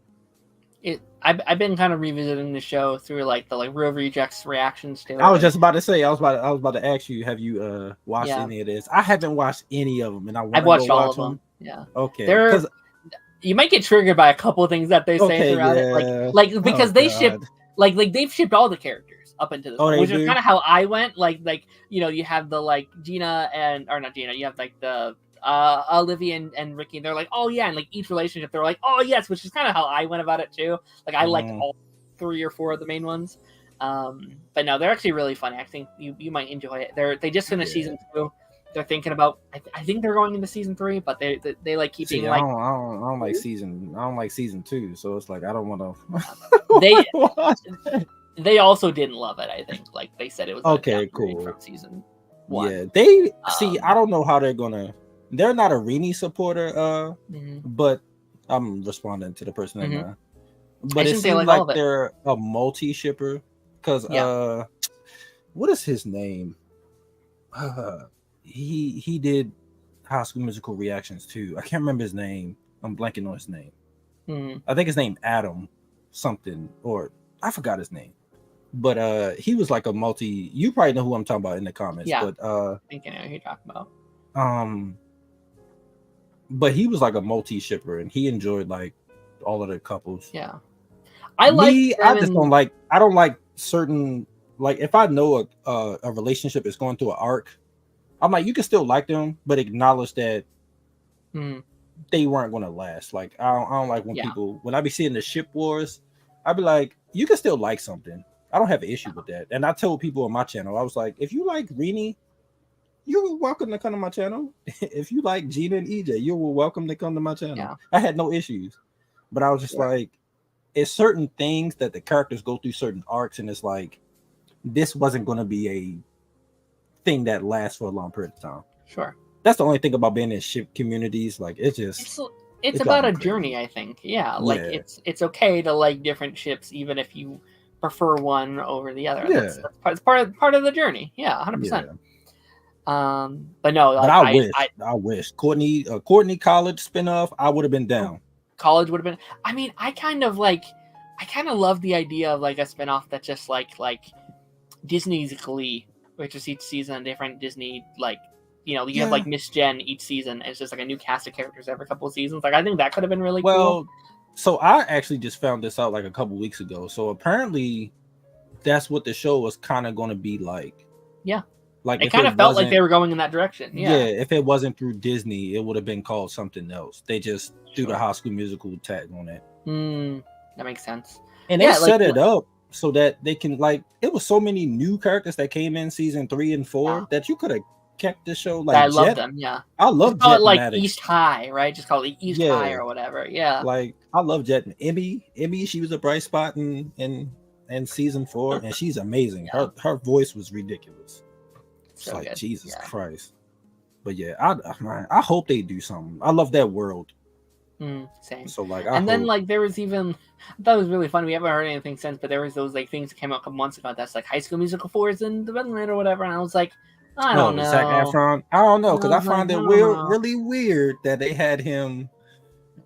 I've been kind of revisiting the show through like the like Real Rejects reactions to it. I was just about to say, I was about to ask you, have you watched any of this? I haven't watched any of them, and I've watched all of them. Yeah. Okay. You might get triggered by a couple of things that they say throughout it, like because they've shipped all the characters up into this, which is kind of how I went. Like you know, you have the like Gina you have like the Olivia and Ricky, and they're like, oh yeah, and like each relationship they're like, oh yes, which is kind of how I went about it too. Like, I liked all 3 or 4 of the main ones, but no, they're actually really funny. I think you might enjoy it. They just finished season 2. They're thinking about. I think they're going into season 3, but they like keeping like. I don't like season 2, so it's like I don't want to. They also didn't love it. I think like they said it was cool from season 1. Yeah, they see. I don't know how they're gonna. They're not a Rini supporter, but I'm responding to the person. But it seems like they're a multi-shipper because what is his name? He did High School Musical reactions too. I can't remember his name. I'm blanking on his name. I think his name Adam something, or I forgot his name, but he was like a multi. You probably know who I'm talking about in the comments. Yeah. But I think I know who you're talking about. But he was like a multi shipper, and he enjoyed like all of the couples. Yeah, I don't like certain, like if I know a relationship is going through an arc, I'm like, you can still like them, but acknowledge that they weren't going to last. Like I don't like when people, when I be seeing the ship wars, I'd be like, you can still like something. I don't have an issue with that. And I told people on my channel, I was like, if you like Rini, you're welcome to come to my channel. If you like Gina and EJ, you're welcome to come to my channel. Yeah. I had no issues, but I was just like, it's certain things that the characters go through certain arcs, and it's like, this wasn't going to be a thing that lasts for a long period of time. Sure. That's the only thing about being in ship communities. Like it's about a journey, I think. Yeah. Like it's okay to like different ships, even if you prefer one over the other. Yeah. That's part of the journey. Yeah, 100%. But no, like, I wish Courtney College spinoff, I would have been down. College would have been. I mean, I kind of love the idea of like a spinoff that just like Disney's Glee, which is each season a different Disney, like, you know, you have like Miss Jen each season. It's just like a new cast of characters every couple of seasons. Like I think that could have been really cool. So I actually just found this out like a couple weeks ago. So apparently that's what the show was kind of going to be like. Yeah. Like it kind of felt like they were going in that direction. Yeah. If it wasn't through Disney, it would have been called something else. They just threw the High School Musical tag on it. That makes sense. And they set it up so that they can, like, it was so many new characters that came in season 3 and 4 that you could have kept the show. Like I love them. Yeah. I love Jet. Jet Like Maddox. East High, right? Just call it East High or whatever. Yeah. Like I love Jet. Emmy, she was a bright spot in season 4, and she's amazing. Her voice was ridiculous. It's like, Jesus Christ. But yeah, I hope they do something. I love that world. Same. So like, then like there was even, I thought it was really fun. We haven't heard anything since, but there was those like things that came out a couple months ago. That's like High School Musical 4 is in development or whatever, and I was like, I don't know. Zac Efron. I don't know, because I find it really weird that they had him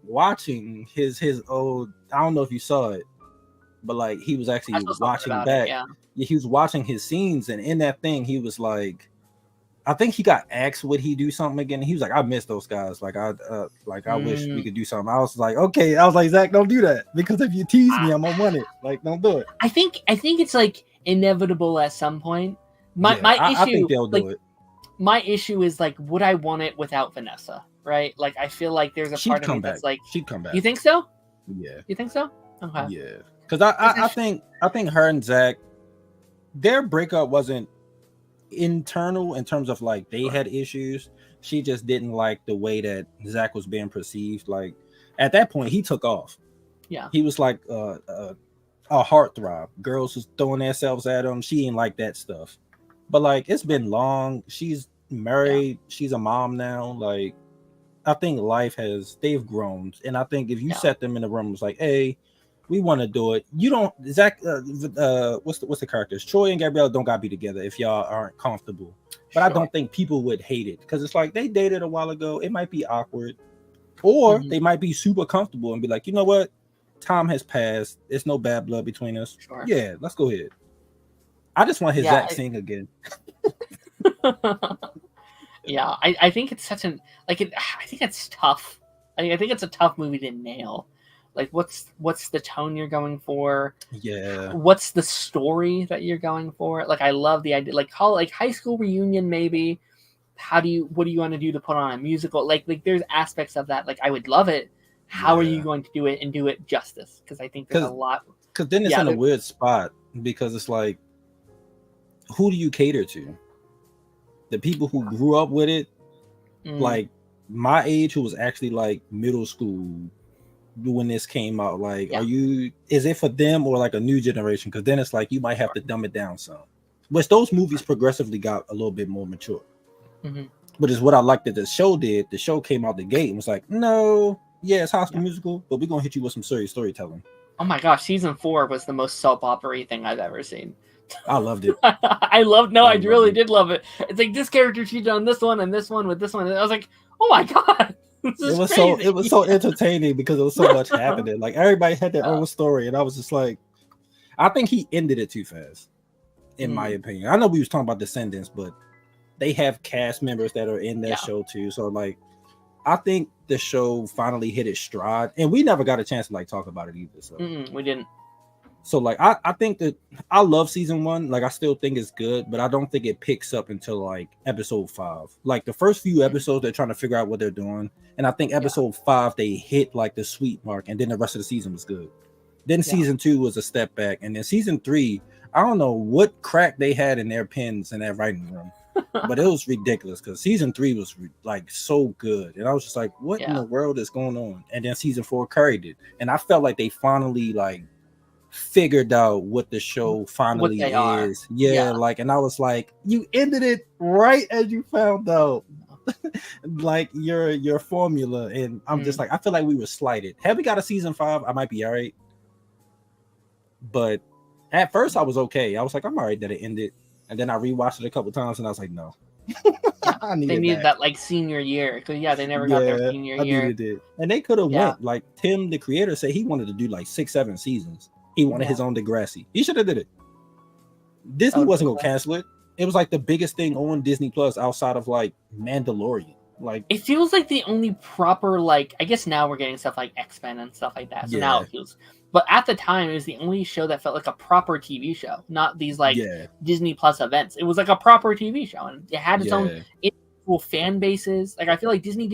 watching his old. I don't know if you saw it, but like he was actually watching back. He was watching his scenes, and in that thing, he was like, I think he got asked would he do something again. He was like, I miss those guys. Like I wish we could do something. I was like, okay. I was like, Zach, don't do that, because if you tease me, I'm gonna want it. Like, don't do it. I think it's like inevitable at some point. My issue, I think they'll do it. My issue is like, would I want it without Vanessa? Right? Like, I feel like there's a part of me that's like, she'd come back. You think so? Yeah. You think so? Okay. Yeah. Because I think her and Zach, their breakup wasn't internal in terms of like they had issues. She just didn't like the way that Zach was being perceived. Like at that point, he took off. Yeah. He was like a heartthrob. Girls was throwing themselves at him. She ain't like that stuff. But like, it's been long. She's married. She's a mom now. Like, I think they've grown. And I think if you set them in the room, it's like, hey, we want to do it. You don't, Zach, what's the characters? Troy and Gabrielle don't gotta be together if y'all aren't comfortable. But I don't think people would hate it, because it's like they dated a while ago. It might be awkward, or they might be super comfortable and be like, you know what? Time has passed. There's no bad blood between us. Sure. Yeah, let's go ahead. I just want his Zach sing again. Yeah, I think it's such an I think it's tough. I think it's a tough movie to nail. Like, what's the tone you're going for? Yeah. What's the story that you're going for? Like, I love the idea. Like, call it like high school reunion, maybe. What do you want to do to put on a musical? Like there's aspects of that. Like, I would love it. How are you going to do it and do it justice? Because I think there's a lot. Because then it's in a weird spot, because it's like, who do you cater to? The people who grew up with it, like my age, who was actually like middle school when this came out. Like, is it for them or like a new generation? Because then it's like you might have to dumb it down some. Which those movies progressively got a little bit more mature. But it's what I like that the show did. The show came out the gate and was like, no, it's High School Musical, but we're gonna hit you with some serious storytelling. Oh my gosh, season 4 was the most soap opera thing I've ever seen. I loved it. I really did love it. It's like this character cheated on this one and this one with this one. And I was like, oh my god. It was so entertaining because there was so much happening. Like, everybody had their own story, and I was just like, I think he ended it too fast, in my opinion. I know we was talking about Descendants, but they have cast members that are in that show too. So like, I think the show finally hit its stride, and we never got a chance to like talk about it either. So we didn't. So like, I think that I love season 1. Like I still think it's good, but I don't think it picks up until like episode 5. Like the first few episodes, they're trying to figure out what they're doing, and I think episode 5 they hit like the sweet mark, and then the rest of the season was good. Then season 2 was a step back, and then season 3, I don't know what crack they had in their pens in that writing room, but it was ridiculous because season 3 was like so good, and I was just like, what in the world is going on? And then season 4 carried it, and I felt like they finally like figured out what the show finally is. Like, and I was like, you ended it right as you found out like your formula, and I'm just like, I feel like we were slighted. Had we got a season 5, I might be all right, but at first I was okay. I was like, I'm all right that it ended, and then I rewatched it a couple times and I was like, no. They needed that like senior year, because they never got their senior year. It. And they could have went like Tim, the creator, said he wanted to do like 6-7 seasons. He wanted his own Degrassi. He should have did it. Disney wasn't gonna cancel it. It was like the biggest thing on Disney Plus outside of like Mandalorian. Like, it feels like the only proper, like, I guess now we're getting stuff like X-Men and stuff like that. So now it feels, but at the time it was the only show that felt like a proper TV show, not these like Disney Plus events. It was like a proper TV show, and it had its own individual fan bases. Like I feel like Disney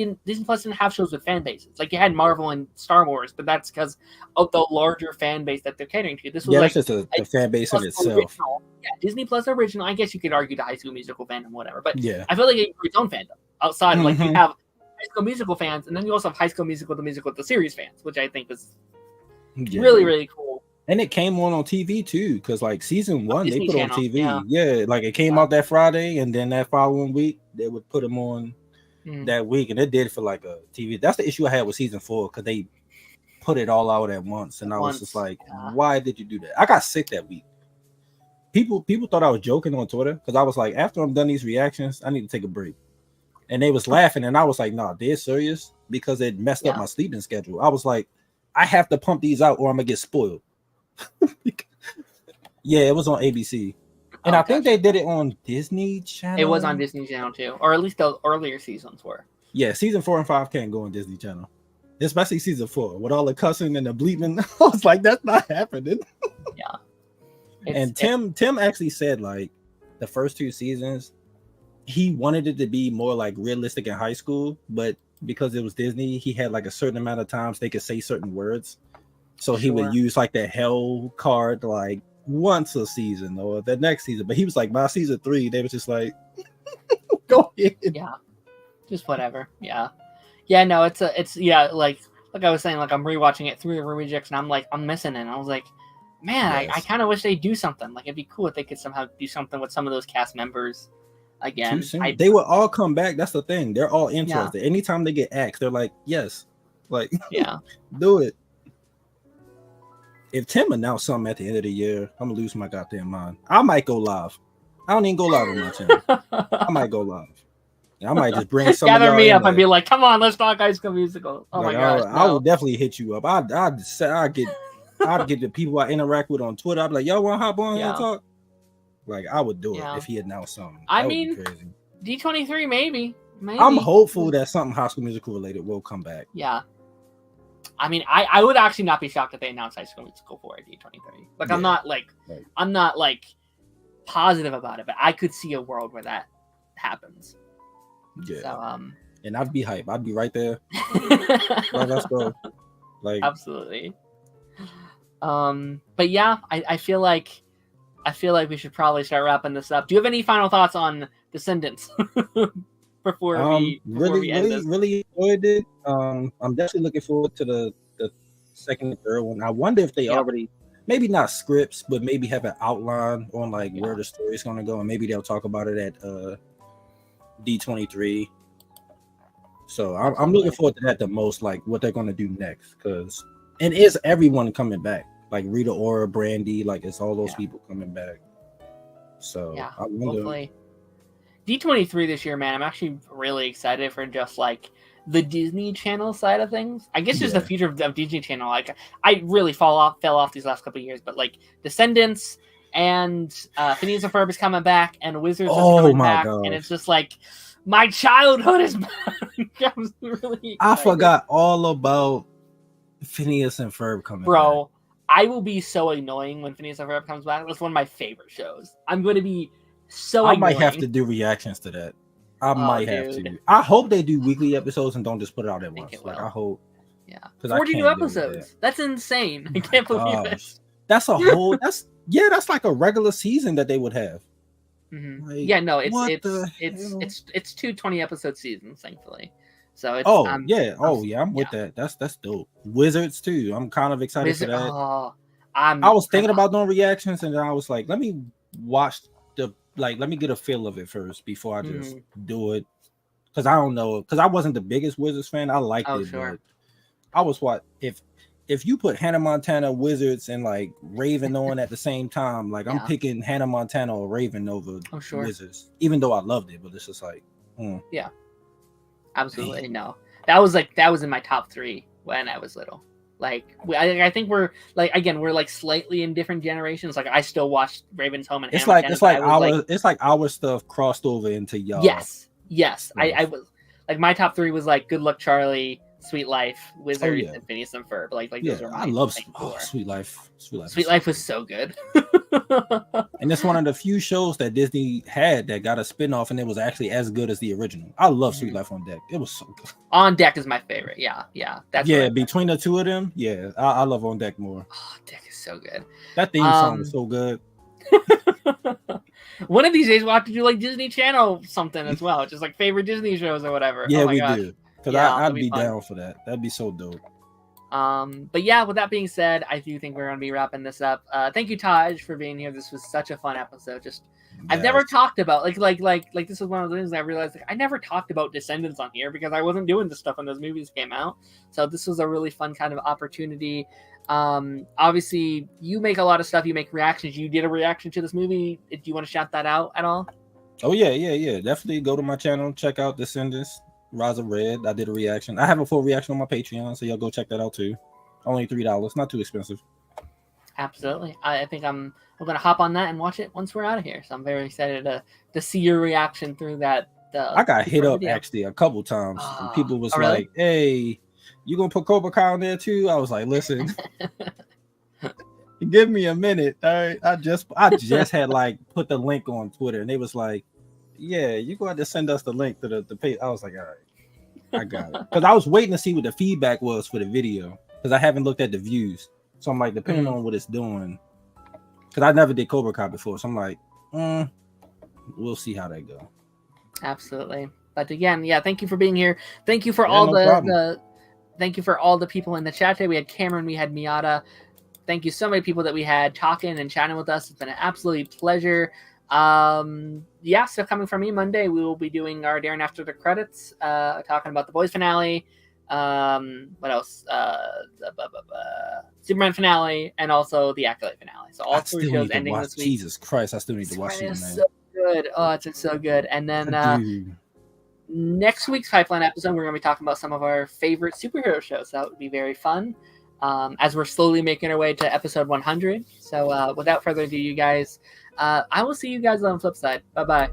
Plus didn't have shows with fan bases. Like you had Marvel and Star Wars, but that's because of the larger fan base that they're catering to. This was like just a fan base in itself. Original. Disney Plus original. I guess you could argue the High School Musical fandom, whatever. But I feel like it grew its own fandom outside. Like you have High School Musical fans, and then you also have High School Musical, the series fans, which I think was really, really cool. And it came on TV too, because like season 1 Disney they put Channel, on TV. Like it came out that Friday, and then that following week they would put them on that week, and it did for like a TV. That's the issue I had with season 4, because they put it all out at once, and I was just like, why did you do that? I got sick that week. People thought I was joking on Twitter, because I was like, after I'm done these reactions, I need to take a break. And they was laughing, and I was like, nah, they're serious, because it messed up my sleeping schedule. I was like, I have to pump these out or I'm gonna get spoiled. It was on ABC. And I think they did it on Disney Channel. It was on Disney Channel too, or at least the earlier seasons were. Yeah, season 4 and 5 can't go on Disney Channel, especially season 4 with all the cussing and the bleeping. I was like, that's not happening. And Tim actually said like the first 2 seasons he wanted it to be more like realistic in high school, but because it was Disney, he had like a certain amount of times they could say certain words. So he would use like the hell card like once a season or the next season. But he was like, by season 3, they was just like, go ahead. Yeah. Just whatever. Yeah. Yeah, no, it's like I was saying, like I'm rewatching it through the rejects, and I'm like, I'm missing it. And I was like, man, I kind of wish they'd do something. Like it'd be cool if they could somehow do something with some of those cast members again. They will all come back. That's the thing. They're all interested. Anytime they get asked, they're like, yes. Like, do it. If Tim announced something at the end of the year, I'm gonna lose my goddamn mind. I might go live. I don't even go live on my channel. I might go live. I might just bring some gather me up and be like, come on, let's talk High School Musical. Oh like, my gosh. I will definitely hit you up. I'd get the people I interact with on Twitter. I'd be like, y'all want to hop on and talk? Like, I would do it if he announced something. I mean, D23 maybe. I'm hopeful that something High School Musical related will come back. Yeah. I mean, I would actually not be shocked if they announced High School Musical for D23. Like, I'm not like positive about it, but I could see a world where that happens. Yeah. So, and I'd be hype. I'd be right there. Like, let's go. Like, absolutely. But yeah, I feel like we should probably start wrapping this up. Do you have any final thoughts on Descendants? before we end this? Really enjoyed it. I'm definitely looking forward to the second and third one. I wonder if they already, maybe not scripts, but maybe have an outline on like where the story's going to go, and maybe they'll talk about it at D23. So I'm looking forward to that the most, like what they're going to do next, because and is everyone coming back? Like Rita Ora, Brandy, like it's all those people coming back. So I wonder. Hopefully. D23 this year, man, I'm actually really excited for just like the Disney Channel side of things. I guess just the future of Disney Channel. Like I really fell off these last couple of years, but like Descendants and Phineas and Ferb is coming back, and Wizards is coming back, and it's just like my childhood is back. I'm really excited. I forgot all about Phineas and Ferb coming back. I will be so annoying when Phineas and Ferb comes back. That's one of my favorite shows. I'm going to be so annoying. I might have to do reactions to that. I might have to. I hope they do weekly episodes and don't just put it out at once. Like, I hope. Yeah. 42 episodes. That's insane. I can't believe it. That's a whole. That's like a regular season that they would have. Mm-hmm. Like, yeah, no, it's 2 20-episode seasons, thankfully. So it's I'm with that. That's dope. Wizards too. I'm kind of excited for that. I was thinking about doing reactions, and then I was like, let me watch let me get a feel of it first before I just do it, because I don't know, because I wasn't the biggest Wizards fan. I liked it, but I was if you put Hannah Montana, Wizards, and like Raven on at the same time, like I'm picking Hannah Montana or Raven over Wizards, even though I loved it, but it's just like yeah, absolutely. No, that was in my top 3 when I was little. Like I think we're like, again, we're like slightly in different generations. Like I still watch Raven's Home and it's like our stuff crossed over into y'all. Yes. I was like, my top 3 was like Good Luck Charlie, Sweet Life, Wizards, and Phineas and Ferb. Like those are my. I love Sweet Life. Sweet Life was so good. And it's one of the few shows that Disney had that got a spinoff, and it was actually as good as the original. I love Sweet Life on Deck. It was so good. On Deck is my favorite. Yeah. That's between the two of them, I love On Deck more. Oh, Deck is so good. That theme song is so good. One of these days we'll have to do like Disney Channel something as well, just like favorite Disney shows or whatever. Yeah, we do. Because I'd be down for that. That'd be so dope. But yeah, with that being said, I do think we're gonna be wrapping this up. Thank you, Taj, for being here. This was such a fun episode. I've never talked about like this is one of the things I realized, like I never talked about Descendants on here because I wasn't doing this stuff when those movies came out. So this was a really fun kind of opportunity. Obviously you make a lot of stuff, you make reactions. You did a reaction to this movie. Do you want to shout that out at all? Oh yeah. Definitely go to my channel, check out Descendants. Rise of Red. I did a reaction. I have a full reaction on my Patreon, so y'all go check that out too. Only $3, not too expensive. Absolutely. I think I'm gonna hop on that and watch it once we're out of here. So I'm very excited to see your reaction through that. I got hit up actually a couple times. And people was like, "Hey, you gonna put Cobra Kai on there too?" I was like, "Listen, give me a minute." All right, I just had like put the link on Twitter, and they was like, "Yeah, you go ahead to send us the link to the page." I was like, "All right, I got it," because I was waiting to see what the feedback was for the video, because I haven't looked at the views. So I'm like, depending on what it's doing, because I never did Cobra Kai before, so I'm like, we'll see how that go. Absolutely. But again, thank you for being here. Thank you for thank you for all the people in the chat today. We had Cameron, we had Miata. Thank you so many people that we had talking and chatting with us. It's been an absolute pleasure. So coming from me Monday, we will be doing our Daren After the Credits, talking about the Boys finale, what else, Superman finale, and also the Acolyte finale. So all 3 shows ending this week. Jesus Christ, I still need to watch Superman. It's so good. Oh, it's so good. And then next week's Pipeline episode, we're going to be talking about some of our favorite superhero shows. That would be very fun, as we're slowly making our way to episode 100. So without further ado, you guys, I will see you guys on the flip side. Bye-bye.